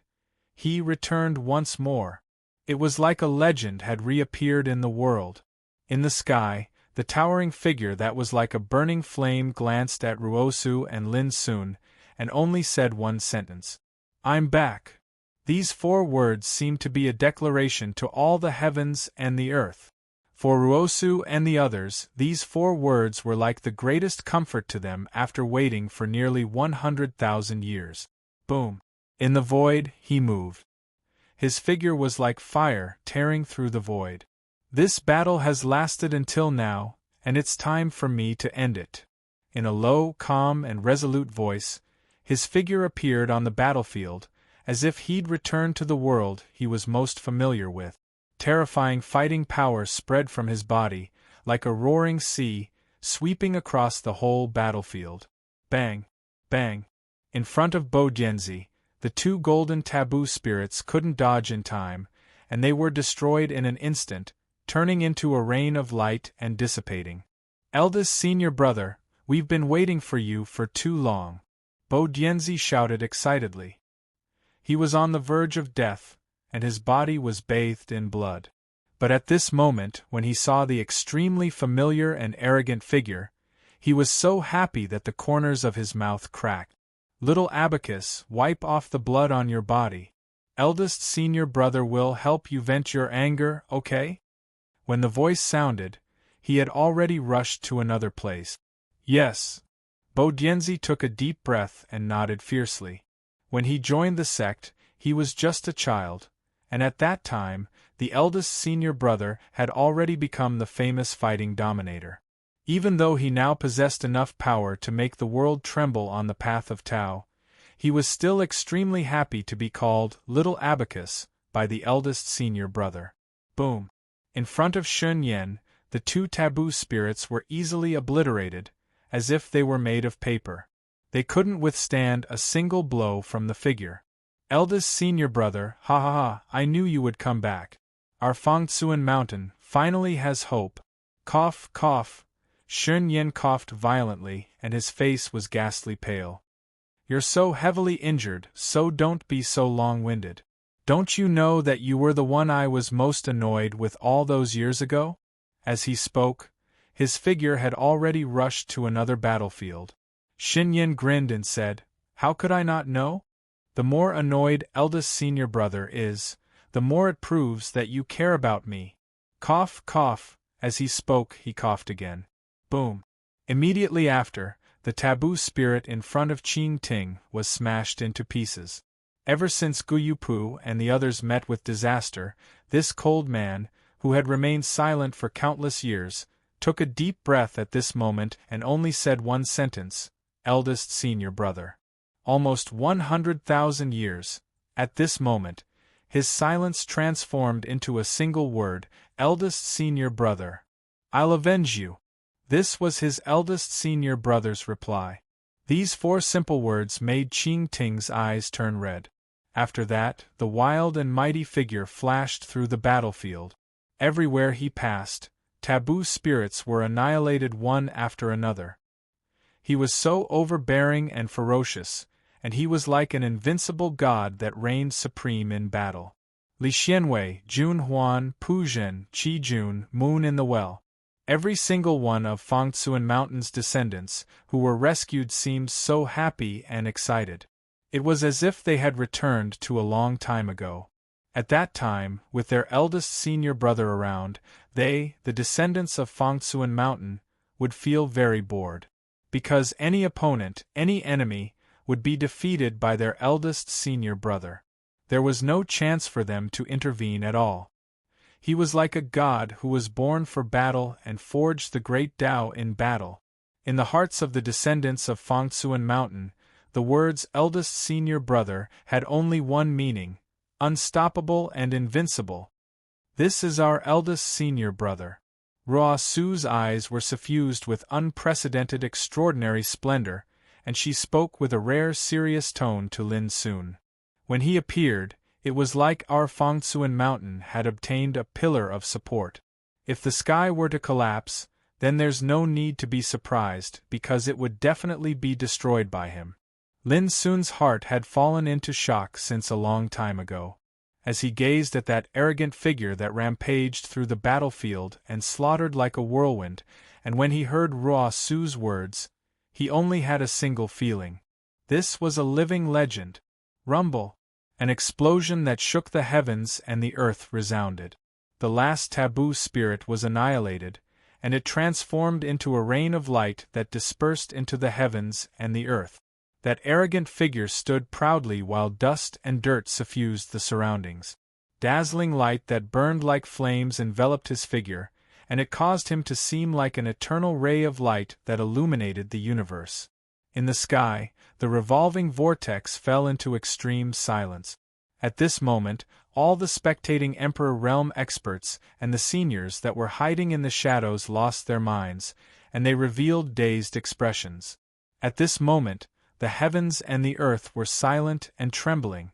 he returned once more. It was like a legend had reappeared in the world. In the sky, the towering figure that was like a burning flame glanced at Ruosu and Lin Sun, and only said one sentence. "I'm back." These 4 words seemed to be a declaration to all the heavens and the earth. For Ruosu and the others, these 4 words were like the greatest comfort to them after waiting for nearly 100,000 years. Boom! In the void, he moved. His figure was like fire tearing through the void. "This battle has lasted until now, and it's time for me to end it." In a low, calm, and resolute voice, his figure appeared on the battlefield, as if he'd returned to the world he was most familiar with. Terrifying fighting power spread from his body, like a roaring sea, sweeping across the whole battlefield. Bang! Bang! In front of Bo Dianzi, the 2 golden taboo spirits couldn't dodge in time, and they were destroyed in an instant, turning into a rain of light and dissipating. "Eldest senior brother, we've been waiting for you for too long," Bo Dianzi shouted excitedly. He was on the verge of death, and his body was bathed in blood. But at this moment, when he saw the extremely familiar and arrogant figure, he was so happy that the corners of his mouth cracked. "Little Abacus, wipe off the blood on your body. Eldest senior brother will help you vent your anger, okay?" When the voice sounded, he had already rushed to another place. "Yes." Bo Dianzi took a deep breath and nodded fiercely. When he joined the sect, he was just a child, and at that time, the eldest senior brother had already become the famous fighting dominator. Even though he now possessed enough power to make the world tremble on the path of Tao, he was still extremely happy to be called Little Abacus by the eldest senior brother. Boom! In front of Shun Yen, the 2 taboo spirits were easily obliterated, as if they were made of paper. They couldn't withstand a single blow from the figure. "Eldest senior brother, ha ha ha, I knew you would come back. Our Fangtsuan mountain finally has hope." Cough, cough. Shun Yen coughed violently, and his face was ghastly pale. "You're so heavily injured, so don't be so long-winded. Don't you know that you were the one I was most annoyed with all those years ago?" As he spoke, his figure had already rushed to another battlefield. Shin Yin grinned and said, "How could I not know? The more annoyed eldest senior brother is, the more it proves that you care about me." Cough, cough. As he spoke, he coughed again. Boom. Immediately after, the taboo spirit in front of Qing Ting was smashed into pieces. Ever since Guyupu and the others met with disaster, this cold man, who had remained silent for countless years, took a deep breath at this moment and only said one sentence, "Eldest senior brother." Almost 100,000 years, at this moment, his silence transformed into a single word, "Eldest senior brother. I'll avenge you." This was his eldest senior brother's reply. These 4 simple words made Qing Ting's eyes turn red. After that, the wild and mighty figure flashed through the battlefield. Everywhere he passed, taboo spirits were annihilated one after another. He was so overbearing and ferocious, and he was like an invincible god that reigned supreme in battle. Li Xianwei, Jun Huan, Pu Zhen, Qi Jun, Moon in the Well. Every single one of Fangtsuan Mountain's descendants who were rescued seemed so happy and excited. It was as if they had returned to a long time ago. At that time, with their eldest senior brother around, they, the descendants of Fangtsuan Mountain, would feel very bored. Because any opponent, any enemy, would be defeated by their eldest senior brother. There was no chance for them to intervene at all. He was like a god who was born for battle and forged the great Tao in battle. In the hearts of the descendants of Fangtsuan Mountain, the words eldest senior brother had only one meaning: unstoppable and invincible. This is our eldest senior brother. Ruo Su's eyes were suffused with unprecedented extraordinary splendor, and she spoke with a rare serious tone to Lin Sun. When he appeared, it was like our Fangtsuan mountain had obtained a pillar of support. If the sky were to collapse, then there's no need to be surprised, because it would definitely be destroyed by him. Lin Sun's heart had fallen into shock since a long time ago. As he gazed at that arrogant figure that rampaged through the battlefield and slaughtered like a whirlwind, and when he heard Ruo Su's words, he only had a single feeling. This was a living legend. Rumble. An explosion that shook the heavens and the earth resounded. The last taboo spirit was annihilated, and it transformed into a rain of light that dispersed into the heavens and the earth. That arrogant figure stood proudly while dust and dirt suffused the surroundings. Dazzling light that burned like flames enveloped his figure, and it caused him to seem like an eternal ray of light that illuminated the universe. In the sky, the revolving vortex fell into extreme silence. At this moment, all the spectating Emperor Realm experts and the seniors that were hiding in the shadows lost their minds, and they revealed dazed expressions. At this moment, the heavens and the earth were silent and trembling.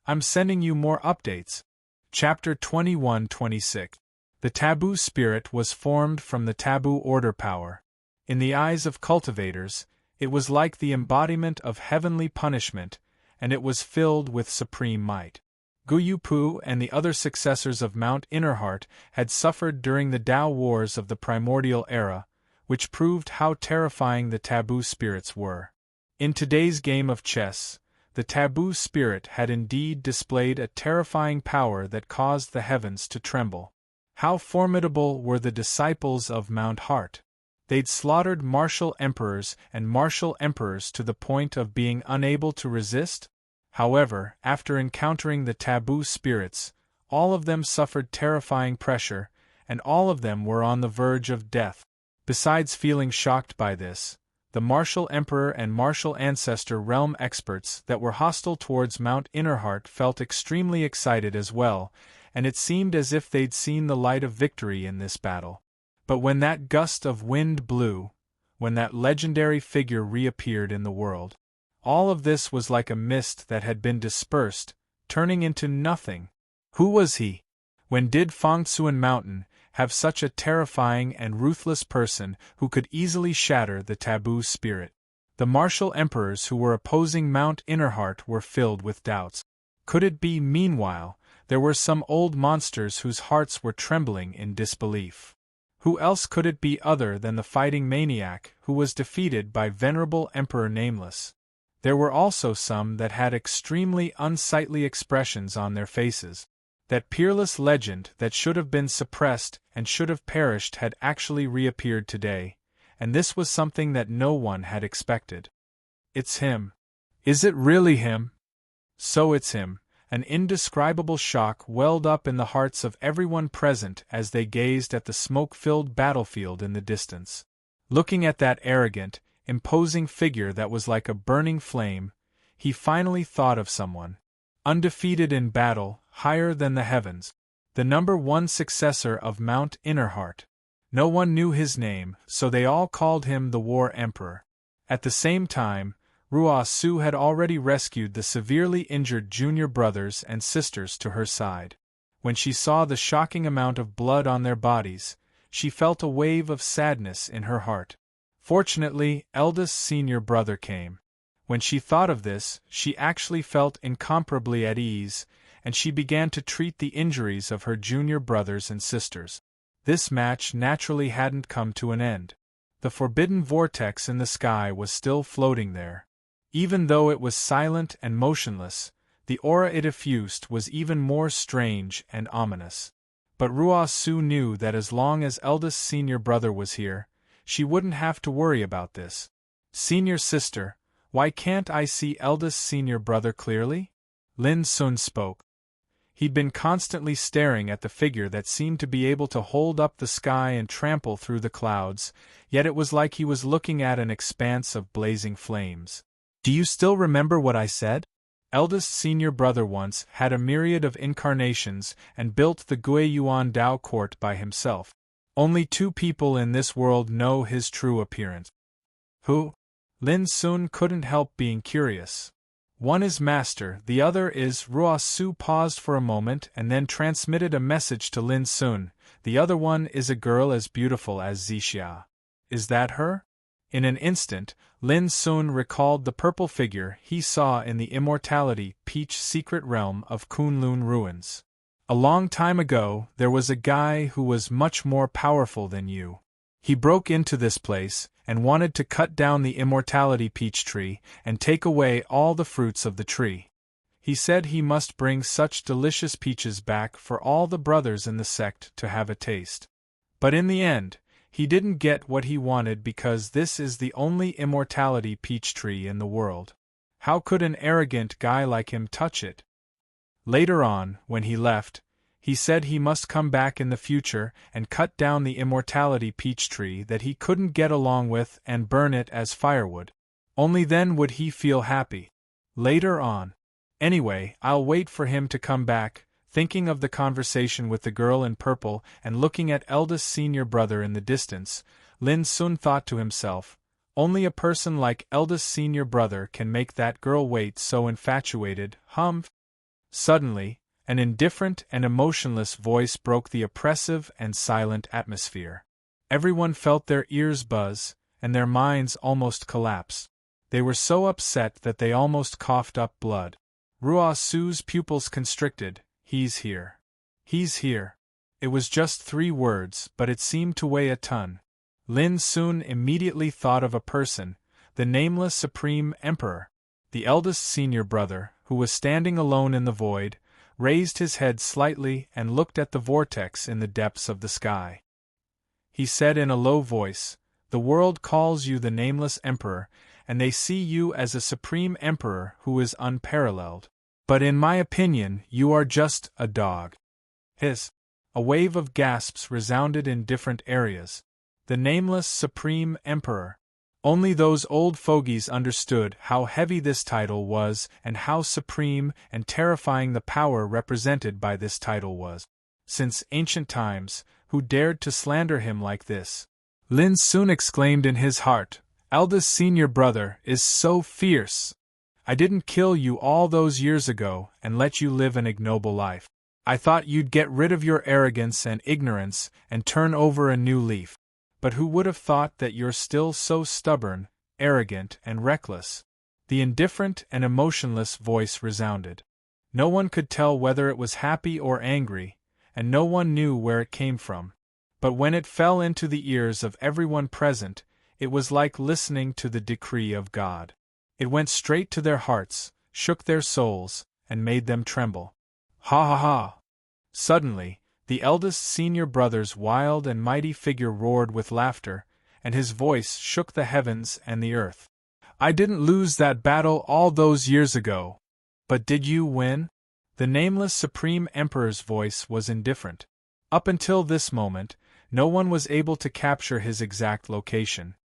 I'm sending you more updates. Chapter 21-26. The taboo spirit was formed from the taboo order power. In the eyes of cultivators, it was like the embodiment of heavenly punishment, and it was filled with supreme might. Guyupu and the other successors of Mount Innerheart had suffered during the Tao Wars of the primordial era, which proved how terrifying the taboo spirits were. In today's game of chess, the taboo spirit had indeed displayed a terrifying power that caused the heavens to tremble. How formidable were the disciples of Mount Heart! They'd slaughtered martial emperors and martial emperors to the point of being unable to resist. However, after encountering the taboo spirits, all of them suffered terrifying pressure, and all of them were on the verge of death. Besides feeling shocked by this, the martial emperor and martial ancestor realm experts that were hostile towards Mount Innerheart felt extremely excited as well, and it seemed as if they'd seen the light of victory in this battle. But when that gust of wind blew, when that legendary figure reappeared in the world, all of this was like a mist that had been dispersed, turning into nothing. Who was he? When did Fangtsuan Mountain have such a terrifying and ruthless person who could easily shatter the taboo spirit? The martial emperors who were opposing Mount Innerheart were filled with doubts. Could it be, meanwhile, there were some old monsters whose hearts were trembling in disbelief? Who else could it be other than the fighting maniac who was defeated by venerable Emperor Nameless? There were also some that had extremely unsightly expressions on their faces. That peerless legend that should have been suppressed and should have perished had actually reappeared today, and this was something that no one had expected. It's him. Is it really him? So it's him. An indescribable shock welled up in the hearts of everyone present as they gazed at the smoke-filled battlefield in the distance. Looking at that arrogant, imposing figure that was like a burning flame, he finally thought of someone. Undefeated in battle, higher than the heavens. The #1 successor of Mount Innerheart. No one knew his name, so they all called him the War Emperor. At the same time, Ruo Su had already rescued the severely injured junior brothers and sisters to her side. When she saw the shocking amount of blood on their bodies, she felt a wave of sadness in her heart. Fortunately, eldest senior brother came. When she thought of this, she actually felt incomparably at ease, and she began to treat the injuries of her junior brothers and sisters. This match naturally hadn't come to an end. The forbidden vortex in the sky was still floating there. Even though it was silent and motionless, the aura it effused was even more strange and ominous. But Ruo Su knew that as long as eldest senior brother was here, she wouldn't have to worry about this. Senior sister, why can't I see eldest senior brother clearly? Lin Sun spoke. He'd been constantly staring at the figure that seemed to be able to hold up the sky and trample through the clouds, yet it was like he was looking at an expanse of blazing flames. Do you still remember what I said? Eldest senior brother once had a myriad of incarnations and built the Guiyuan Dao court by himself. Only 2 people in this world know his true appearance. Who? Lin Sun couldn't help being curious. One is Master, the other is Ruo Su paused for a moment and then transmitted a message to Lin Sun. The other one is a girl as beautiful as Zixia. Is that her? In an instant, Lin Sun recalled the purple figure he saw in the Immortality Peach secret realm of Kunlun ruins. A long time ago, there was a guy who was much more powerful than you. He broke into this place and wanted to cut down the Immortality Peach tree and take away all the fruits of the tree. He said he must bring such delicious peaches back for all the brothers in the sect to have a taste. But in the end, he didn't get what he wanted because this is the only Immortality Peach tree in the world. How could an arrogant guy like him touch it? Later on, when he left, he said he must come back in the future and cut down the Immortality Peach tree that he couldn't get along with and burn it as firewood. Only then would he feel happy. Later on. Anyway, I'll wait for him to come back. Thinking of the conversation with the girl in purple and looking at eldest senior brother in the distance, Lin Sun thought to himself, only a person like eldest senior brother can make that girl wait so infatuated. Suddenly, an indifferent and emotionless voice broke the oppressive and silent atmosphere. Everyone felt their ears buzz, and their minds almost collapse. They were so upset that they almost coughed up blood. Ruo Su's pupils constricted. He's here. He's here. It was just 3 words, but it seemed to weigh a ton. Lin Sun immediately thought of a person, the nameless Supreme Emperor. The eldest senior brother, who was standing alone in the void, raised his head slightly and looked at the vortex in the depths of the sky. He said in a low voice, "The world calls you the Nameless Emperor, and they see you as a Supreme Emperor who is unparalleled. But in my opinion, you are just a dog." A wave of gasps resounded in different areas. The Nameless Supreme Emperor. Only those old fogies understood how heavy this title was and how supreme and terrifying the power represented by this title was. Since ancient times, who dared to slander him like this? Lin Sun exclaimed in his heart, "Eldest senior brother is so fierce. I didn't kill you all those years ago and let you live an ignoble life. I thought you'd get rid of your arrogance and ignorance and turn over a new leaf. But who would have thought that you're still so stubborn, arrogant, and reckless?" The indifferent and emotionless voice resounded. No one could tell whether it was happy or angry, and no one knew where it came from. But when it fell into the ears of everyone present, it was like listening to the decree of God. It went straight to their hearts, shook their souls, and made them tremble. Ha ha ha! Suddenly, the eldest senior brother's wild and mighty figure roared with laughter, and his voice shook the heavens and the earth. "I didn't lose that battle all those years ago. But did you win?" The nameless Supreme Emperor's voice was indifferent. Up until this moment, no one was able to capture his exact location.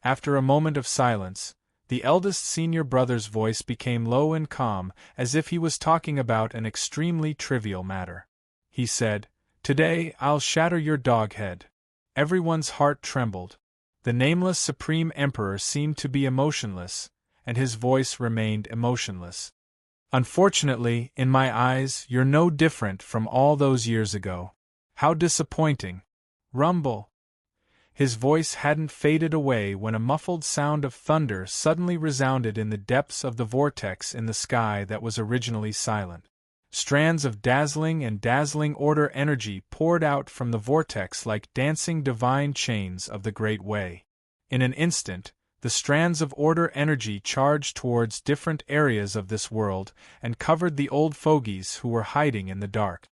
After a moment of silence, the eldest senior brother's voice became low and calm, as if he was talking about an extremely trivial matter. He said, "Today I'll shatter your dog head." Everyone's heart trembled. The nameless Supreme Emperor seemed to be emotionless, and his voice remained emotionless. "Unfortunately, in my eyes, you're no different from all those years ago. How disappointing." Rumble. His voice hadn't faded away when a muffled sound of thunder suddenly resounded in the depths of the vortex in the sky that was originally silent. Strands of dazzling order energy poured out from the vortex like dancing divine chains of the Great Way. In an instant, the strands of order energy charged towards different areas of this world and covered the old fogies who were hiding in the dark.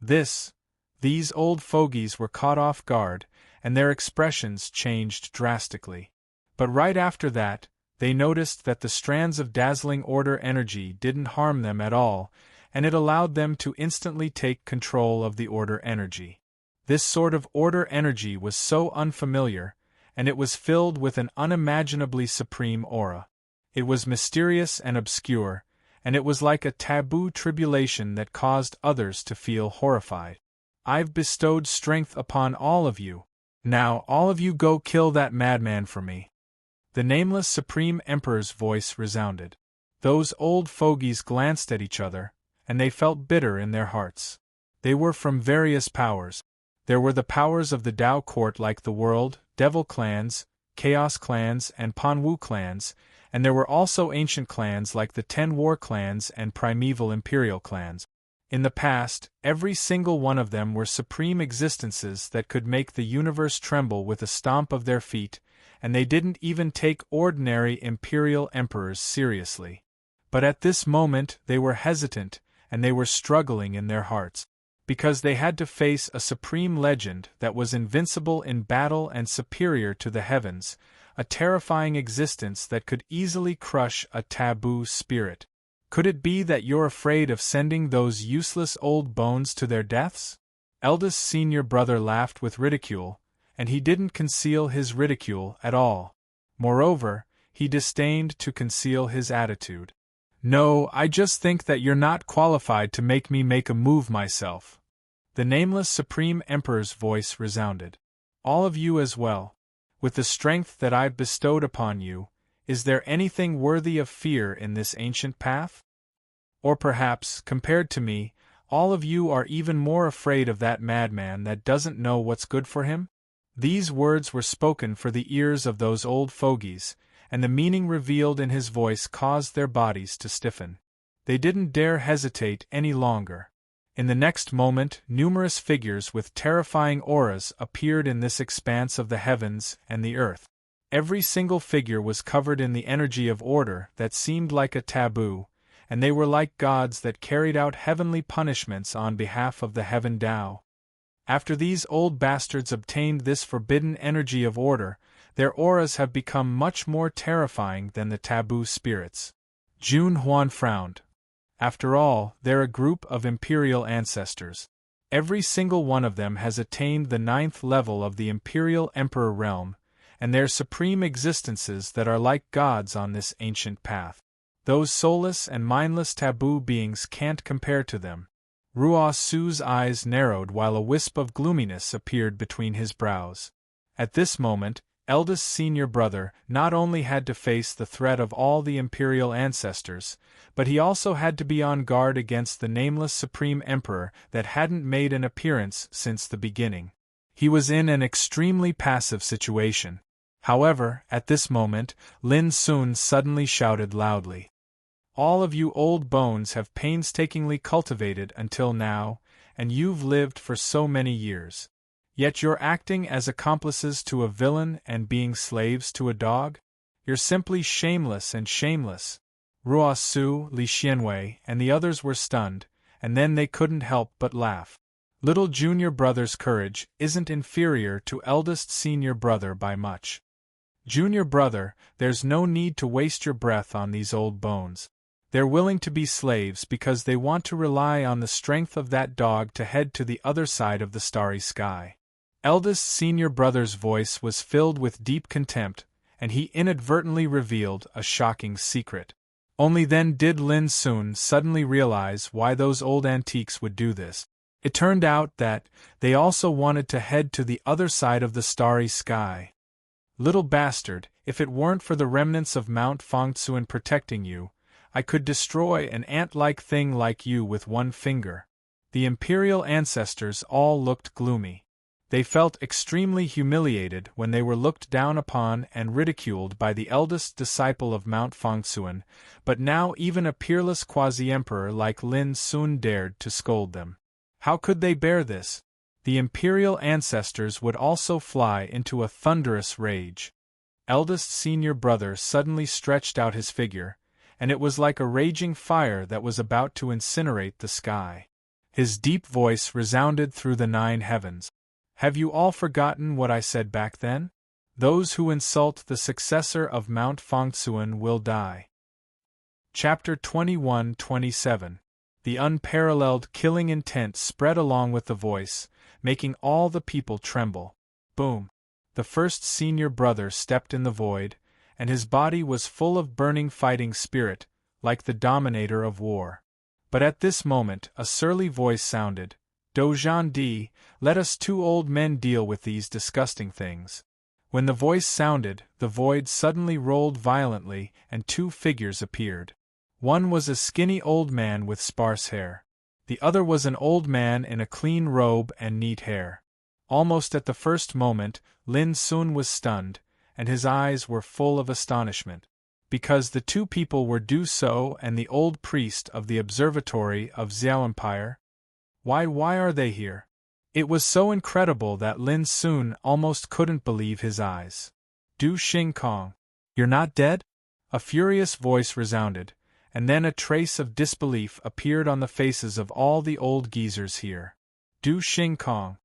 These old fogies were caught off guard, and their expressions changed drastically. But right after that, they noticed that the strands of dazzling order energy didn't harm them at all, and it allowed them to instantly take control of the order energy. This sort of order energy was so unfamiliar, and it was filled with an unimaginably supreme aura. It was mysterious and obscure, and it was like a taboo tribulation that caused others to feel horrified. "I've bestowed strength upon all of you," Now, all of you go kill that madman for me." The nameless Supreme Emperor's voice resounded. Those old fogies glanced at each other, and they felt bitter in their hearts. They were from various powers. There were the powers of the Tao court like the World, Devil clans, Chaos clans and Panwu clans, and there were also ancient clans like the 10 War clans and primeval Imperial clans. In the past, every single one of them were supreme existences that could make the universe tremble with a stomp of their feet, and they didn't even take ordinary Imperial Emperors seriously. But at this moment they were hesitant, and they were struggling in their hearts, because they had to face a supreme legend that was invincible in battle and superior to the heavens, a terrifying existence that could easily crush a taboo spirit. Could it be that you're afraid of sending those useless old bones to their deaths? Eldest senior brother laughed with ridicule, and he didn't conceal his ridicule at all. Moreover, he disdained to conceal his attitude. "No, I just think that you're not qualified to make me make a move myself." The nameless Supreme Emperor's voice resounded. "All of you as well. With the strength that I've bestowed upon you, is there anything worthy of fear in this ancient path? Or perhaps, compared to me, all of you are even more afraid of that madman that doesn't know what's good for him?" These words were spoken for the ears of those old fogies, and the meaning revealed in his voice caused their bodies to stiffen. They didn't dare hesitate any longer. In the next moment, numerous figures with terrifying auras appeared in this expanse of the heavens and the earth. Every single figure was covered in the energy of order that seemed like a taboo, and they were like gods that carried out heavenly punishments on behalf of the Heaven Tao. After these old bastards obtained this forbidden energy of order, their auras have become much more terrifying than the taboo spirits. Jun Huan frowned. After all, they're a group of imperial ancestors. Every single one of them has attained the 9th level of the Imperial Emperor realm, and they're supreme existences that are like gods on this ancient path. Those soulless and mindless taboo beings can't compare to them. Ruo Su's eyes narrowed while a wisp of gloominess appeared between his brows. At this moment, eldest senior brother not only had to face the threat of all the imperial ancestors, but he also had to be on guard against the nameless Supreme Emperor that hadn't made an appearance since the beginning. He was in an extremely passive situation. However, at this moment, Lin Sun suddenly shouted loudly. "All of you old bones have painstakingly cultivated until now, and you've lived for so many years. Yet you're acting as accomplices to a villain and being slaves to a dog? You're simply shameless and shameless." Ruo Su, Li Xianwei, and the others were stunned, and then they couldn't help but laugh. Little junior brother's courage isn't inferior to eldest senior brother by much. Junior brother, there's no need to waste your breath on these old bones. They're willing to be slaves because they want to rely on the strength of that dog to head to the other side of the starry sky. Eldest senior brother's voice was filled with deep contempt, and he inadvertently revealed a shocking secret. Only then did Lin Sun suddenly realize why those old antiques would do this. It turned out that they also wanted to head to the other side of the starry sky. "Little bastard, if it weren't for the remnants of Mount Fangtsuan protecting you, I could destroy an ant-like thing like you with one finger." The imperial ancestors all looked gloomy. They felt extremely humiliated when they were looked down upon and ridiculed by the eldest disciple of Mount Fangtsuan, but now even a peerless quasi-emperor like Lin Sun dared to scold them. How could they bear this? The imperial ancestors would also fly into a thunderous rage. Eldest senior brother suddenly stretched out his figure, and it was like a raging fire that was about to incinerate the sky. His deep voice resounded through the 9 heavens. "Have you all forgotten what I said back then? Those who insult the successor of Mount Fangtsuan will die." Chapter 21-27. The unparalleled killing intent spread along with the voice, making all the people tremble. Boom! The first senior brother stepped in the void, and his body was full of burning fighting spirit, like the dominator of war. But at this moment a surly voice sounded, Dojan Di, let us two old men deal with these disgusting things. When the voice sounded, the void suddenly rolled violently and two figures appeared. One was a skinny old man with sparse hair. The other was an old man in a clean robe and neat hair. Almost at the first moment, Lin Sun was stunned, and his eyes were full of astonishment. Because the two people were Du So and the old priest of the observatory of Xiao Empire. Why are they here? It was so incredible that Lin Sun almost couldn't believe his eyes. Du Xingkong, you're not dead? A furious voice resounded, and then a trace of disbelief appeared on the faces of all the old geezers here. Du Xingkong,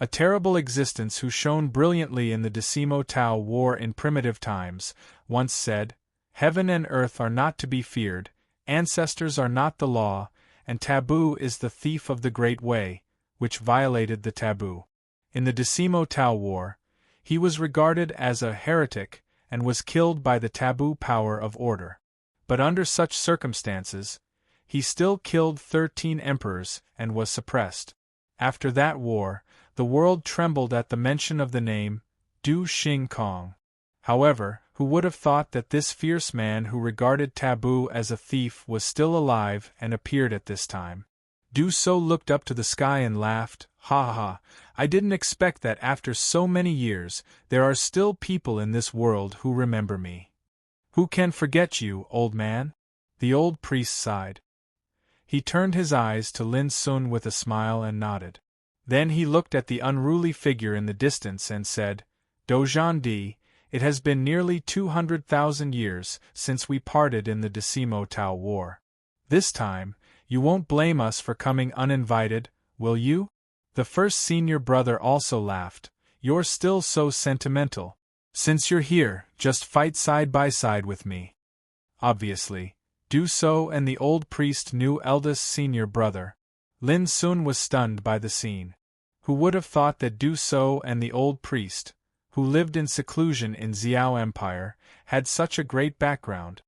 a terrible existence who shone brilliantly in the Decimo Tao War in primitive times, once said, "Heaven and earth are not to be feared, ancestors are not the law, and taboo is the thief of the great way," which violated the taboo. In the Decimo Tao War, he was regarded as a heretic and was killed by the taboo power of order. But under such circumstances, he still killed 13 emperors and was suppressed. After that war, the world trembled at the mention of the name Du Xingkong. However, who would have thought that this fierce man who regarded taboo as a thief was still alive and appeared at this time? Du So looked up to the sky and laughed, "Ha ha ha, I didn't expect that after so many years, there are still people in this world who remember me." "Who can forget you, old man?" the old priest sighed. He turned his eyes to Lin Sun with a smile and nodded. Then he looked at the unruly figure in the distance and said, "Dojan Di, it has been nearly 200,000 years since we parted in the Decimo Tao War. This time, you won't blame us for coming uninvited, will you?" The first senior brother also laughed. "You're still so sentimental. Since you're here, just fight side by side with me." Obviously, Du So and the old priest knew eldest senior brother. Lin Sun was stunned by the scene. Who would have thought that Du So and the old priest, who lived in seclusion in Xiao Empire, had such a great background?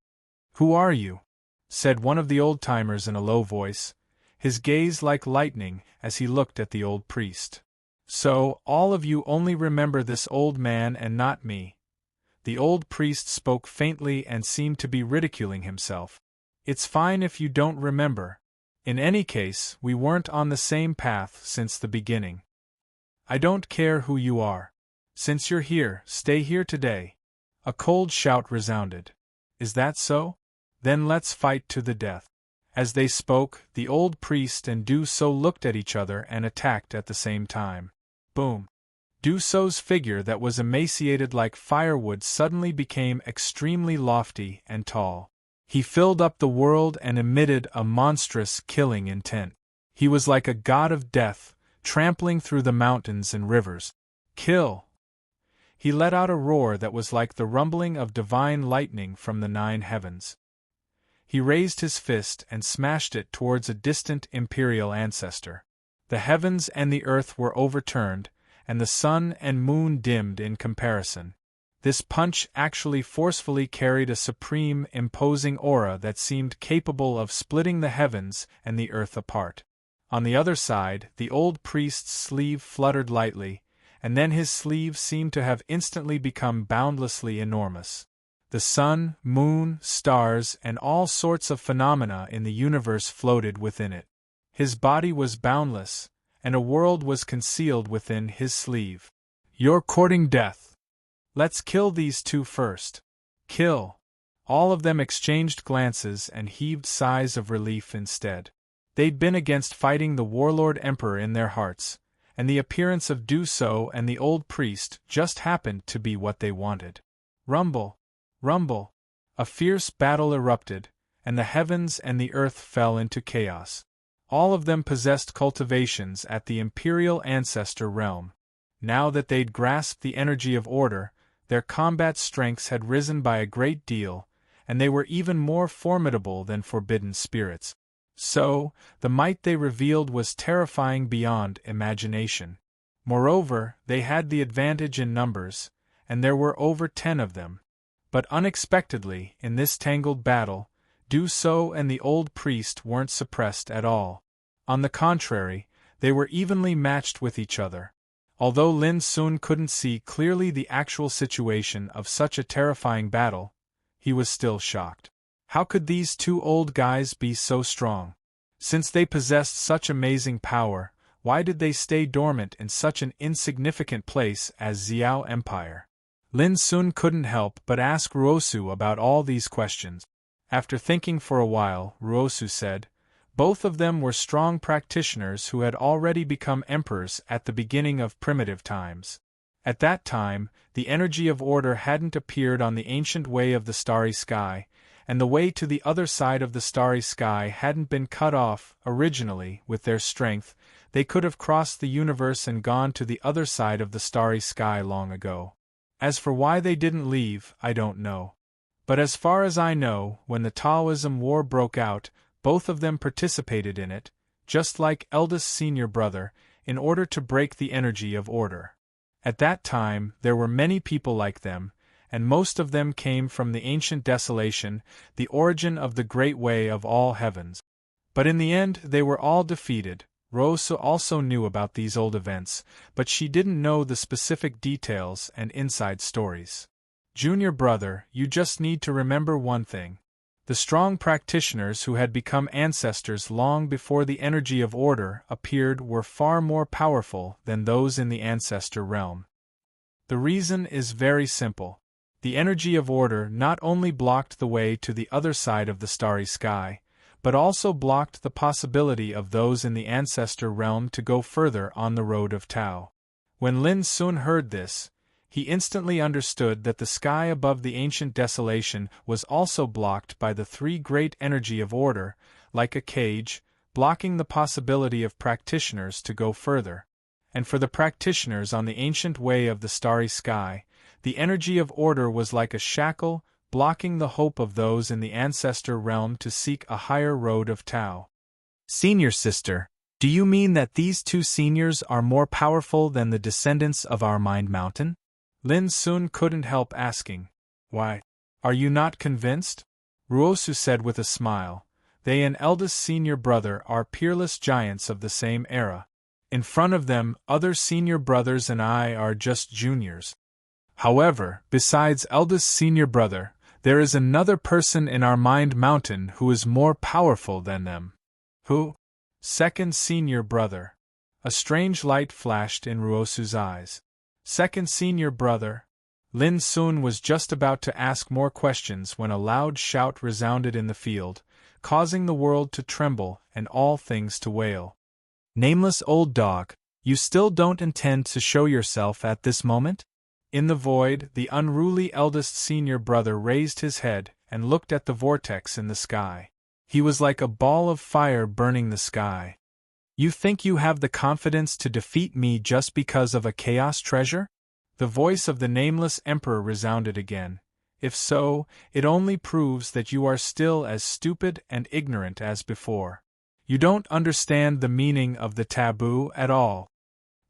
"Who are you?" said one of the old-timers in a low voice, his gaze like lightning as he looked at the old priest. "So, all of you only remember this old man and not me." The old priest spoke faintly and seemed to be ridiculing himself. "It's fine if you don't remember. In any case, we weren't on the same path since the beginning. I don't care who you are. Since you're here, stay here today." A cold shout resounded. "Is that so? Then let's fight to the death." As they spoke, the old priest and Du So looked at each other and attacked at the same time. Boom! Du So's figure that was emaciated like firewood suddenly became extremely lofty and tall. He filled up the world and emitted a monstrous killing intent. He was like a god of death, trampling through the mountains and rivers. "Kill!" He let out a roar that was like the rumbling of divine lightning from the 9 heavens. He raised his fist and smashed it towards a distant imperial ancestor. The heavens and the earth were overturned, and the sun and moon dimmed in comparison. This punch actually forcefully carried a supreme, imposing aura that seemed capable of splitting the heavens and the earth apart. On the other side, the old priest's sleeve fluttered lightly, and then his sleeve seemed to have instantly become boundlessly enormous. The sun, moon, stars, and all sorts of phenomena in the universe floated within it. His body was boundless, and a world was concealed within his sleeve. "You're courting death. Let's kill these two first." "Kill!" All of them exchanged glances and heaved sighs of relief instead. They'd been against fighting the warlord emperor in their hearts, and the appearance of Du So and the old priest just happened to be what they wanted. Rumble! Rumble! A fierce battle erupted, and the heavens and the earth fell into chaos. All of them possessed cultivations at the imperial ancestor realm. Now that they'd grasped the energy of order, their combat strengths had risen by a great deal, and they were even more formidable than forbidden spirits. So, the might they revealed was terrifying beyond imagination. Moreover, they had the advantage in numbers, and there were over 10 of them. But unexpectedly, in this tangled battle, Du So and the old priest weren't suppressed at all. On the contrary, They were evenly matched with each other. Although Lin Sun couldn't see clearly the actual situation of such a terrifying battle, he was still shocked. How could these two old guys be so strong? Since they possessed such amazing power, why did they stay dormant in such an insignificant place as Xiao Empire? Lin Sun couldn't help but ask Ruosu about all these questions. After thinking for a while, Ruosu said, both of them were strong practitioners who had already become emperors at the beginning of primitive times. At that time, the energy of order hadn't appeared on the ancient way of the starry sky, and the way to the other side of the starry sky hadn't been cut off. Originally, with their strength, they could have crossed the universe and gone to the other side of the starry sky long ago. As for why they didn't leave, I don't know. But as far as I know, when the Taoism War broke out, both of them participated in it, just like eldest senior brother, in order to break the energy of order. At that time, there were many people like them, and most of them came from the ancient desolation, the origin of the great way of all heavens. But in the end they were all defeated. Rosa also knew about these old events, but she didn't know the specific details and inside stories. Junior brother, you just need to remember one thing. The strong practitioners who had become ancestors long before the energy of order appeared were far more powerful than those in the ancestor realm. The reason is very simple. The energy of order not only blocked the way to the other side of the starry sky, but also blocked the possibility of those in the ancestor realm to go further on the road of Tao. When Lin Sun heard this, he instantly understood that the sky above the ancient desolation was also blocked by the three great energy of order, like a cage, blocking the possibility of practitioners to go further. And for the practitioners on the ancient way of the starry sky, the energy of order was like a shackle, blocking the hope of those in the ancestor realm to seek a higher road of Tao. Senior sister, do you mean that these two seniors are more powerful than the descendants of our Mind Mountain? Lin Sun couldn't help asking. Why? Are you not convinced? Ruosu said with a smile. They and eldest senior brother are peerless giants of the same era. In front of them, other senior brothers and I are just juniors. However, besides eldest senior brother, there is another person in our Mind Mountain who is more powerful than them. Who? Second senior brother. A strange light flashed in Ruosu's eyes. Second senior brother. Lin Sun was just about to ask more questions when a loud shout resounded in the field, causing the world to tremble and all things to wail. Nameless old dog, you still don't intend to show yourself at this moment? In the void, the unruly eldest senior brother raised his head and looked at the vortex in the sky. He was like a ball of fire burning the sky. You think you have the confidence to defeat me just because of a chaos treasure? The voice of the nameless emperor resounded again. If so, it only proves that you are still as stupid and ignorant as before. You don't understand the meaning of the taboo at all.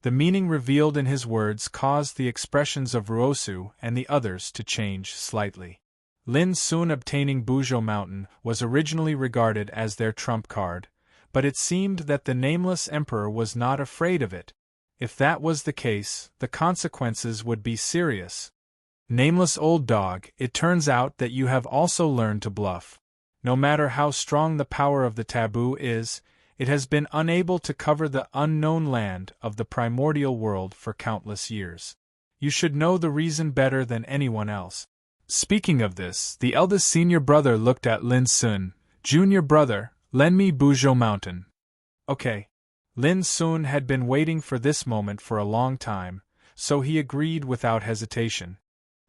The meaning revealed in his words caused the expressions of Ruosu and the others to change slightly. Lin Sun obtaining Buzhou Mountain was originally regarded as their trump card, but it seemed that the nameless emperor was not afraid of it. If that was the case, the consequences would be serious. Nameless old dog, it turns out that you have also learned to bluff. No matter how strong the power of the taboo is, it has been unable to cover the unknown land of the primordial world for countless years. You should know the reason better than anyone else. Speaking of this, the eldest senior brother looked at Lin Sun. Junior brother, lend me Buzhou Mountain. Okay. Lin Sun had been waiting for this moment for a long time, so he agreed without hesitation.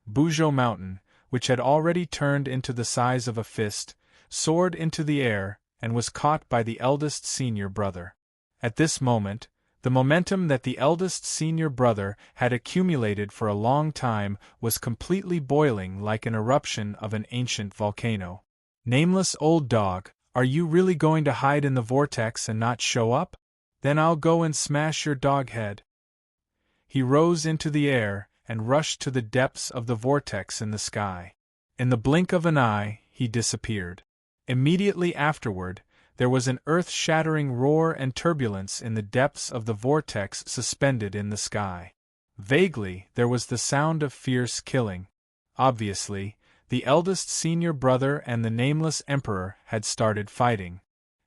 Buzhou Mountain, which had already turned into the size of a fist, soared into the air and was caught by the eldest senior brother. At this moment, the momentum that the eldest senior brother had accumulated for a long time was completely boiling like an eruption of an ancient volcano. Nameless old dog, are you really going to hide in the vortex and not show up? Then I'll go and smash your dog head. He rose into the air and rushed to the depths of the vortex in the sky. In the blink of an eye, he disappeared. Immediately afterward, there was an earth-shattering roar and turbulence in the depths of the vortex suspended in the sky. Vaguely, there was the sound of fierce killing. Obviously, the eldest senior brother and the nameless emperor had started fighting.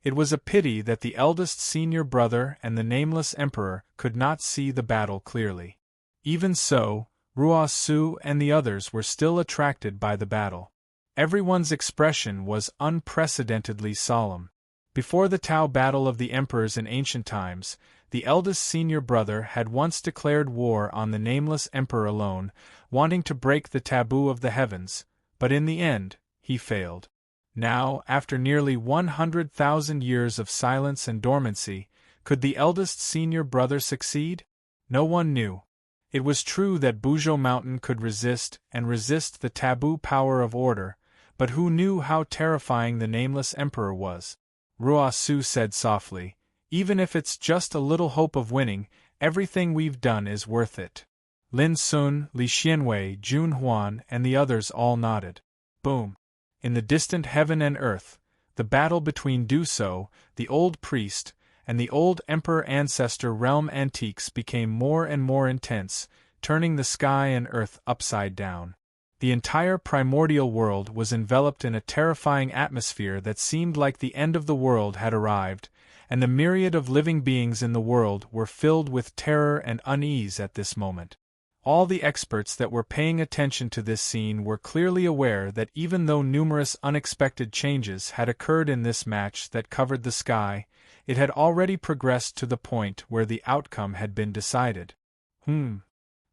It was a pity that the eldest senior brother and the nameless emperor could not see the battle clearly. Even so, Ruosu and the others were still attracted by the battle. Everyone's expression was unprecedentedly solemn. Before the Tao battle of the emperors in ancient times, the eldest senior brother had once declared war on the nameless emperor alone, wanting to break the taboo of the heavens, but in the end, he failed. Now, after nearly 100,000 years of silence and dormancy, could the eldest senior brother succeed? No one knew. It was true that Buzhou Mountain could resist the taboo power of order, but who knew how terrifying the nameless emperor was? Ruosu said softly, "Even if it's just a little hope of winning, everything we've done is worth it." Lin Sun, Li Xianwei, Jun Huan, and the others all nodded. Boom! In the distant heaven and earth, the battle between Du So, the old priest, and the old emperor ancestor realm antiques became more and more intense, turning the sky and earth upside down. The entire primordial world was enveloped in a terrifying atmosphere that seemed like the end of the world had arrived, and the myriad of living beings in the world were filled with terror and unease at this moment. All the experts that were paying attention to this scene were clearly aware that even though numerous unexpected changes had occurred in this match that covered the sky, it had already progressed to the point where the outcome had been decided.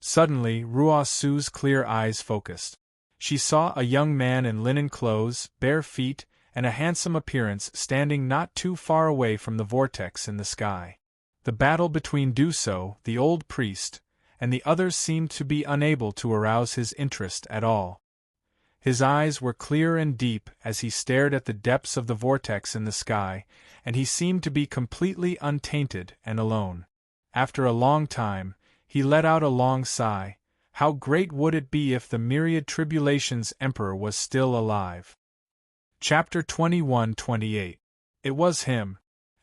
Suddenly, Ruosu's clear eyes focused. She saw a young man in linen clothes, bare feet, and a handsome appearance standing not too far away from the vortex in the sky. The battle between Du So, the old priest, and the others seemed to be unable to arouse his interest at all. His eyes were clear and deep as he stared at the depths of the vortex in the sky, and he seemed to be completely untainted and alone. After a long time, he let out a long sigh. How great would it be if the myriad tribulations emperor was still alive? Chapter 21-28. It was him.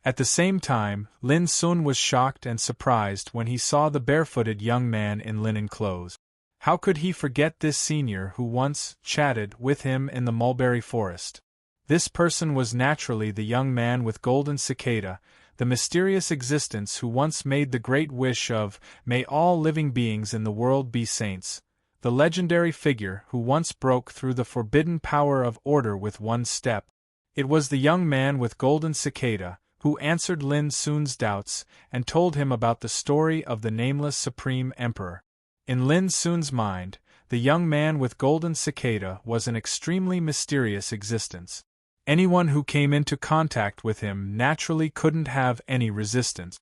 At the same time, Lin Sun was shocked and surprised when he saw the barefooted young man in linen clothes. How could he forget this senior who once chatted with him in the mulberry forest? This person was naturally the young man with golden cicada, the mysterious existence who once made the great wish of, "May all living beings in the world be saints," the legendary figure who once broke through the forbidden power of order with one step. It was the young man with golden cicada, who answered Lin Sun's doubts and told him about the story of the nameless Supreme Emperor. In Lin Sun's mind, the young man with golden cicada was an extremely mysterious existence. Anyone who came into contact with him naturally couldn't have any resistance.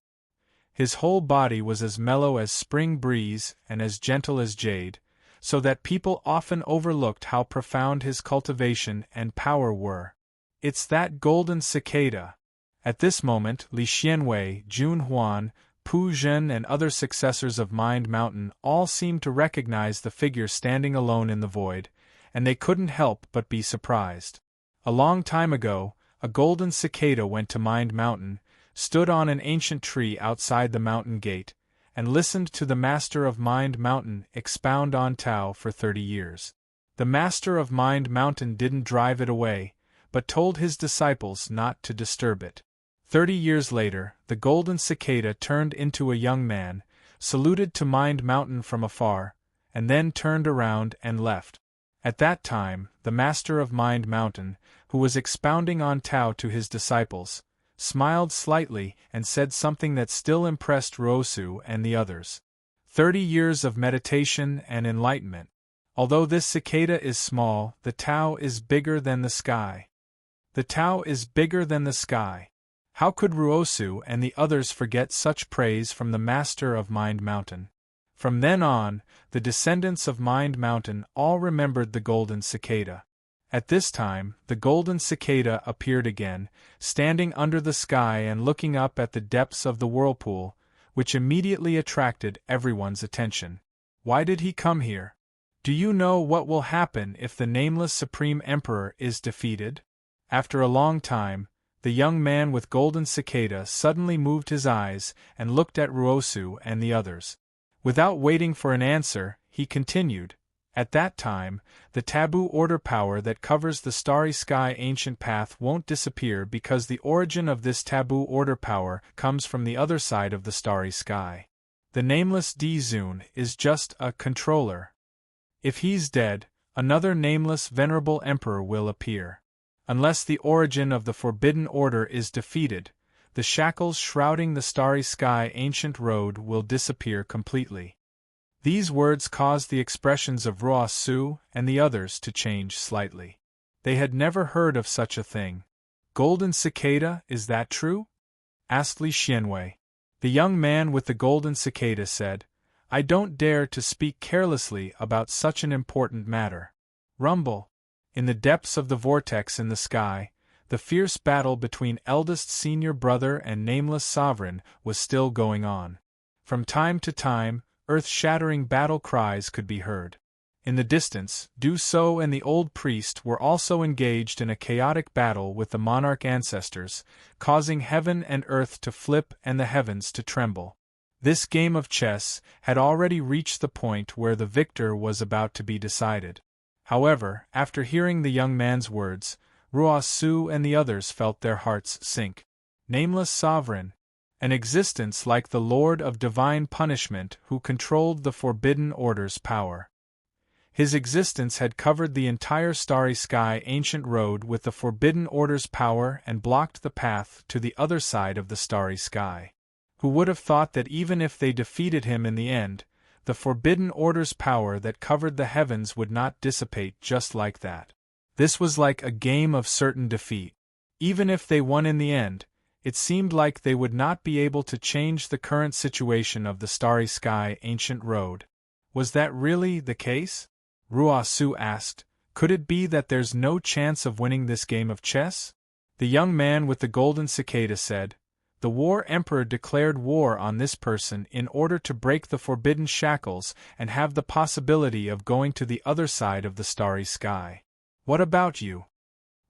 His whole body was as mellow as spring breeze and as gentle as jade, so that people often overlooked how profound his cultivation and power were. It's that golden cicada. At this moment, Li Xianwei, Jun Huan, Pu Zhen and other successors of Mind Mountain all seemed to recognize the figure standing alone in the void, and they couldn't help but be surprised. A long time ago, a golden cicada went to Mind Mountain, stood on an ancient tree outside the mountain gate, and listened to the master of Mind Mountain expound on Tao for 30 years. The master of Mind Mountain didn't drive it away, but told his disciples not to disturb it. 30 years later, the golden cicada turned into a young man, saluted to Mind Mountain from afar, and then turned around and left. At that time, the master of Mind Mountain, who was expounding on Tao to his disciples, smiled slightly and said something that still impressed Ruosu and the others. 30 years of meditation and enlightenment. Although this cicada is small, the Tao is bigger than the sky. The Tao is bigger than the sky. How could Ruosu and the others forget such praise from the master of Mind Mountain? From then on, the descendants of Mind Mountain all remembered the golden cicada. At this time, the golden cicada appeared again, standing under the sky and looking up at the depths of the whirlpool, which immediately attracted everyone's attention. Why did he come here? Do you know what will happen if the nameless Supreme Emperor is defeated? After a long time, the young man with golden cicada suddenly moved his eyes and looked at Ruosu and the others. Without waiting for an answer, he continued, "At that time, the taboo order power that covers the starry sky ancient path won't disappear because the origin of this taboo order power comes from the other side of the starry sky. The nameless D-Zune is just a controller. If he's dead, another nameless venerable emperor will appear. Unless the origin of the Forbidden Order is defeated, the shackles shrouding the starry sky ancient road will disappear completely." These words caused the expressions of Ruosu and the others to change slightly. They had never heard of such a thing. "Golden cicada, is that true?" asked Li Xianwei. The young man with the golden cicada said, "I don't dare to speak carelessly about such an important matter." Rumble. In the depths of the vortex in the sky, the fierce battle between eldest senior brother and nameless sovereign was still going on. From time to time, earth-shattering battle cries could be heard. In the distance, Du So and the old priest were also engaged in a chaotic battle with the monarch ancestors, causing heaven and earth to flip and the heavens to tremble. This game of chess had already reached the point where the victor was about to be decided. However, after hearing the young man's words, Ruosu and the others felt their hearts sink. Nameless sovereign, an existence like the Lord of Divine Punishment who controlled the Forbidden Order's power. His existence had covered the entire starry sky ancient road with the Forbidden Order's power and blocked the path to the other side of the starry sky. Who would have thought that even if they defeated him in the end, the Forbidden Order's power that covered the heavens would not dissipate just like that? This was like a game of certain defeat. Even if they won in the end, it seemed like they would not be able to change the current situation of the starry sky ancient road. Was that really the case? Ruosu asked. Could it be that there's no chance of winning this game of chess? The young man with the golden cicada said, "The War Emperor declared war on this person in order to break the forbidden shackles and have the possibility of going to the other side of the starry sky. What about you?"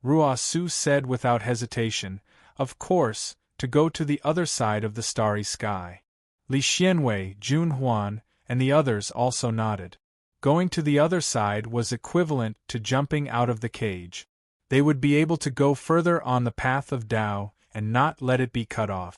Ruosu said without hesitation, "Of course, to go to the other side of the starry sky." Li Xianwei, Jun Huan, and the others also nodded. Going to the other side was equivalent to jumping out of the cage. They would be able to go further on the path of Tao and not let it be cut off.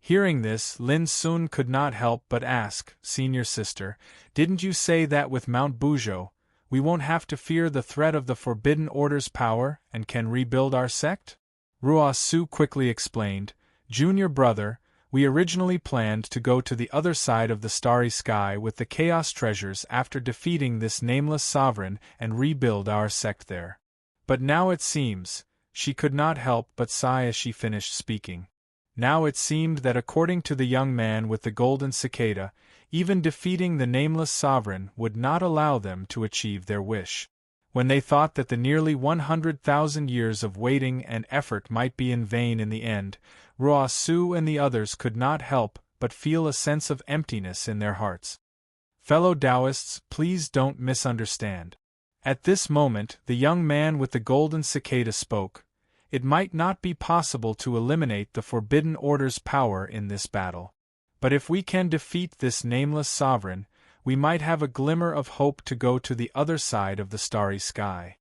Hearing this, Lin Sun could not help but ask, "Senior sister, didn't you say that with Mount Buzhou, we won't have to fear the threat of the Forbidden Order's power and can rebuild our sect?" Ruosu quickly explained, "Junior brother, we originally planned to go to the other side of the starry sky with the chaos treasures after defeating this nameless sovereign and rebuild our sect there. But now it seems," she could not help but sigh as she finished speaking. Now it seemed that according to the young man with the golden cicada, even defeating the nameless sovereign would not allow them to achieve their wish. When they thought that the nearly 100,000 years of waiting and effort might be in vain in the end, Ruosu and the others could not help but feel a sense of emptiness in their hearts. Fellow Taoists, please don't misunderstand. At this moment, the young man with the golden cicada spoke. It might not be possible to eliminate the Forbidden Order's power in this battle. But if we can defeat this nameless sovereign, we might have a glimmer of hope to go to the other side of the starry sky.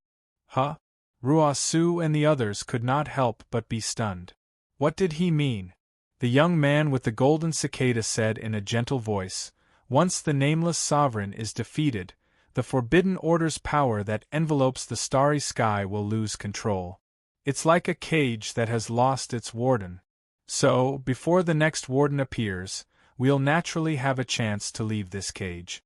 Huh? Ruosu and the others could not help but be stunned. What did he mean? The young man with the golden cicada said in a gentle voice, "Once the nameless sovereign is defeated, the Forbidden Order's power that envelopes the starry sky will lose control. It's like a cage that has lost its warden. So, before the next warden appears, we'll naturally have a chance to leave this cage."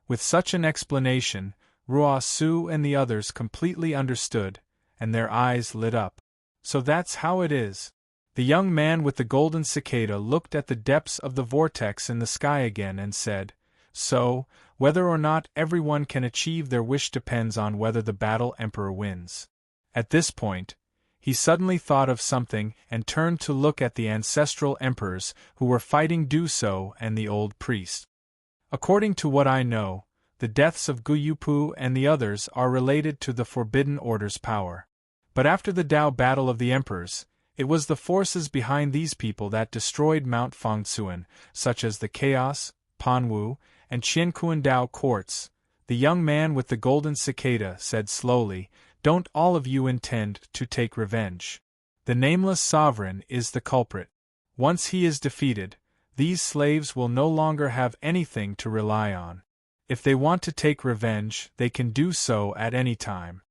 With such an explanation, Ruosu and the others completely understood, and their eyes lit up. So that's how it is. The young man with the golden cicada looked at the depths of the vortex in the sky again and said, "So, whether or not everyone can achieve their wish depends on whether the battle emperor wins." At this point, he suddenly thought of something and turned to look at the ancestral emperors who were fighting Du So and the old priest. "According to what I know, the deaths of Guyupu and the others are related to the Forbidden Order's power. But after the Tao battle of the emperors, It was the forces behind these people that destroyed Mount Fangtsuan, such as the Chaos, Panwu, and Qiankuan Dao courts. The young man with the golden cicada said slowly, "Don't all of you intend to take revenge? The nameless sovereign is the culprit. Once he is defeated, these slaves will no longer have anything to rely on. If they want to take revenge, they can do so at any time."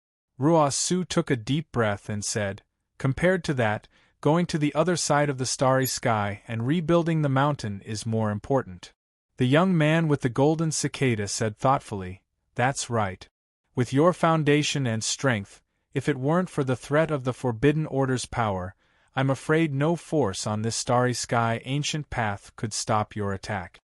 Ruo Su took a deep breath and said, "Compared to that, going to the other side of the starry sky and rebuilding the mountain is more important." The young man with the golden cicada said thoughtfully, "That's right. With your foundation and strength, if it weren't for the threat of the Forbidden Order's power, I'm afraid no force on this starry sky ancient path could stop your attack."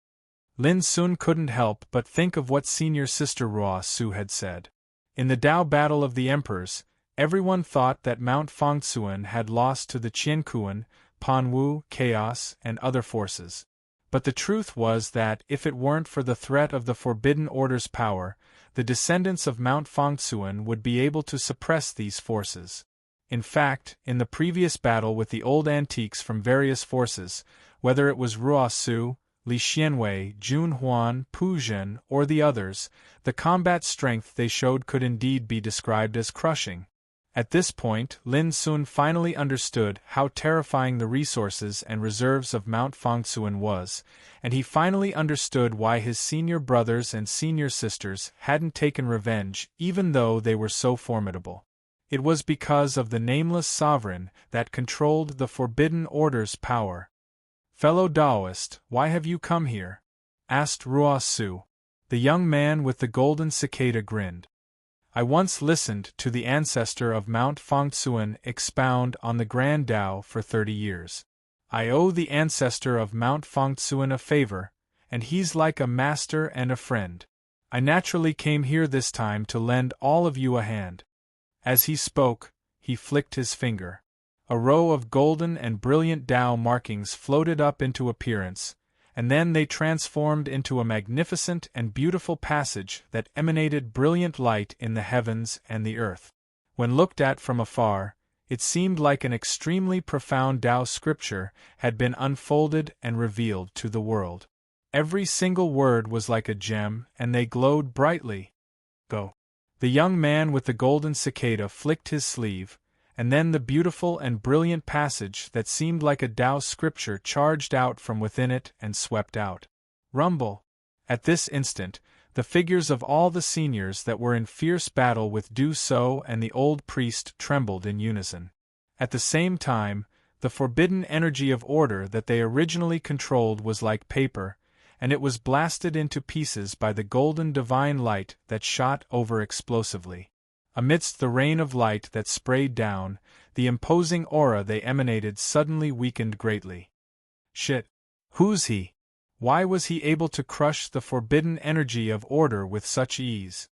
Lin Sun couldn't help but think of what senior sister Ruo Su had said. In the Dao Battle of the Emperors, everyone thought that Mount Fangtsuan had lost to the Qiankuan, Panwu, Chaos, and other forces. But the truth was that if it weren't for the threat of the Forbidden Order's power, the descendants of Mount Fangtsuan would be able to suppress these forces. In fact, in the previous battle with the old antiques from various forces, whether it was Ruo Su, Li Xianwei, Jun Huan, Pu Zhen, or the others, the combat strength they showed could indeed be described as crushing. At this point, Lin Sun finally understood how terrifying the resources and reserves of Mount Fangtsuan was, and he finally understood why his senior brothers and senior sisters hadn't taken revenge even though they were so formidable. It was because of the nameless sovereign that controlled the Forbidden Order's power. "Fellow Taoist, why have you come here?" asked Ruo Su. The young man with the golden cicada grinned. "I once listened to the ancestor of Mount Fangtsuan expound on the Grand Tao for 30 years. I owe the ancestor of Mount Fangtsuan a favor, and he's like a master and a friend. I naturally came here this time to lend all of you a hand." As he spoke, he flicked his finger. A row of golden and brilliant Tao markings floated up into appearance, and then they transformed into a magnificent and beautiful passage that emanated brilliant light in the heavens and the earth. When looked at from afar, it seemed like an extremely profound Tao scripture had been unfolded and revealed to the world. Every single word was like a gem, and they glowed brightly. "Go." The young man with the golden cicada flicked his sleeve, and then the beautiful and brilliant passage that seemed like a Tao scripture charged out from within it and swept out. Rumble! At this instant, the figures of all the seniors that were in fierce battle with Du So and the old priest trembled in unison. At the same time, the forbidden energy of order that they originally controlled was like paper, and it was blasted into pieces by the golden divine light that shot over explosively. Amidst the rain of light that sprayed down, the imposing aura they emanated suddenly weakened greatly. Shit! Who's he? Why was he able to crush the forbidden energy of order with such ease?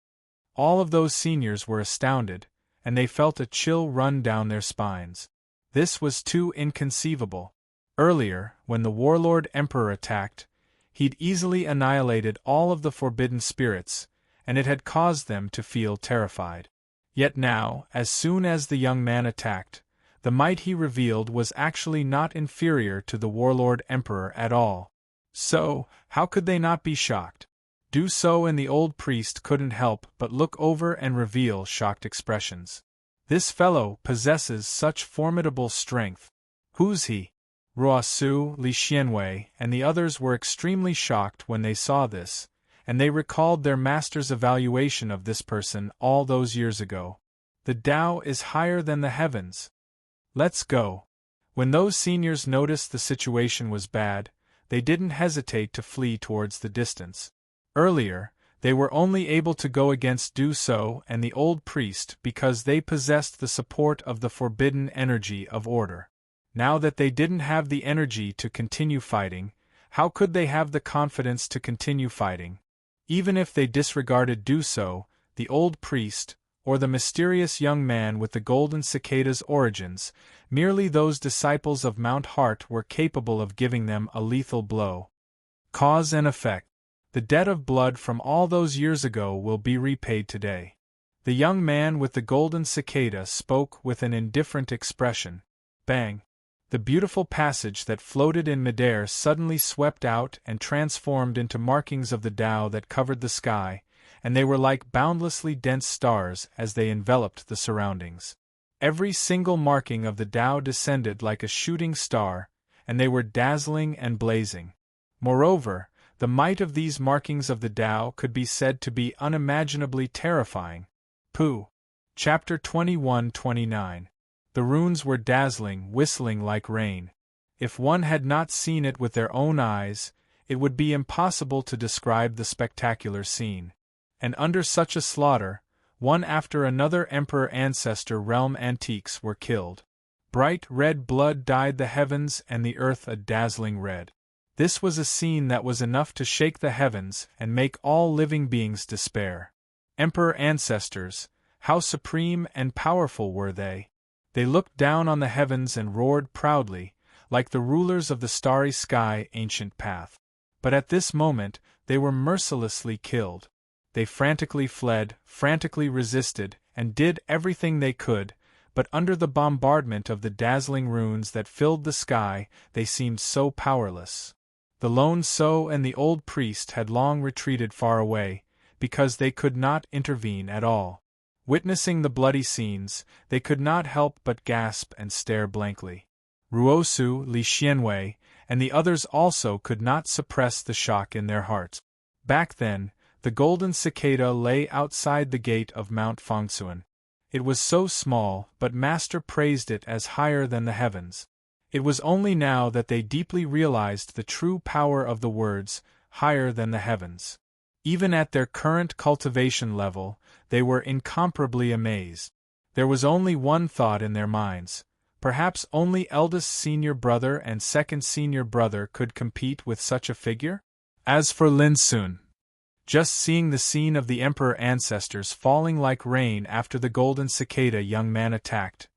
All of those seniors were astounded, and they felt a chill run down their spines. This was too inconceivable. Earlier, when the warlord emperor attacked, he'd easily annihilated all of the forbidden spirits, and it had caused them to feel terrified. Yet now, as soon as the young man attacked, the might he revealed was actually not inferior to the warlord emperor at all. So, how could they not be shocked? Du So and the old priest couldn't help but look over and reveal shocked expressions. This fellow possesses such formidable strength. Who's he? Ruo Su, Li Xianwei, and the others were extremely shocked when they saw this, and they recalled their master's evaluation of this person all those years ago. The Tao is higher than the heavens. Let's go. When those seniors noticed the situation was bad, they didn't hesitate to flee towards the distance. Earlier, they were only able to go against Du So and the old priest because they possessed the support of the forbidden energy of order. Now that they didn't have the energy to continue fighting, how could they have the confidence to continue fighting? Even if they disregarded Du So, the old priest, or the mysterious young man with the golden cicada's origins, merely those disciples of Mount Heart were capable of giving them a lethal blow. Cause and effect. The debt of blood from all those years ago will be repaid today. The young man with the golden cicada spoke with an indifferent expression. Bang! The beautiful passage that floated in midair suddenly swept out and transformed into markings of the Tao that covered the sky, and they were like boundlessly dense stars as they enveloped the surroundings. Every single marking of the Tao descended like a shooting star, and they were dazzling and blazing. Moreover, the might of these markings of the Tao could be said to be unimaginably terrifying. Pu. Chapter 21-29. The runes were dazzling, whistling like rain. If one had not seen it with their own eyes, it would be impossible to describe the spectacular scene. And under such a slaughter, one after another emperor ancestor realm antiques were killed. Bright red blood dyed the heavens and the earth a dazzling red. This was a scene that was enough to shake the heavens and make all living beings despair. Emperor ancestors, how supreme and powerful were they! They looked down on the heavens and roared proudly, like the rulers of the starry sky ancient path. But at this moment, they were mercilessly killed. They frantically fled, frantically resisted, and did everything they could, but under the bombardment of the dazzling runes that filled the sky, they seemed so powerless. The lone So and the old priest had long retreated far away, because they could not intervene at all. Witnessing the bloody scenes, they could not help but gasp and stare blankly. Ruosu, Li Xianwei, and the others also could not suppress the shock in their hearts. Back then, the golden cicada lay outside the gate of Mount Fangsuan. It was so small, but Master praised it as higher than the heavens. It was only now that they deeply realized the true power of the words, higher than the heavens. Even at their current cultivation level, they were incomparably amazed. There was only one thought in their minds. Perhaps only eldest senior brother and second senior brother could compete with such a figure? As for Lin Sun, just seeing the scene of the emperor ancestors falling like rain after the golden cicada young man attacked,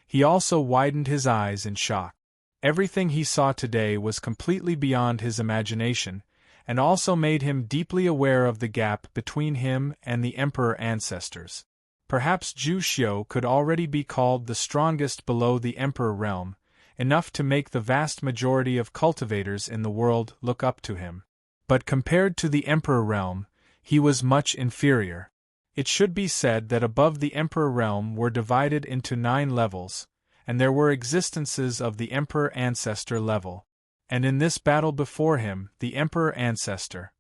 he also widened his eyes in shock. Everything he saw today was completely beyond his imagination, and also made him deeply aware of the gap between him and the emperor ancestors. Perhaps Zhu Xiu could already be called the strongest below the emperor realm, enough to make the vast majority of cultivators in the world look up to him. But compared to the emperor realm, he was much inferior. It should be said that above the emperor realm were divided into 9 levels, and there were existences of the emperor ancestor level. And in this battle before him, the emperor ancestor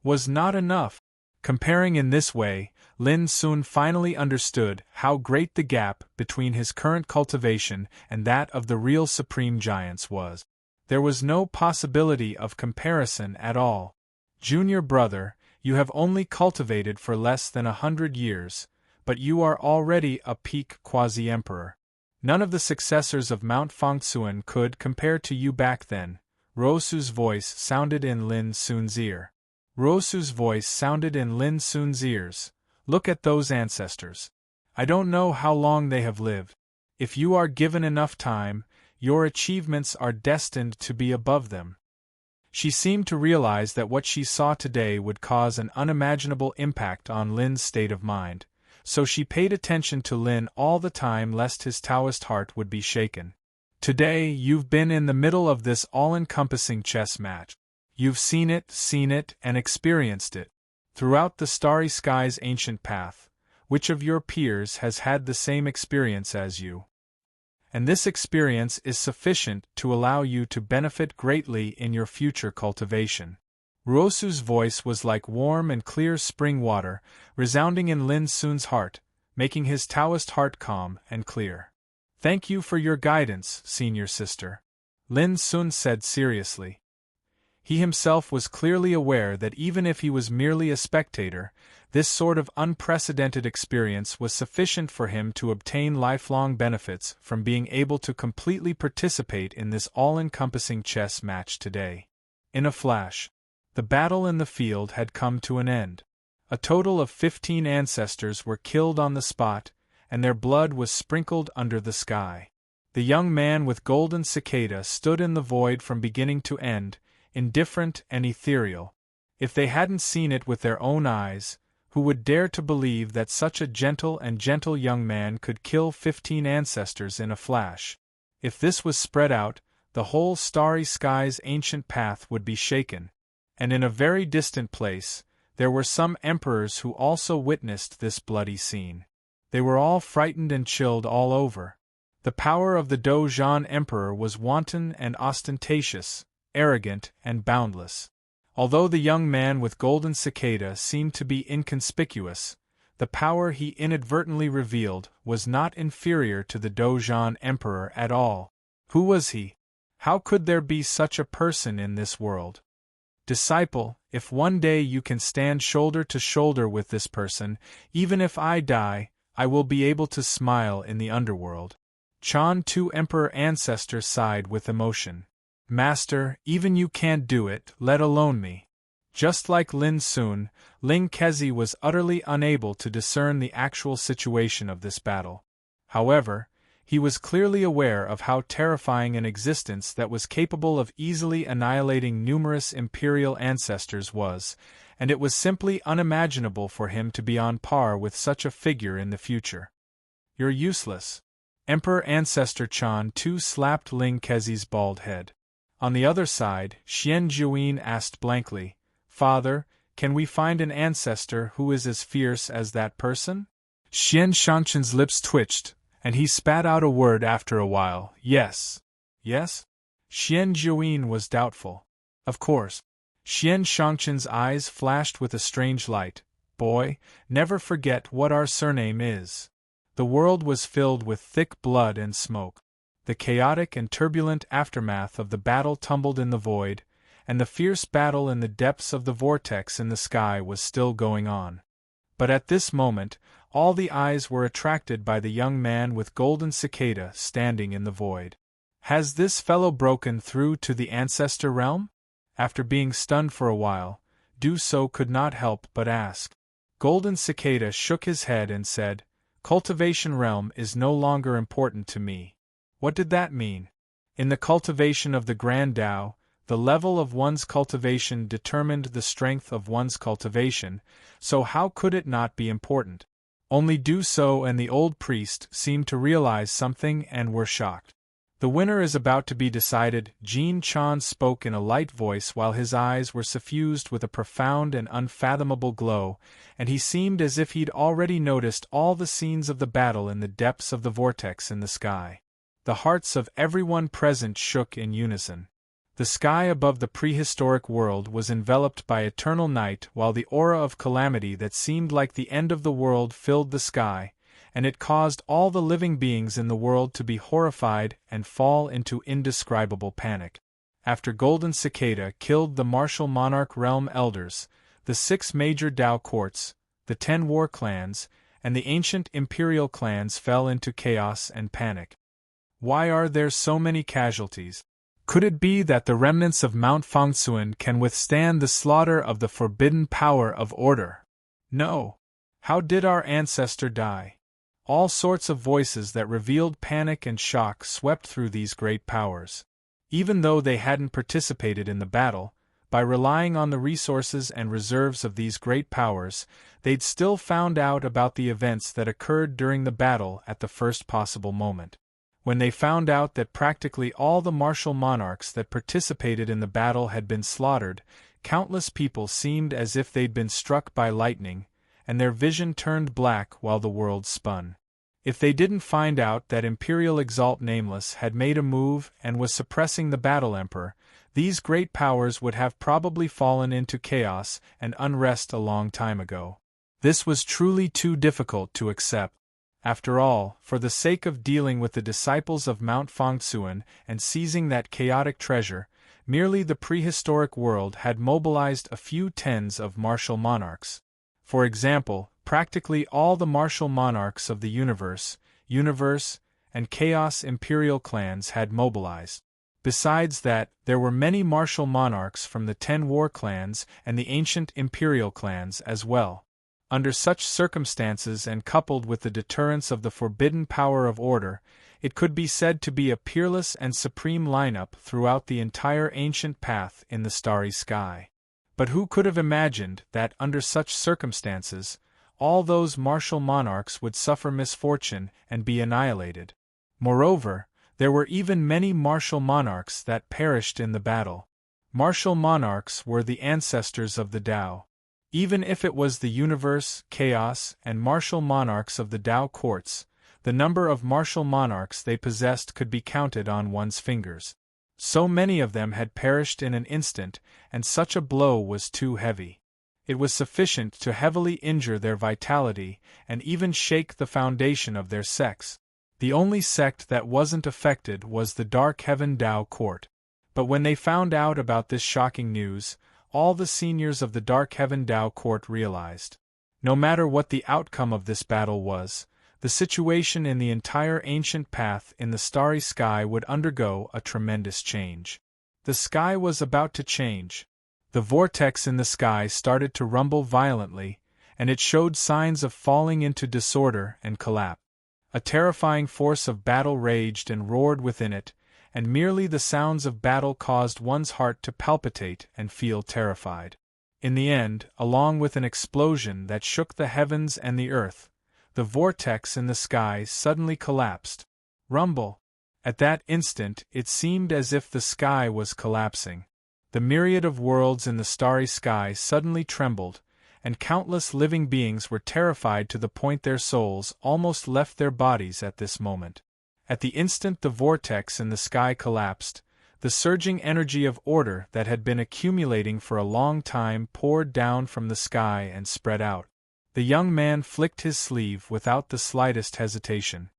was not enough. Comparing in this way, Lin Sun finally understood how great the gap between his current cultivation and that of the real supreme giants was. There was no possibility of comparison at all. Junior brother, you have only cultivated for less than 100 years, but you are already a peak quasi-emperor. None of the successors of Mount Fangsuan could compare to you back then. Ruosu's voice sounded in Lin Sun's ear. Ruosu's voice sounded in Lin Sun's ears. Look at those ancestors. I don't know how long they have lived. If you are given enough time, your achievements are destined to be above them. She seemed to realize that what she saw today would cause an unimaginable impact on Lin's state of mind, so she paid attention to Lin all the time lest his Taoist heart would be shaken. Today you've been in the middle of this all-encompassing chess match. You've seen it, and experienced it. Throughout the starry sky's ancient path, which of your peers has had the same experience as you? And this experience is sufficient to allow you to benefit greatly in your future cultivation. Ruosu's voice was like warm and clear spring water, resounding in Lin Sun's heart, making his Taoist heart calm and clear. Thank you for your guidance, senior sister, Lin Sun said seriously. He himself was clearly aware that even if he was merely a spectator, this sort of unprecedented experience was sufficient for him to obtain lifelong benefits from being able to completely participate in this all-encompassing chess match today. In a flash, the battle in the field had come to an end. A total of 15 ancestors were killed on the spot, and their blood was sprinkled under the sky. The young man with golden cicada stood in the void from beginning to end, indifferent and ethereal. If they hadn't seen it with their own eyes, who would dare to believe that such a gentle young man could kill 15 ancestors in a flash? If this was spread out, the whole starry sky's ancient path would be shaken. And in a very distant place, there were some emperors who also witnessed this bloody scene. They were all frightened and chilled all over. The power of the Dou-Zhan Emperor was wanton and ostentatious, arrogant and boundless. Although the young man with golden cicada seemed to be inconspicuous, the power he inadvertently revealed was not inferior to the Dou-Zhan Emperor at all. Who was he? How could there be such a person in this world? Disciple, if one day you can stand shoulder to shoulder with this person, even if I die, I will be able to smile in the underworld. Chan Tu Emperor Ancestor sighed with emotion. Master, even you can't do it, let alone me. Just like Lin Sun, Ling Kezi was utterly unable to discern the actual situation of this battle. However, he was clearly aware of how terrifying an existence that was capable of easily annihilating numerous imperial ancestors was, and it was simply unimaginable for him to be on par with such a figure in the future. You're useless. Emperor Ancestor Chan Tu slapped Ling Kezi's bald head. On the other side, Xian Juyin asked blankly, Father, can we find an ancestor who is as fierce as that person? Xian Shanshan's lips twitched, and he spat out a word after a while, yes. Yes? Xian Juyin was doubtful. Of course. Xian Shanshan's eyes flashed with a strange light. Boy, never forget what our surname is. The world was filled with thick blood and smoke. The chaotic and turbulent aftermath of the battle tumbled in the void, and the fierce battle in the depths of the vortex in the sky was still going on. But at this moment, all the eyes were attracted by the young man with golden cicada standing in the void. Has this fellow broken through to the ancestor realm? After being stunned for a while, Du So could not help but ask. Golden Cicada shook his head and said, Cultivation realm is no longer important to me. What did that mean? In the cultivation of the Grand Tao, the level of one's cultivation determined the strength of one's cultivation, so how could it not be important? Only Du So and the old priest seemed to realize something and were shocked. The winner is about to be decided, Jean Chan spoke in a light voice while his eyes were suffused with a profound and unfathomable glow, and he seemed as if he'd already noticed all the scenes of the battle in the depths of the vortex in the sky. The hearts of everyone present shook in unison. The sky above the prehistoric world was enveloped by eternal night while the aura of calamity that seemed like the end of the world filled the sky, and it caused all the living beings in the world to be horrified and fall into indescribable panic. After Golden Cicada killed the martial monarch realm elders, the 6 major Tao courts, the 10 war clans, and the ancient imperial clans fell into chaos and panic. Why are there so many casualties? Could it be that the remnants of Mount Fangsuan can withstand the slaughter of the forbidden power of order? No. How did our ancestor die? All sorts of voices that revealed panic and shock swept through these great powers. Even though they hadn't participated in the battle, by relying on the resources and reserves of these great powers, they'd still found out about the events that occurred during the battle at the first possible moment. When they found out that practically all the martial monarchs that participated in the battle had been slaughtered, countless people seemed as if they'd been struck by lightning, and their vision turned black while the world spun. If they didn't find out that Imperial Exalt Nameless had made a move and was suppressing the Battle Emperor, these great powers would have probably fallen into chaos and unrest a long time ago. This was truly too difficult to accept. After all, for the sake of dealing with the disciples of Mount Fangsuan and seizing that chaotic treasure, merely the prehistoric world had mobilized a few tens of martial monarchs. For example, practically all the martial monarchs of the universe, and chaos imperial clans had mobilized. Besides that, there were many martial monarchs from the 10 war clans and the ancient imperial clans as well. Under such circumstances and coupled with the deterrence of the forbidden power of order, it could be said to be a peerless and supreme lineup throughout the entire ancient path in the starry sky. But who could have imagined that, under such circumstances, all those martial monarchs would suffer misfortune and be annihilated? Moreover, There were even many martial monarchs that perished in the battle. Martial monarchs were the ancestors of the Tao. Even if it was the universe, chaos, and martial monarchs of the Tao courts, the number of martial monarchs they possessed could be counted on one's fingers. So many of them had perished in an instant, and such a blow was too heavy. It was sufficient to heavily injure their vitality and even shake the foundation of their sects. The only sect that wasn't affected was the Dark Heaven Tao court. But when they found out about this shocking news, all the seniors of the Dark Heaven Tao court realized. No matter what the outcome of this battle was, the situation in the entire ancient path in the starry sky would undergo a tremendous change. The sky was about to change. The vortex in the sky started to rumble violently, and it showed signs of falling into disorder and collapse. A terrifying force of battle raged and roared within it, and merely the sounds of battle caused one's heart to palpitate and feel terrified. In the end, along with an explosion that shook the heavens and the earth, the vortex in the sky suddenly collapsed. Rumble! At that instant, it seemed as if the sky was collapsing. The myriad of worlds in the starry sky suddenly trembled, and countless living beings were terrified to the point their souls almost left their bodies at this moment. At the instant the vortex in the sky collapsed, the surging energy of order that had been accumulating for a long time poured down from the sky and spread out. The young man flicked his sleeve without the slightest hesitation.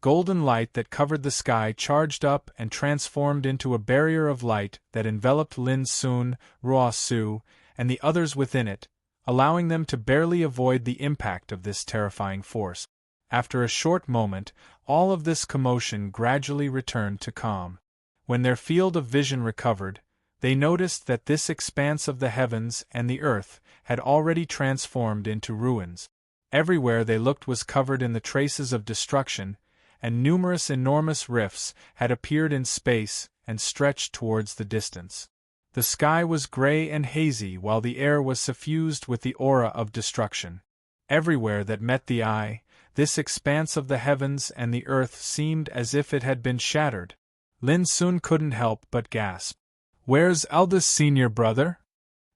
Golden light that covered the sky charged up and transformed into a barrier of light that enveloped Lin Sun, Ruo Su, and the others within it, allowing them to barely avoid the impact of this terrifying force. After a short moment, all of this commotion gradually returned to calm. When their field of vision recovered, they noticed that this expanse of the heavens and the earth had already transformed into ruins. Everywhere they looked was covered in the traces of destruction, and numerous enormous rifts had appeared in space and stretched towards the distance. The sky was gray and hazy while the air was suffused with the aura of destruction. Everywhere that met the eye, this expanse of the heavens and the earth seemed as if it had been shattered. Lin Sun couldn't help but gasp. "Where's eldest senior brother?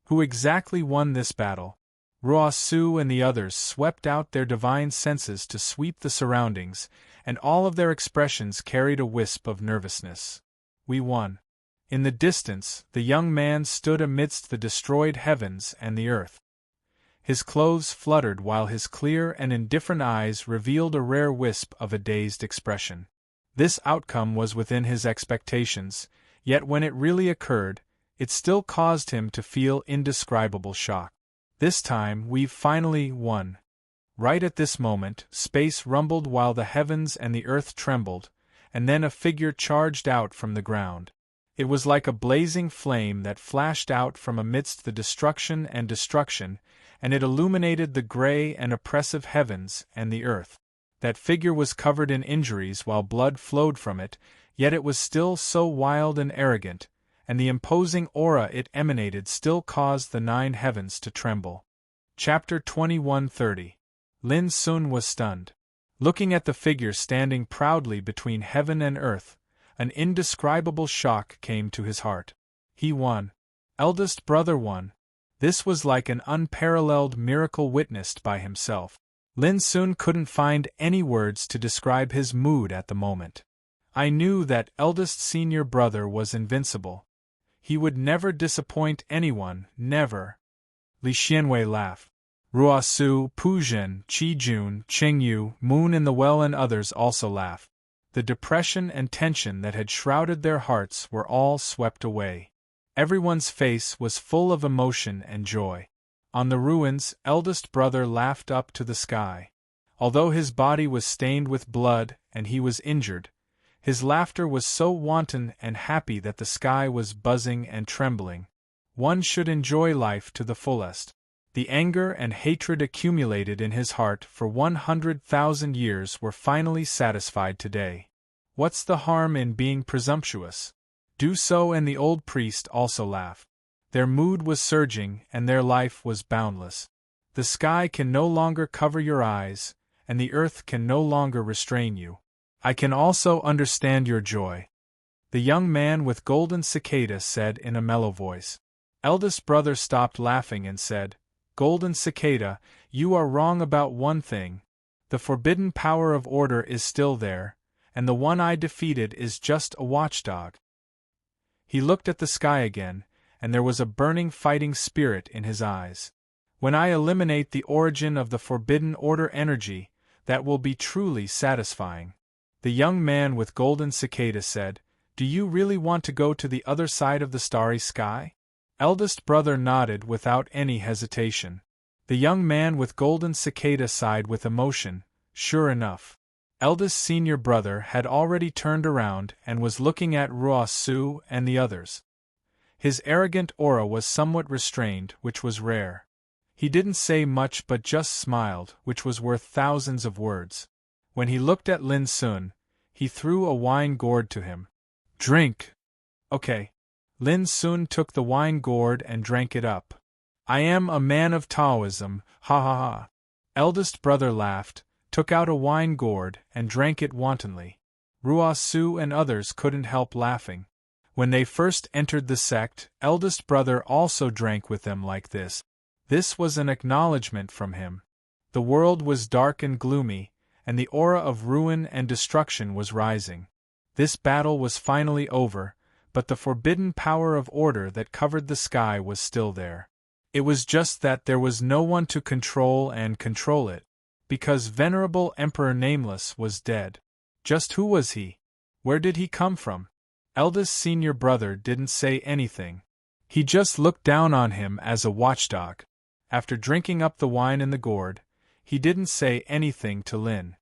Who exactly won this battle?" Ruo Su and the others swept out their divine senses to sweep the surroundings, and all of their expressions carried a wisp of nervousness. "We won." In the distance, the young man stood amidst the destroyed heavens and the earth. His clothes fluttered while his clear and indifferent eyes revealed a rare wisp of a dazed expression. This outcome was within his expectations, yet when it really occurred, it still caused him to feel indescribable shock. "This time, we've finally won." Right at this moment, space rumbled while the heavens and the earth trembled, and then a figure charged out from the ground. It was like a blazing flame that flashed out from amidst the destruction, and it illuminated the gray and oppressive heavens and the earth. That figure was covered in injuries while blood flowed from it, yet it was still so wild and arrogant, and the imposing aura it emanated still caused the 9 heavens to tremble. Chapter 21:30. Lin Sun was stunned. Looking at the figure standing proudly between heaven and earth, an indescribable shock came to his heart. He won. Eldest brother won. This was like an unparalleled miracle witnessed by himself. Lin Sun couldn't find any words to describe his mood at the moment. I knew that eldest senior brother was invincible. He would never disappoint anyone, never. Li Xianwei laughed. Ruo Su, Pu Zhen, Qi Jun, Qing Yu, Moon in the Well and others also laughed. The depression and tension that had shrouded their hearts were all swept away. Everyone's face was full of emotion and joy. On the ruins, eldest brother laughed up to the sky. Although his body was stained with blood and he was injured, his laughter was so wanton and happy that the sky was buzzing and trembling. One should enjoy life to the fullest. The anger and hatred accumulated in his heart for 100,000 years were finally satisfied today. What's the harm in being presumptuous? Do so, and the old priest also laughed. Their mood was surging and their life was boundless. The sky can no longer cover your eyes, and the earth can no longer restrain you. I can also understand your joy. The young man with golden cicada said in a mellow voice. Eldest brother stopped laughing and said, Golden cicada, you are wrong about one thing. The forbidden power of order is still there, and the one I defeated is just a watchdog. He looked at the sky again, and there was a burning fighting spirit in his eyes. When I eliminate the origin of the forbidden order energy, that will be truly satisfying. The young man with golden cicada said, Do you really want to go to the other side of the starry sky? Eldest brother nodded without any hesitation. The young man with golden cicada sighed with emotion. Sure enough. Eldest senior brother had already turned around and was looking at Ruosu and the others. His arrogant aura was somewhat restrained, which was rare. He didn't say much but just smiled, which was worth thousands of words. When he looked at Lin Sun, he threw a wine gourd to him. Drink. Okay. Lin Sun took the wine gourd and drank it up. I am a man of Taoism, ha ha ha. Eldest brother laughed, took out a wine gourd and drank it wantonly. Ruosu and others couldn't help laughing. When they first entered the sect, eldest brother also drank with them like this. This was an acknowledgement from him. The world was dark and gloomy, and the aura of ruin and destruction was rising. This battle was finally over, but the forbidden power of order that covered the sky was still there. It was just that there was no one to control it, because Venerable Emperor Nameless was dead. Just who was he? Where did he come from? Eldest senior brother didn't say anything. He just looked down on him as a watchdog. After drinking up the wine in the gourd, he didn't say anything to Lin.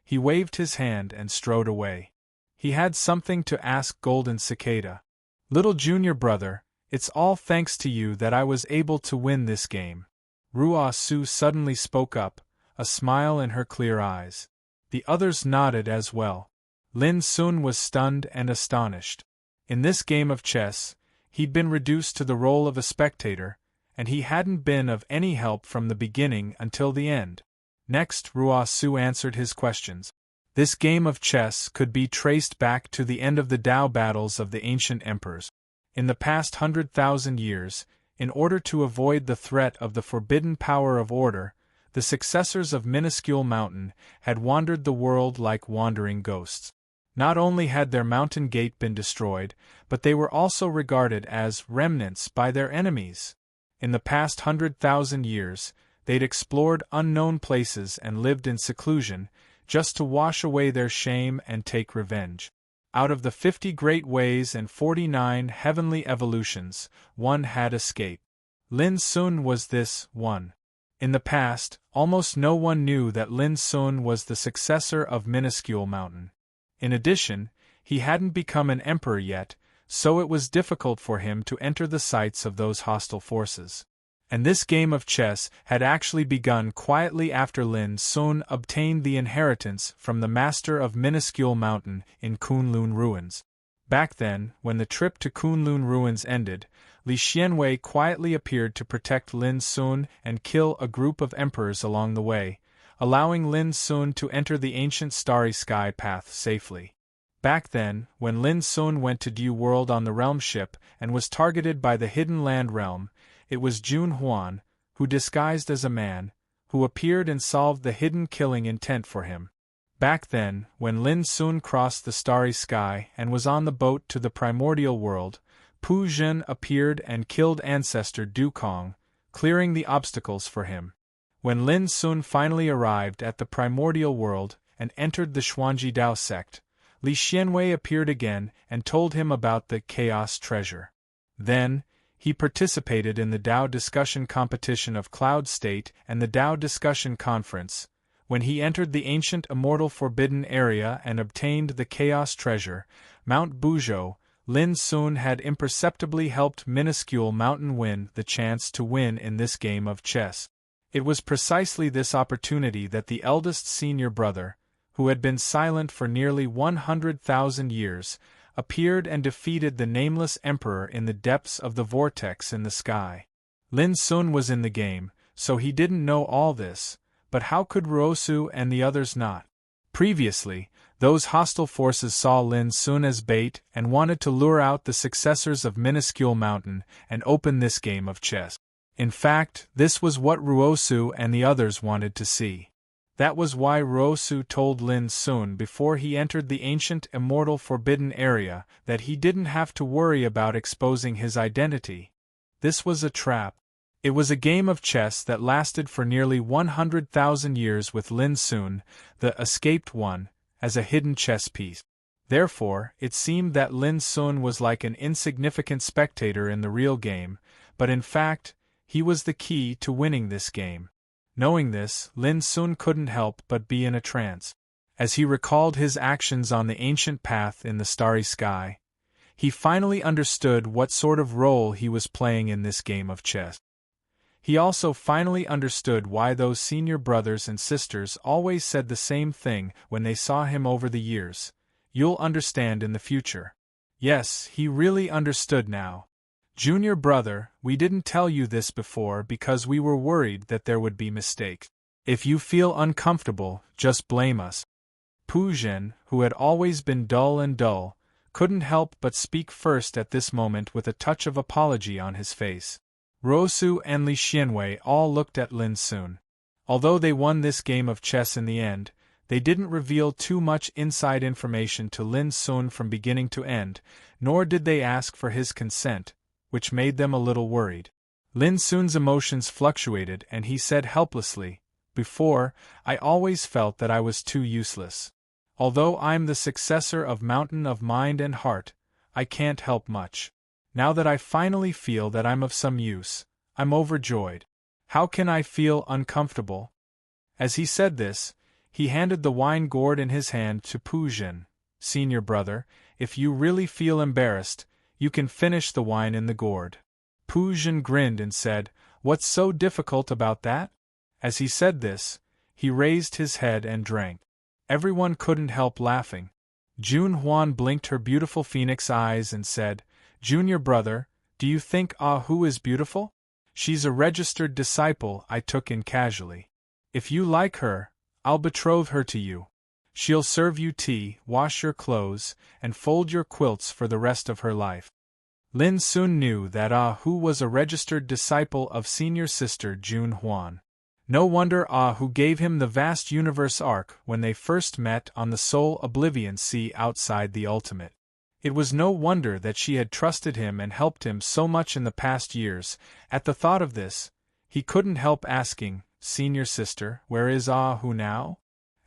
He waved his hand and strode away. He had something to ask Golden Cicada. Little junior brother, it's all thanks to you that I was able to win this game. Ruosu suddenly spoke up, a smile in her clear eyes. The others nodded as well. Lin Sun was stunned and astonished. In this game of chess, he'd been reduced to the role of a spectator, and he hadn't been of any help from the beginning until the end. Next, Ruosu answered his questions. This game of chess could be traced back to the end of the Tao battles of the ancient emperors. In the past 100,000 years, in order to avoid the threat of the forbidden power of order, the successors of Minuscule Mountain had wandered the world like wandering ghosts. Not only had their mountain gate been destroyed, but they were also regarded as remnants by their enemies. In the past 100,000 years, they'd explored unknown places and lived in seclusion, just to wash away their shame and take revenge. Out of the 50 great ways and 49 heavenly evolutions, one had escaped. Lin Sun was this one. In the past, almost no one knew that Lin Sun was the successor of Minuscule Mountain. In addition, he hadn't become an emperor yet, so it was difficult for him to enter the sights of those hostile forces. And this game of chess had actually begun quietly after Lin Sun obtained the inheritance from the master of Minuscule Mountain in Kunlun Ruins. Back then, when the trip to Kunlun Ruins ended, Li Xianwei quietly appeared to protect Lin Sun and kill a group of emperors along the way, allowing Lin Sun to enter the ancient starry sky path safely. Back then, when Lin Sun went to Du World on the realm ship and was targeted by the Hidden Land realm, it was Jun Huan, who disguised as a man, who appeared and solved the hidden killing intent for him. Back then, when Lin Sun crossed the starry sky and was on the boat to the primordial world, Pu Zhen appeared and killed ancestor Du Kong, clearing the obstacles for him. When Lin Sun finally arrived at the primordial world and entered the Xuanji Dao sect, Li Xianwei appeared again and told him about the Chaos Treasure. Then, he participated in the Tao discussion competition of Cloud State and the Tao discussion conference. When he entered the ancient immortal forbidden area and obtained the Chaos Treasure, Mount Buzhou, Lin Sun had imperceptibly helped Minuscule Mountain win the chance to win in this game of chess. It was precisely this opportunity that the eldest senior brother, who had been silent for nearly 100,000 years, appeared and defeated the nameless emperor in the depths of the vortex in the sky. Lin Sun was in the game, so he didn't know all this, but how could Ruosu and the others not? Previously, those hostile forces saw Lin Sun as bait and wanted to lure out the successors of Minuscule Mountain and open this game of chess. In fact, this was what Ruosu and the others wanted to see. That was why Ruosu told Lin Sun before he entered the ancient immortal forbidden area that he didn't have to worry about exposing his identity. This was a trap. It was a game of chess that lasted for nearly 100,000 years with Lin Sun, the escaped one, as a hidden chess piece. Therefore, it seemed that Lin Sun was like an insignificant spectator in the real game, but in fact, he was the key to winning this game. Knowing this, Lin Sun couldn't help but be in a trance. As he recalled his actions on the ancient path in the starry sky, he finally understood what sort of role he was playing in this game of chess. He also finally understood why those senior brothers and sisters always said the same thing when they saw him over the years: "You'll understand in the future." Yes, he really understood now. "Junior brother, we didn't tell you this before because we were worried that there would be mistakes. If you feel uncomfortable, just blame us." Pu Zhen, who had always been dull, couldn't help but speak first at this moment with a touch of apology on his face. Ruosu and Li Xianwei all looked at Lin Sun. Although they won this game of chess in the end, they didn't reveal too much inside information to Lin Sun from beginning to end, nor did they ask for his consent, which made them a little worried. Lin Sun's emotions fluctuated and he said helplessly, "Before, I always felt that I was too useless. Although I'm the successor of Mountain of Mind and Heart, I can't help much. Now that I finally feel that I'm of some use, I'm overjoyed. How can I feel uncomfortable?" As he said this, he handed the wine gourd in his hand to Pu Zhen. "Senior brother, if you really feel embarrassed, you can finish the wine in the gourd." Pu Zhen grinned and said, "What's so difficult about that?" As he said this, he raised his head and drank. Everyone couldn't help laughing. Jun Huan blinked her beautiful phoenix eyes and said, "Junior brother, do you think Hu is beautiful? She's a registered disciple I took in casually. If you like her, I'll betroth her to you. She'll serve you tea, wash your clothes, and fold your quilts for the rest of her life." Lin Sun knew that Hu was a registered disciple of senior sister Jun Huan. No wonder Hu gave him the vast universe arc when they first met on the Soul Oblivion Sea outside the Ultimate. It was no wonder that she had trusted him and helped him so much in the past years. At the thought of this, he couldn't help asking, "Senior sister, where is Hu now?"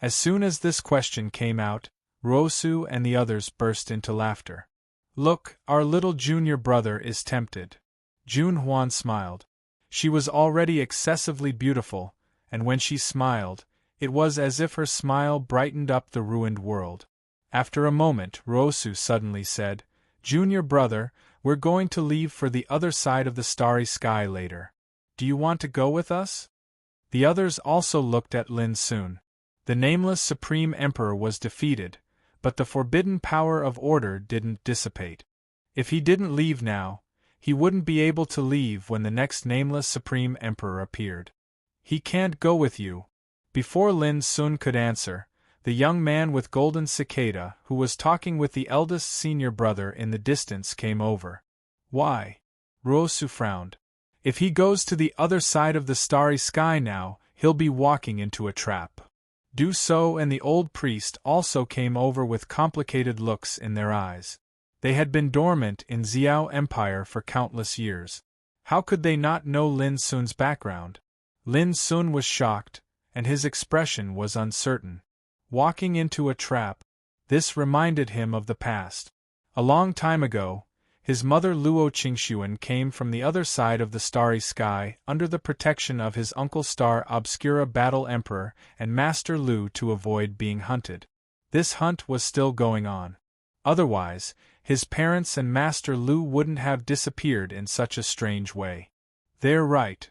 As soon as this question came out, Ruosu and the others burst into laughter. "Look, our little junior brother is tempted." Jun Huan smiled. She was already excessively beautiful, and when she smiled, it was as if her smile brightened up the ruined world. After a moment, Ruosu suddenly said, "Junior brother, we're going to leave for the other side of the starry sky later. Do you want to go with us?" The others also looked at Lin Sun. The nameless Supreme Emperor was defeated, but the forbidden power of order didn't dissipate. If he didn't leave now, he wouldn't be able to leave when the next nameless Supreme Emperor appeared. "He can't go with you." Before Lin Sun could answer, the young man with golden cicada, who was talking with the eldest senior brother in the distance, came over. "Why?" Ruosu frowned. "If he goes to the other side of the starry sky now, he'll be walking into a trap." Du So and the old priest also came over with complicated looks in their eyes. They had been dormant in Xiao Empire for countless years. How could they not know Lin Sun's background? Lin Sun was shocked, and his expression was uncertain. Walking into a trap. This reminded him of the past. A long time ago, his mother Luo Qingxuan came from the other side of the starry sky under the protection of his uncle Star Obscura Battle Emperor and Master Lu to avoid being hunted. This hunt was still going on. Otherwise, his parents and Master Lu wouldn't have disappeared in such a strange way. They're right.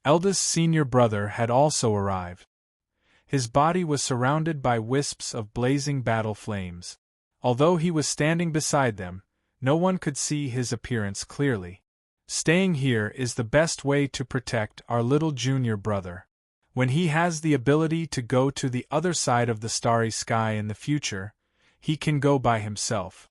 Eldest senior brother had also arrived. His body was surrounded by wisps of blazing battle flames. Although he was standing beside them, no one could see his appearance clearly. "Staying here is the best way to protect our little junior brother. When he has the ability to go to the other side of the starry sky in the future, he can go by himself.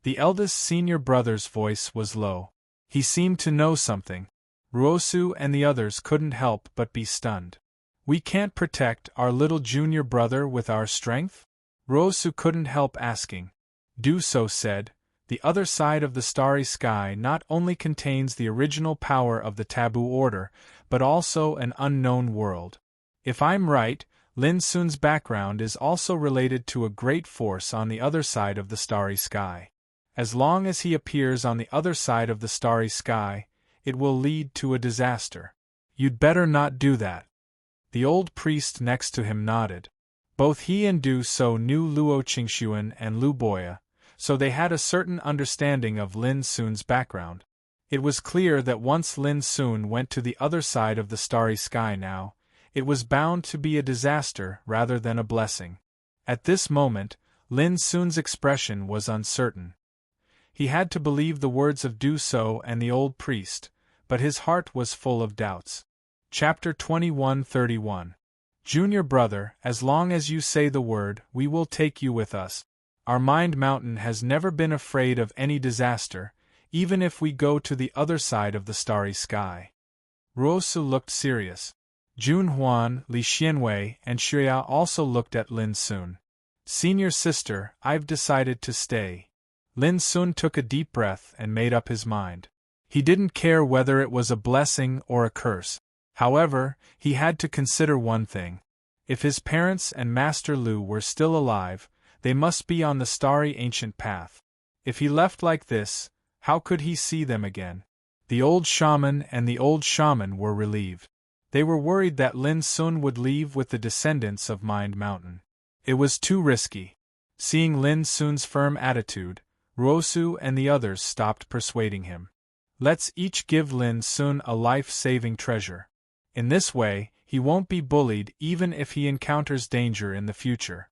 The eldest senior brother's voice was low. He seemed to know something. Ruosu and the others couldn't help but be stunned. We can't protect our little junior brother with our strength? Ruosu couldn't help asking. Do-so said, the other side of the starry sky not only contains the original power of the taboo order, but also an unknown world. If I'm right, Lin Sun's background is also related to a great force on the other side of the starry sky. As long as he appears on the other side of the starry sky, it will lead to a disaster. You'd better not do that. The old priest next to him nodded. Both he and Do-so knew Luo Qingxuan and Lu Boya, so they had a certain understanding of Lin Sun's background. It was clear that once Lin Sun went to the other side of the starry sky now, it was bound to be a disaster rather than a blessing. At this moment, Lin Sun's expression was uncertain. He had to believe the words of Do-so and the old priest, but his heart was full of doubts. Chapter 21:31. Junior brother, as long as you say the word, we will take you with us. Our Mind Mountain has never been afraid of any disaster, even if we go to the other side of the starry sky. Ruosu looked serious. Jun Huan, Li Xianwei, and Xuya also looked at Lin Sun. Senior sister, I've decided to stay. Lin Sun took a deep breath and made up his mind. He didn't care whether it was a blessing or a curse. However, he had to consider one thing. If his parents and Master Lu were still alive, they must be on the starry ancient path. If he left like this, how could he see them again? The old shaman and the old shaman were relieved. They were worried that Lin Sun would leave with the descendants of Mind Mountain. It was too risky. Seeing Lin Sun's firm attitude, Ruosu and the others stopped persuading him. Let's each give Lin Sun a life-saving treasure. In this way, he won't be bullied even if he encounters danger in the future.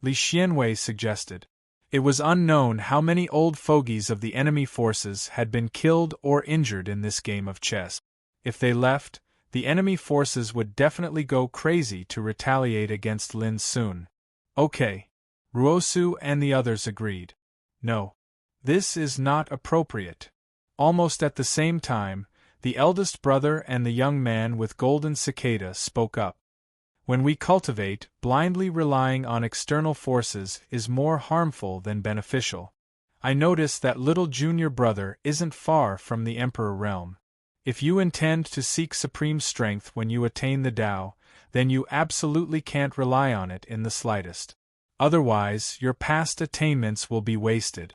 Li Xianwei suggested. It was unknown how many old fogies of the enemy forces had been killed or injured in this game of chess. If they left, the enemy forces would definitely go crazy to retaliate against Lin Sun. Okay. Ruosu and the others agreed. No. This is not appropriate. Almost at the same time, the eldest brother and the young man with golden cicada spoke up. When we cultivate, blindly relying on external forces is more harmful than beneficial. I notice that little junior brother isn't far from the Emperor realm. If you intend to seek supreme strength when you attain the Tao, then you absolutely can't rely on it in the slightest. Otherwise, your past attainments will be wasted.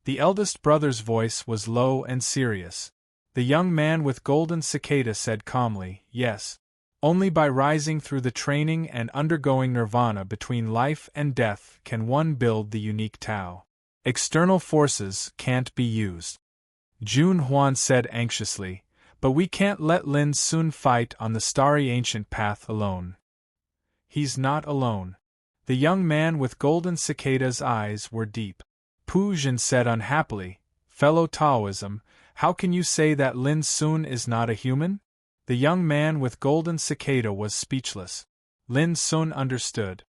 The eldest brother's voice was low and serious. The young man with golden cicada said calmly, yes. Only by rising through the training and undergoing nirvana between life and death can one build the unique Tao. External forces can't be used. Jun Huan said anxiously, but we can't let Lin Sun fight on the starry ancient path alone. He's not alone. The young man with golden cicada's eyes were deep. Pu Jin said unhappily, fellow Taoism, how can you say that Lin Sun is not a human? The young man with golden cicada was speechless. Lin Sun understood.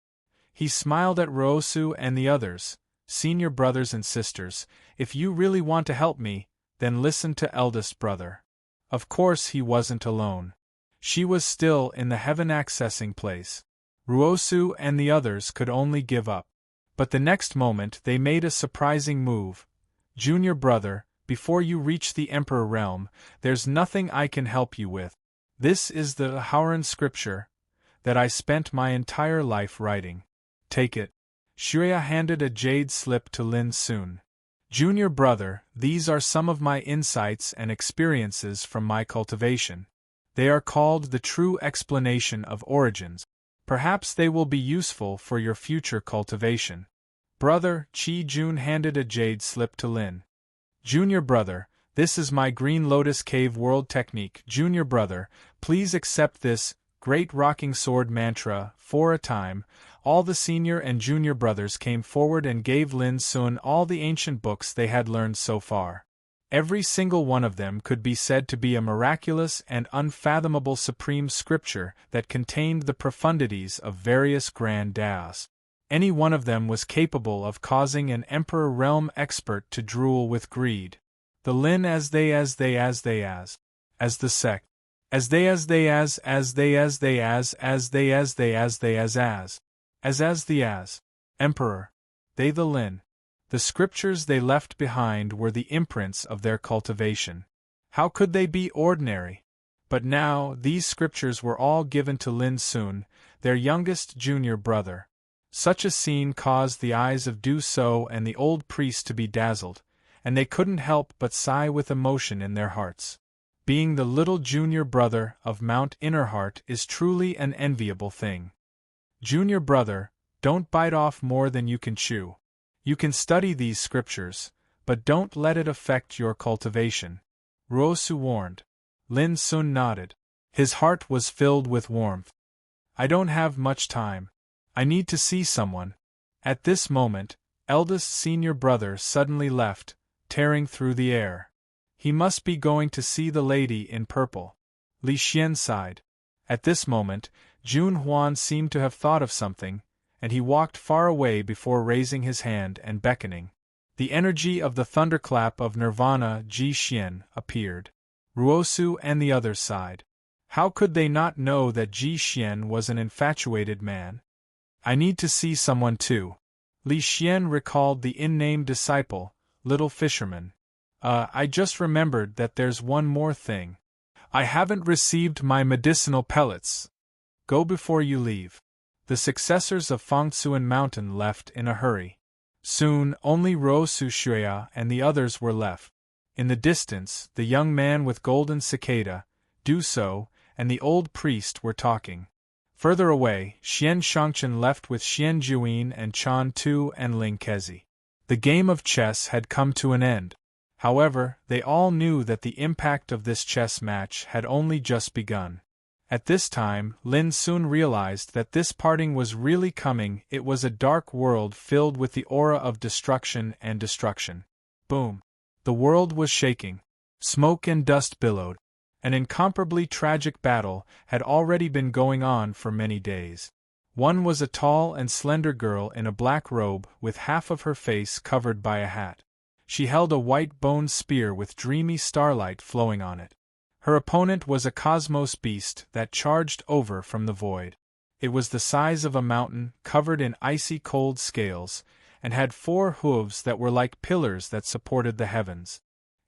He smiled at Ruosu and the others, senior brothers and sisters. If you really want to help me, then listen to eldest brother. Of course he wasn't alone. She was still in the heaven accessing place. Ruosu and the others could only give up. But the next moment they made a surprising move. Junior brother, before you reach the Emperor realm, there's nothing I can help you with. This is the Hauran scripture that I spent my entire life writing. Take it. Xuya handed a jade slip to Lin Sun. Junior brother, these are some of my insights and experiences from my cultivation. They are called the true explanation of origins. Perhaps they will be useful for your future cultivation. Brother, Qi Jun handed a jade slip to Lin. Junior brother, this is my Green Lotus Cave World Technique. Junior brother, please accept this great rocking sword mantra. For a time, all the senior and junior brothers came forward and gave Lin Sun all the ancient books they had learned so far. Every single one of them could be said to be a miraculous and unfathomable supreme scripture that contained the profundities of various grand daos. Any one of them was capable of causing an emperor realm expert to drool with greed. The Lin as the sect. As Emperor. They the Lin. The scriptures they left behind were the imprints of their cultivation. How could they be ordinary? But now, these scriptures were all given to Lin Sun, their youngest junior brother. Such a scene caused the eyes of Du So and the old priest to be dazzled, and they couldn't help but sigh with emotion in their hearts. Being the little junior brother of Mount Innerheart is truly an enviable thing. Junior brother, don't bite off more than you can chew. You can study these scriptures, but don't let it affect your cultivation. Ruosu warned. Lin Sun nodded. His heart was filled with warmth. I don't have much time. I need to see someone. At this moment, eldest senior brother suddenly left, tearing through the air. He must be going to see the lady in purple. Li Xian sighed. At this moment, Jun Huan seemed to have thought of something, and he walked far away before raising his hand and beckoning. The energy of the thunderclap of Nirvana Ji Xian appeared. Ruosu and the others sighed. How could they not know that Ji Xian was an infatuated man? I need to see someone too. Li Xian recalled the in-name disciple, Little Fisherman. I just remembered that there's one more thing. I haven't received my medicinal pellets. Go before you leave. The successors of Fangsuan Mountain left in a hurry. Soon, only Ruosu Shuya and the others were left. In the distance, the young man with golden cicada, Du So, and the old priest were talking. Further away, Xian Shangchen left with Xian Juyin and Chan Tu and Ling Kezi. The game of chess had come to an end. However, they all knew that the impact of this chess match had only just begun. At this time, Lin soon realized that this parting was really coming. It was a dark world filled with the aura of destruction and destruction. Boom! The world was shaking. Smoke and dust billowed. An incomparably tragic battle had already been going on for many days. One was a tall and slender girl in a black robe with half of her face covered by a hat. She held a white bone spear with dreamy starlight flowing on it. Her opponent was a cosmos beast that charged over from the void. It was the size of a mountain, covered in icy cold scales, and had 4 hooves that were like pillars that supported the heavens.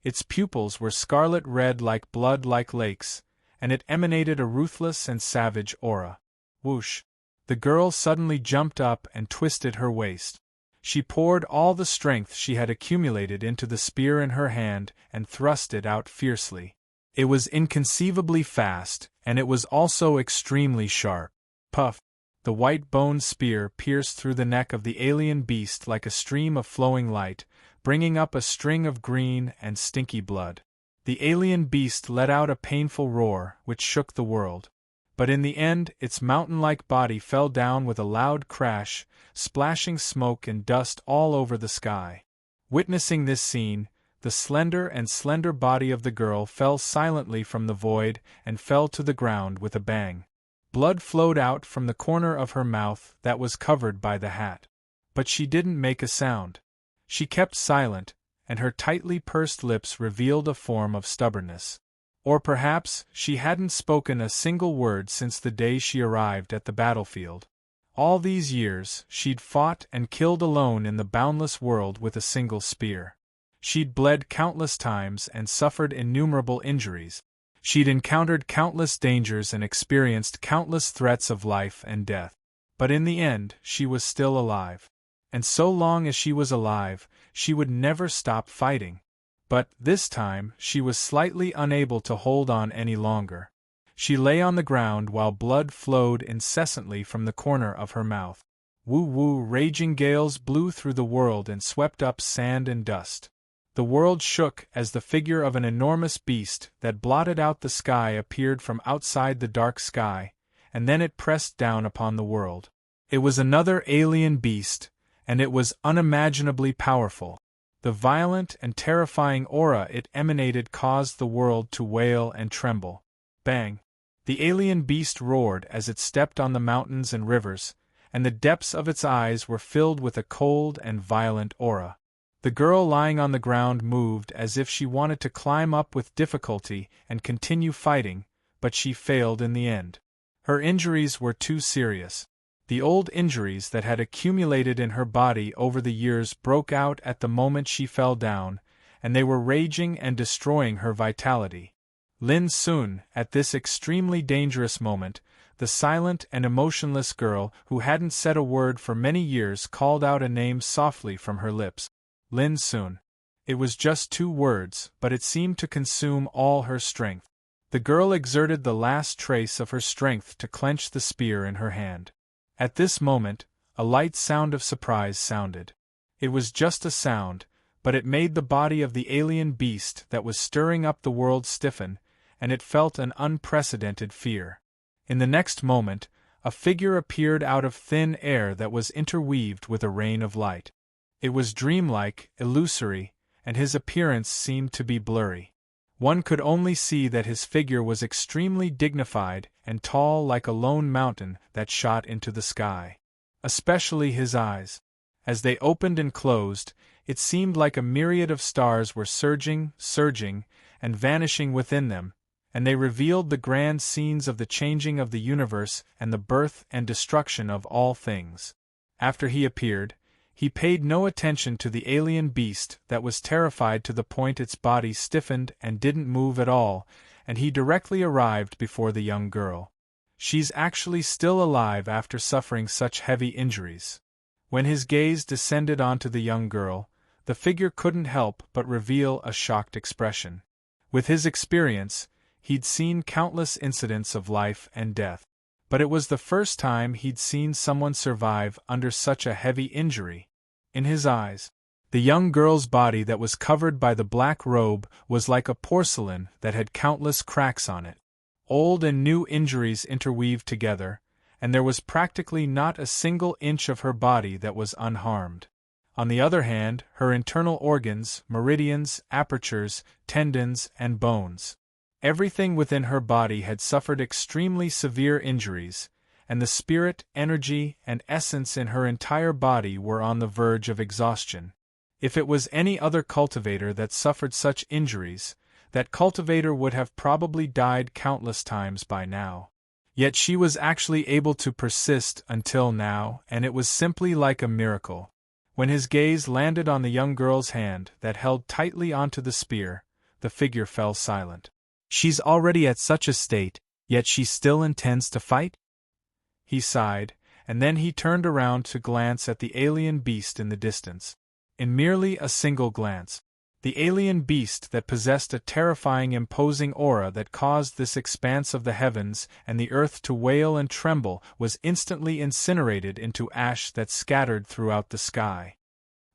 Its pupils were scarlet red like blood like lakes, and it emanated a ruthless and savage aura. Whoosh! The girl suddenly jumped up and twisted her waist. She poured all the strength she had accumulated into the spear in her hand and thrust it out fiercely. It was inconceivably fast, and it was also extremely sharp. Puff! The white-boned spear pierced through the neck of the alien beast like a stream of flowing light, bringing up a string of green and stinky blood. The alien beast let out a painful roar, which shook the world. But in the end, its mountain-like body fell down with a loud crash, splashing smoke and dust all over the sky. Witnessing this scene, the slender body of the girl fell silently from the void and fell to the ground with a bang. Blood flowed out from the corner of her mouth that was covered by the hat. But she didn't make a sound. She kept silent, and her tightly pursed lips revealed a form of stubbornness. Or perhaps she hadn't spoken a single word since the day she arrived at the battlefield. All these years, she'd fought and killed alone in the boundless world with a single spear. She'd bled countless times and suffered innumerable injuries. She'd encountered countless dangers and experienced countless threats of life and death. But in the end, she was still alive. And so long as she was alive, she would never stop fighting. But, this time, she was slightly unable to hold on any longer. She lay on the ground while blood flowed incessantly from the corner of her mouth. Woo-woo! Raging gales blew through the world and swept up sand and dust. The world shook as the figure of an enormous beast that blotted out the sky appeared from outside the dark sky, and then it pressed down upon the world. It was another alien beast, and it was unimaginably powerful. The violent and terrifying aura it emanated caused the world to wail and tremble. Bang! The alien beast roared as it stepped on the mountains and rivers, and the depths of its eyes were filled with a cold and violent aura. The girl lying on the ground moved as if she wanted to climb up with difficulty and continue fighting, but she failed in the end. Her injuries were too serious. The old injuries that had accumulated in her body over the years broke out at the moment she fell down, and they were raging and destroying her vitality. Lin Sun, at this extremely dangerous moment, the silent and emotionless girl who hadn't said a word for many years, called out a name softly from her lips. Lin Sun. It was just 2 words, but it seemed to consume all her strength. The girl exerted the last trace of her strength to clench the spear in her hand. At this moment, a light sound of surprise sounded. It was just a sound, but it made the body of the alien beast that was stirring up the world stiffen, and it felt an unprecedented fear. In the next moment, a figure appeared out of thin air that was interweaved with a rain of light. It was dreamlike, illusory, and his appearance seemed to be blurry. One could only see that his figure was extremely dignified and tall, like a lone mountain that shot into the sky. Especially his eyes. As they opened and closed, it seemed like a myriad of stars were surging, and vanishing within them, and they revealed the grand scenes of the changing of the universe and the birth and destruction of all things. After he appeared, he paid no attention to the alien beast that was terrified to the point its body stiffened and didn't move at all, and he directly arrived before the young girl. She's actually still alive after suffering such heavy injuries. When his gaze descended onto the young girl, the figure couldn't help but reveal a shocked expression. With his experience, he'd seen countless incidents of life and death. But it was the first time he'd seen someone survive under such a heavy injury. In his eyes, the young girl's body that was covered by the black robe was like a porcelain that had countless cracks on it. Old and new injuries interweaved together, and there was practically not a single inch of her body that was unharmed. On the other hand, her internal organs, meridians, apertures, tendons, and bones. Everything within her body had suffered extremely severe injuries, and the spirit, energy, and essence in her entire body were on the verge of exhaustion. If it was any other cultivator that suffered such injuries, that cultivator would have probably died countless times by now. Yet she was actually able to persist until now, and it was simply like a miracle. When his gaze landed on the young girl's hand that held tightly onto the spear, the figure fell silent. She's already at such a state, yet she still intends to fight? He sighed, and then he turned around to glance at the alien beast in the distance. In merely a single glance, the alien beast that possessed a terrifying, imposing aura that caused this expanse of the heavens and the earth to wail and tremble was instantly incinerated into ash that scattered throughout the sky.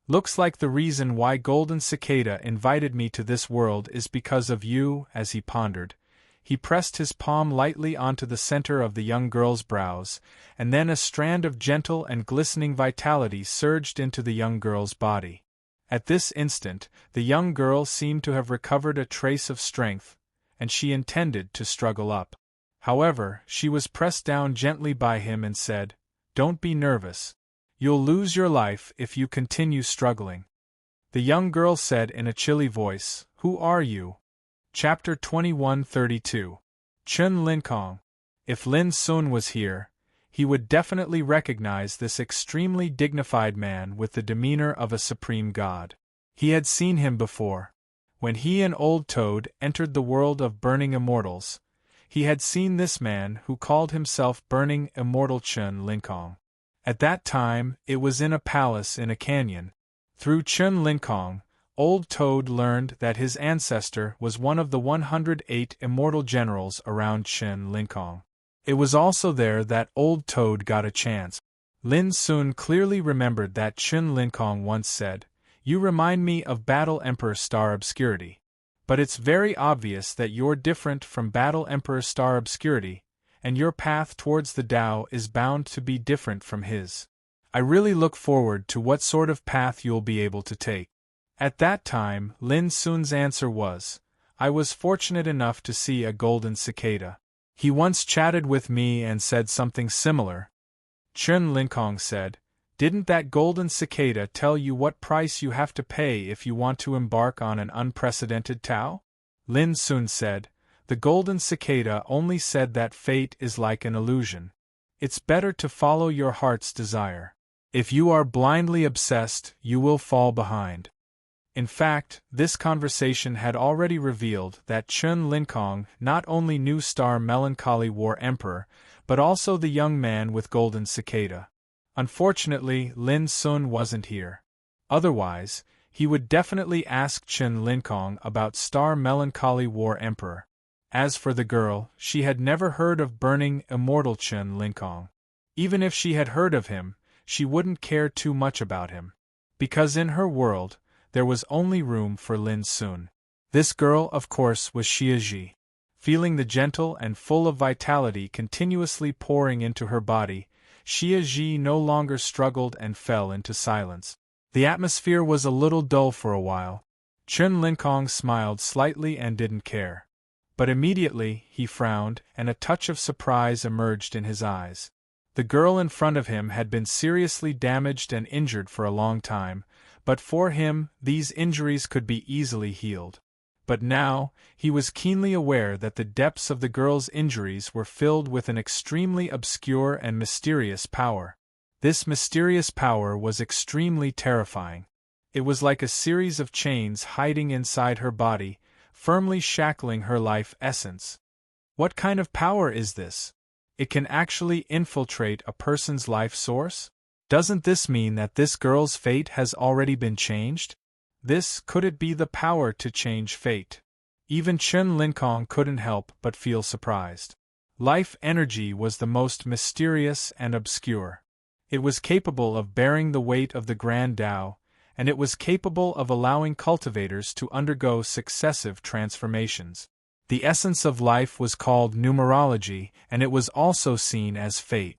Looks like the reason why Golden Cicada invited me to this world is because of you, as he pondered. He pressed his palm lightly onto the center of the young girl's brows, and then a strand of gentle and glistening vitality surged into the young girl's body. At this instant, the young girl seemed to have recovered a trace of strength, and she intended to struggle up. However, she was pressed down gently by him and said, "Don't be nervous. You'll lose your life if you continue struggling." The young girl said in a chilly voice, "Who are you?" Chapter 21:32. Chun Linkong. If Lin Sun was here, he would definitely recognize this extremely dignified man with the demeanor of a supreme god. He had seen him before. When he and Old Toad entered the world of Burning Immortals, he had seen this man who called himself Burning Immortal Chun Linkong. At that time, it was in a palace in a canyon. Through Chun Linkong, Old Toad learned that his ancestor was one of the 108 immortal generals around Chun Linkong. It was also there that Old Toad got a chance. Lin Sun clearly remembered that Chun Linkong once said, "You remind me of Battle Emperor Star Obscurity. But it's very obvious that you're different from Battle Emperor Star Obscurity, and your path towards the Tao is bound to be different from his. I really look forward to what sort of path you'll be able to take." At that time, Lin Sun's answer was, I was fortunate enough to see a golden cicada. He once chatted with me and said something similar. Chen Linkong said, Didn't that golden cicada tell you what price you have to pay if you want to embark on an unprecedented Tao? Lin Sun said, The golden cicada only said that fate is like an illusion. It's better to follow your heart's desire. If you are blindly obsessed, you will fall behind. In fact, this conversation had already revealed that Chen Linkong not only knew Star Melancholy War Emperor, but also the young man with golden cicada. Unfortunately, Lin Sun wasn't here. Otherwise, he would definitely ask Chen Linkong about Star Melancholy War Emperor. As for the girl, she had never heard of burning immortal Chen Linkong. Even if she had heard of him, she wouldn't care too much about him. Because in her world, there was only room for Lin Sun. This girl, of course, was Xia Ji. Feeling the gentle and full of vitality continuously pouring into her body, Xia Ji no longer struggled and fell into silence. The atmosphere was a little dull for a while. Chen Linkong smiled slightly and didn't care. But immediately, he frowned, and a touch of surprise emerged in his eyes. The girl in front of him had been seriously damaged and injured for a long time, but for him, these injuries could be easily healed. But now, he was keenly aware that the depths of the girl's injuries were filled with an extremely obscure and mysterious power. This mysterious power was extremely terrifying. It was like a series of chains hiding inside her body, firmly shackling her life essence. What kind of power is this? It can actually infiltrate a person's life source? Doesn't this mean that this girl's fate has already been changed? Could it be the power to change fate? Even Chen Linkong couldn't help but feel surprised. Life energy was the most mysterious and obscure. It was capable of bearing the weight of the Grand Tao, and it was capable of allowing cultivators to undergo successive transformations. The essence of life was called numerology, and it was also seen as fate.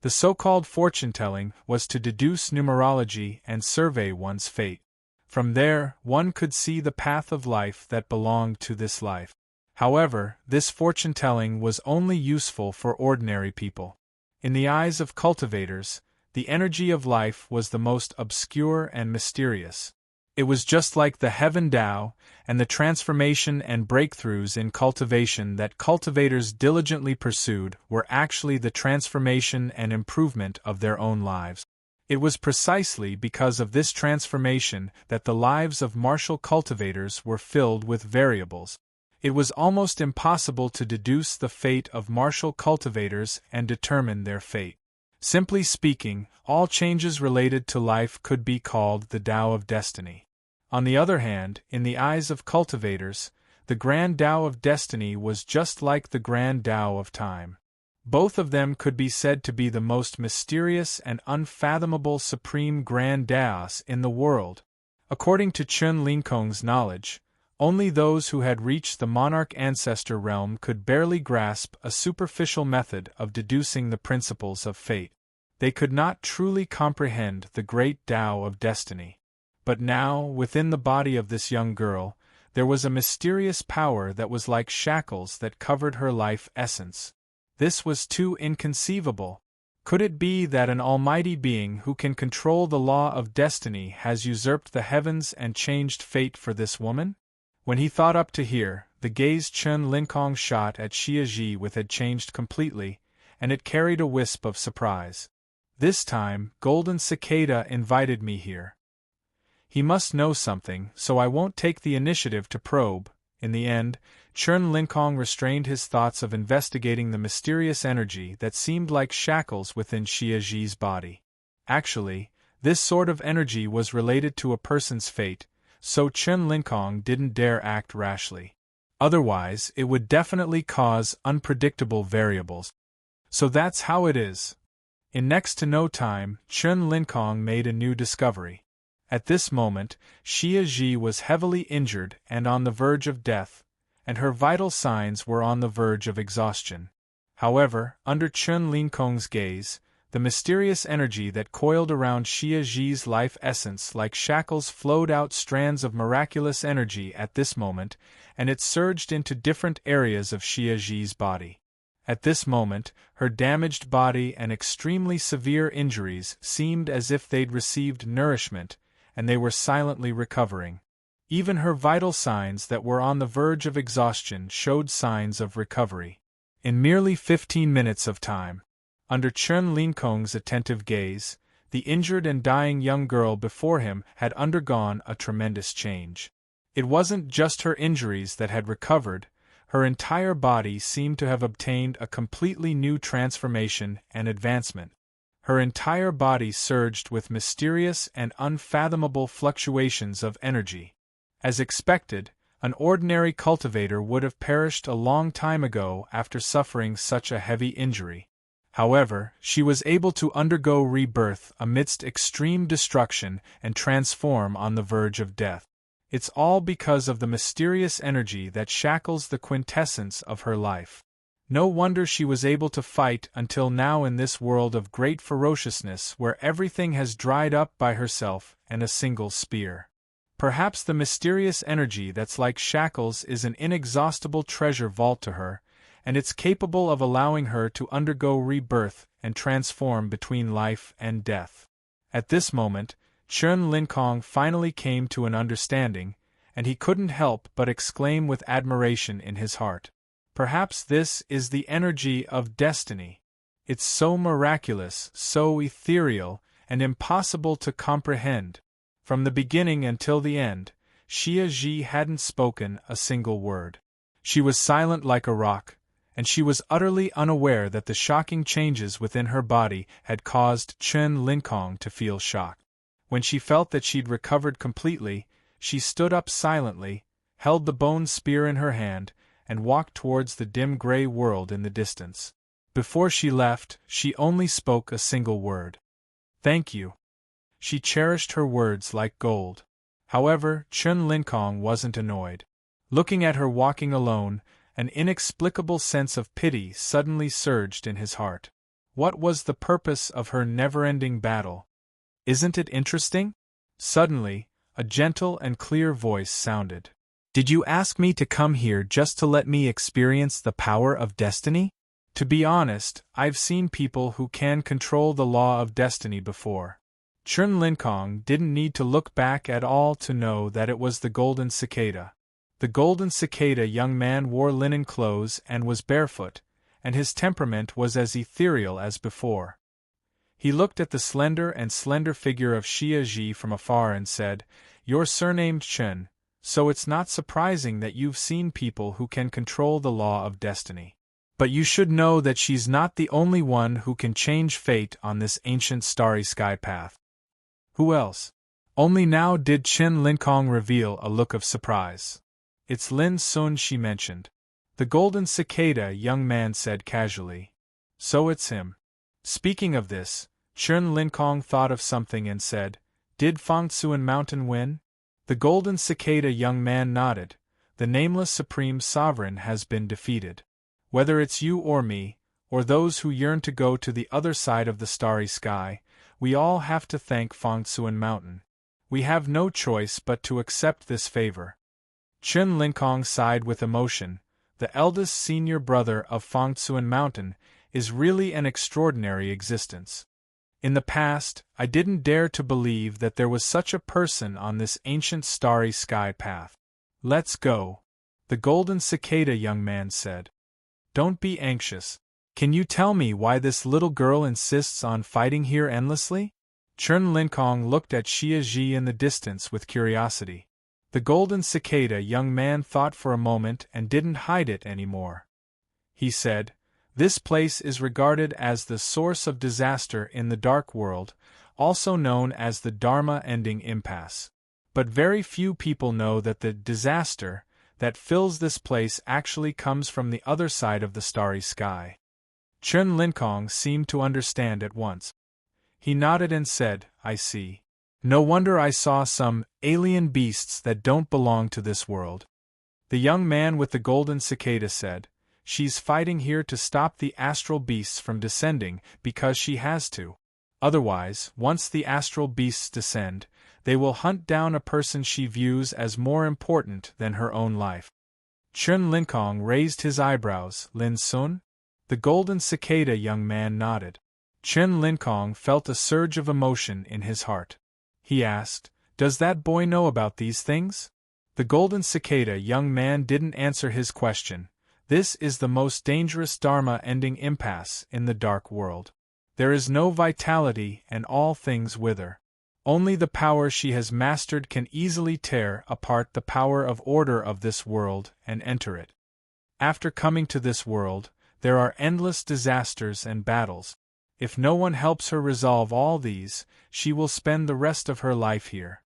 The so-called fortune-telling was to deduce numerology and survey one's fate. From there, one could see the path of life that belonged to this life. However, this fortune-telling was only useful for ordinary people. In the eyes of cultivators, the energy of life was the most obscure and mysterious. It was just like the Heaven Tao, and the transformation and breakthroughs in cultivation that cultivators diligently pursued were actually the transformation and improvement of their own lives. It was precisely because of this transformation that the lives of martial cultivators were filled with variables. It was almost impossible to deduce the fate of martial cultivators and determine their fate. Simply speaking, all changes related to life could be called the Tao of Destiny. On the other hand, in the eyes of cultivators, the Grand Tao of Destiny was just like the Grand Tao of Time. Both of them could be said to be the most mysterious and unfathomable supreme Grand Taos in the world. According to Chen Linkong's knowledge, only those who had reached the monarch ancestor realm could barely grasp a superficial method of deducing the principles of fate. They could not truly comprehend the great Tao of destiny. But now, within the body of this young girl, there was a mysterious power that was like shackles that covered her life essence. This was too inconceivable. Could it be that an almighty being who can control the law of destiny has usurped the heavens and changed fate for this woman? When he thought up to here, the gaze Chen Linkong shot at Xia Ji with had changed completely, and it carried a wisp of surprise. This time, Golden Cicada invited me here. He must know something, so I won't take the initiative to probe. In the end, Chen Linkong restrained his thoughts of investigating the mysterious energy that seemed like shackles within Xia Ji's body. Actually, this sort of energy was related to a person's fate, so Chen Linkong didn't dare act rashly. Otherwise, it would definitely cause unpredictable variables. So that's how it is. In next to no time, Chen Linkong made a new discovery. At this moment, Xia Ji was heavily injured and on the verge of death, and her vital signs were on the verge of exhaustion. However, under Chen Linkong's gaze, The mysterious energy that coiled around Xia Zhi's life essence like shackles flowed out strands of miraculous energy at this moment, and it surged into different areas of Xia Zhi's body. At this moment, her damaged body and extremely severe injuries seemed as if they'd received nourishment, and they were silently recovering. Even her vital signs that were on the verge of exhaustion showed signs of recovery. In merely 15 minutes of time, under Chen Linkong's attentive gaze, the injured and dying young girl before him had undergone a tremendous change. It wasn't just her injuries that had recovered, her entire body seemed to have obtained a completely new transformation and advancement. Her entire body surged with mysterious and unfathomable fluctuations of energy. As expected, an ordinary cultivator would have perished a long time ago after suffering such a heavy injury. However, she was able to undergo rebirth amidst extreme destruction and transform on the verge of death. It's all because of the mysterious energy that shackles the quintessence of her life. No wonder she was able to fight until now in this world of great ferociousness where everything has dried up by herself and a single spear. Perhaps the mysterious energy that's like shackles is an inexhaustible treasure vault to her, and it's capable of allowing her to undergo rebirth and transform between life and death. At this moment, Chen Linkong finally came to an understanding, and he couldn't help but exclaim with admiration in his heart. Perhaps this is the energy of destiny. It's so miraculous, so ethereal, and impossible to comprehend. From the beginning until the end, Xia Zhi hadn't spoken a single word. She was silent like a rock, and she was utterly unaware that the shocking changes within her body had caused Chen Linkong to feel shocked. When she felt that she'd recovered completely, she stood up silently, held the bone spear in her hand, and walked towards the dim gray world in the distance. Before she left, she only spoke a single word. "Thank you." She cherished her words like gold. However, Chen Linkong wasn't annoyed. Looking at her walking alone, an inexplicable sense of pity suddenly surged in his heart. What was the purpose of her never-ending battle? Isn't it interesting? Suddenly, a gentle and clear voice sounded. "Did you ask me to come here just to let me experience the power of destiny?" To be honest, I've seen people who can control the law of destiny before. Chen Linkong didn't need to look back at all to know that it was the golden cicada. The golden cicada young man wore linen clothes and was barefoot, and his temperament was as ethereal as before. He looked at the slender figure of Xia Zhi from afar and said, "You're surnamed Chen, so it's not surprising that you've seen people who can control the law of destiny. But you should know that she's not the only one who can change fate on this ancient starry sky path." "Who else?" Only now did Chen Linkong reveal a look of surprise. "It's Lin Sun," she mentioned. The golden cicada young man said casually. "So it's him." Speaking of this, Chen Linkong thought of something and said, "Did Fangtsuan Mountain win?" The golden cicada young man nodded. "The nameless supreme sovereign has been defeated. Whether it's you or me, or those who yearn to go to the other side of the starry sky, we all have to thank Fangtsuan Mountain. We have no choice but to accept this favor." Chen Linkong sighed with emotion. The eldest senior brother of Fangtsuan Mountain is really an extraordinary existence. In the past, I didn't dare to believe that there was such a person on this ancient starry sky path. "Let's go," the golden cicada young man said. "Don't be anxious. Can you tell me why this little girl insists on fighting here endlessly?" Chen Linkong looked at Xia Zhi in the distance with curiosity. The golden cicada young man thought for a moment and didn't hide it anymore. He said, "This place is regarded as the source of disaster in the dark world, also known as the Dharma-ending impasse. But very few people know that the disaster that fills this place actually comes from the other side of the starry sky." Chen Linkong seemed to understand at once. He nodded and said, "I see. No wonder I saw some alien beasts that don't belong to this world." The young man with the golden cicada said, she's fighting here to stop the astral beasts from descending because she has to. Otherwise, once the astral beasts descend, they will hunt down a person she views as more important than her own life. Chun Linkong raised his eyebrows. Lin Sun? The golden cicada young man nodded. Chun Linkong felt a surge of emotion in his heart. He asked, "Does that boy know about these things?" The golden cicada young man didn't answer his question. This is the most dangerous Dharma-ending impasse in the dark world. There is no vitality and all things wither. Only the power she has mastered can easily tear apart the power of order of this world and enter it. After coming to this world, there are endless disasters and battles. If no one helps her resolve all these, she will spend the rest of her life here.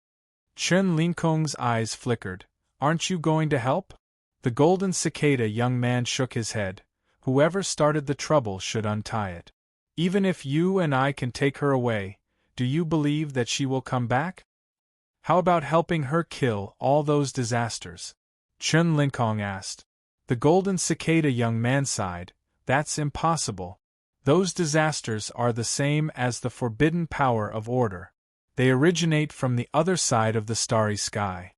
Chun Linkong's eyes flickered. "Aren't you going to help?" The golden cicada young man shook his head. "Whoever started the trouble should untie it. Even if you and I can take her away, do you believe that she will come back? How about helping her kill all those disasters?" Chun Linkong asked. The golden cicada young man sighed. "That's impossible. Those disasters are the same as the forbidden power of order. They originate from the other side of the starry sky.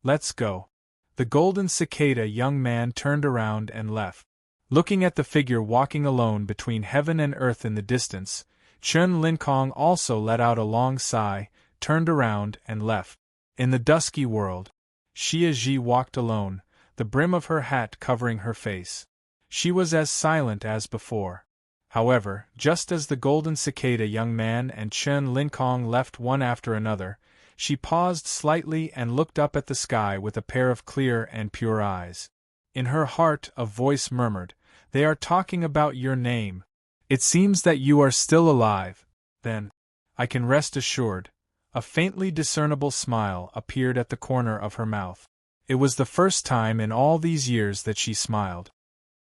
Let's go." The golden cicada young man turned around and left. Looking at the figure walking alone between heaven and earth in the distance, Chun Linkong also let out a long sigh, turned around and left. In the dusky world, Xia Ji walked alone, the brim of her hat covering her face. She was as silent as before. However, just as the golden cicada young man and Chun Linkong left one after another, she paused slightly and looked up at the sky with a pair of clear and pure eyes. In her heart a voice murmured, "They are talking about your name. It seems that you are still alive. Then, I can rest assured." A faintly discernible smile appeared at the corner of her mouth. It was the first time in all these years that she smiled.